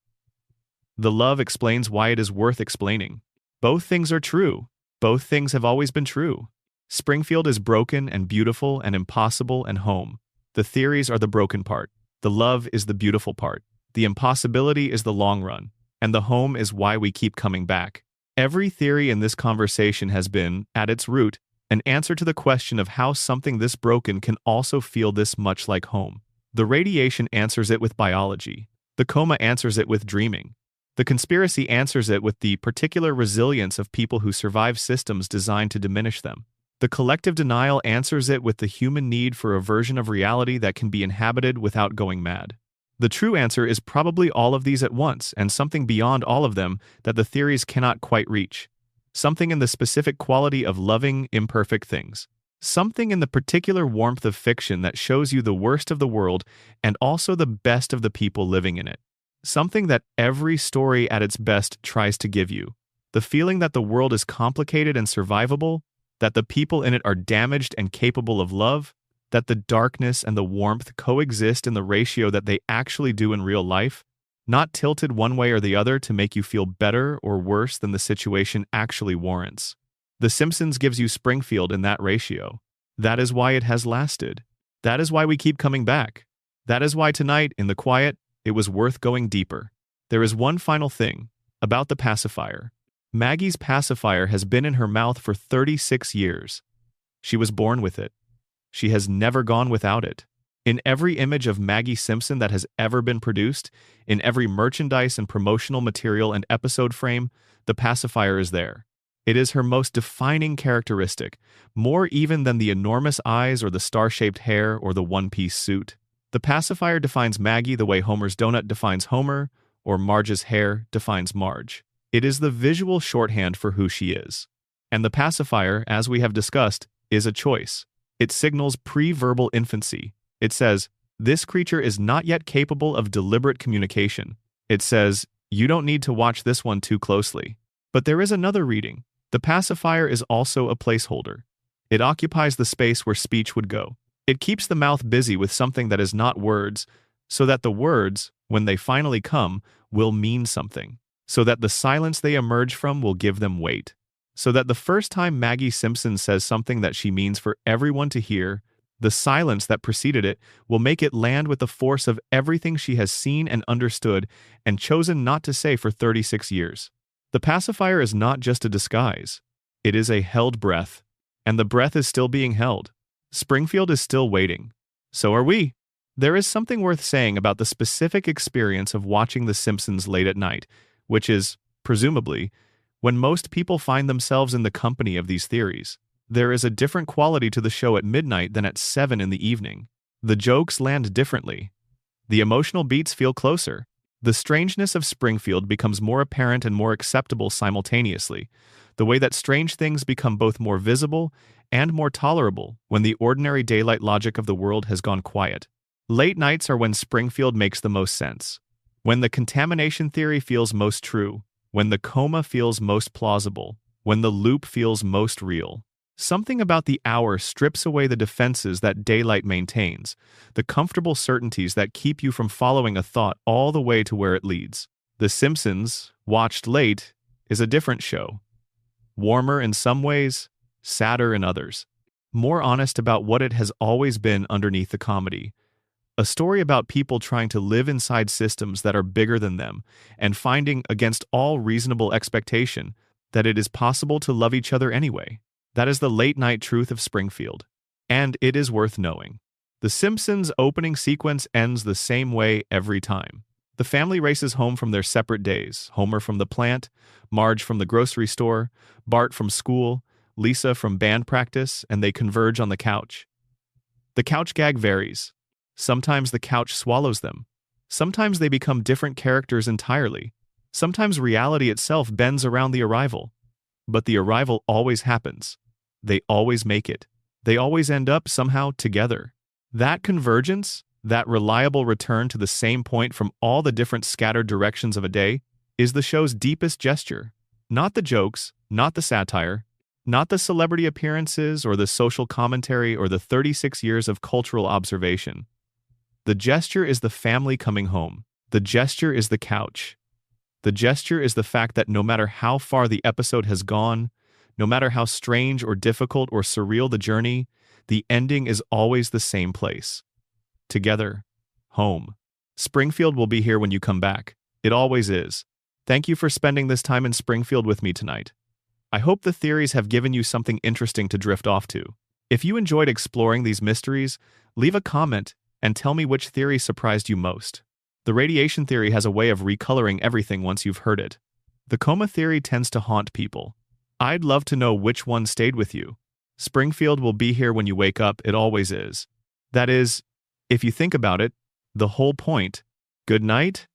The love explains why it is worth explaining. Both things are true. Both things have always been true. Springfield is broken and beautiful and impossible and home. The theories are the broken part. The love is the beautiful part. The impossibility is the long run. And the home is why we keep coming back. Every theory in this conversation has been, at its root, an answer to the question of how something this broken can also feel this much like home. The radiation answers it with biology. The coma answers it with dreaming. The conspiracy answers it with the particular resilience of people who survive systems designed to diminish them. The collective denial answers it with the human need for a version of reality that can be inhabited without going mad. The true answer is probably all of these at once, and something beyond all of them that the theories cannot quite reach. Something in the specific quality of loving, imperfect things. Something in the particular warmth of fiction that shows you the worst of the world and also the best of the people living in it. Something that every story at its best tries to give you. The feeling that the world is complicated and survivable, that the people in it are damaged and capable of love, that the darkness and the warmth coexist in the ratio that they actually do in real life, not tilted one way or the other to make you feel better or worse than the situation actually warrants. The Simpsons gives you Springfield in that ratio. That is why it has lasted. That is why we keep coming back. That is why tonight, in the quiet, it was worth going deeper. There is one final thing about the pacifier. Maggie's pacifier has been in her mouth for 36 years. She was born with it. She has never gone without it. In every image of Maggie Simpson that has ever been produced, in every merchandise and promotional material and episode frame, the pacifier is there. It is her most defining characteristic, more even than the enormous eyes or the star-shaped hair or the one-piece suit. The pacifier defines Maggie the way Homer's donut defines Homer, or Marge's hair defines Marge. It is the visual shorthand for who she is. And the pacifier, as we have discussed, is a choice. It signals pre-verbal infancy. It says, this creature is not yet capable of deliberate communication. It says, you don't need to watch this one too closely. But there is another reading. The pacifier is also a placeholder. It occupies the space where speech would go. It keeps the mouth busy with something that is not words, so that the words, when they finally come, will mean something. So that the silence they emerge from will give them weight. So that the first time Maggie Simpson says something that she means for everyone to hear, the silence that preceded it will make it land with the force of everything she has seen and understood and chosen not to say for 36 years. The pacifier is not just a disguise. It is a held breath. And the breath is still being held. Springfield is still waiting. So are we. There is something worth saying about the specific experience of watching The Simpsons late at night, which is, presumably, when most people find themselves in the company of these theories. There is a different quality to the show at midnight than at 7 in the evening. The jokes land differently. The emotional beats feel closer. The strangeness of Springfield becomes more apparent and more acceptable simultaneously, the way that strange things become both more visible and more tolerable when the ordinary daylight logic of the world has gone quiet. Late nights are when Springfield makes the most sense. When the contamination theory feels most true. When the coma feels most plausible. When the loop feels most real. Something about the hour strips away the defenses that daylight maintains, the comfortable certainties that keep you from following a thought all the way to where it leads. The Simpsons, watched late, is a different show. Warmer in some ways, sadder in others. More honest about what it has always been underneath the comedy. A story about people trying to live inside systems that are bigger than them and finding, against all reasonable expectation, that it is possible to love each other anyway. That is the late-night truth of Springfield. And it is worth knowing. The Simpsons' opening sequence ends the same way every time. The family races home from their separate days, Homer from the plant, Marge from the grocery store, Bart from school, Lisa from band practice, and they converge on the couch. The couch gag varies. Sometimes the couch swallows them. Sometimes they become different characters entirely. Sometimes reality itself bends around the arrival. But the arrival always happens. They always make it. They always end up somehow together. That convergence, that reliable return to the same point from all the different scattered directions of a day, is the show's deepest gesture. Not the jokes, not the satire, not the celebrity appearances or the social commentary or the 36 years of cultural observation. The gesture is the family coming home. The gesture is the couch. The gesture is the fact that no matter how far the episode has gone, no matter how strange or difficult or surreal the journey, the ending is always the same place. Together. Home. Springfield will be here when you come back. It always is. Thank you for spending this time in Springfield with me tonight. I hope the theories have given you something interesting to drift off to. If you enjoyed exploring these mysteries, leave a comment and tell me which theory surprised you most. The radiation theory has a way of recoloring everything once you've heard it. The coma theory tends to haunt people. I'd love to know which one stayed with you. Springfield will be here when you wake up, it always is. That is, if you think about it, the whole point. Good night,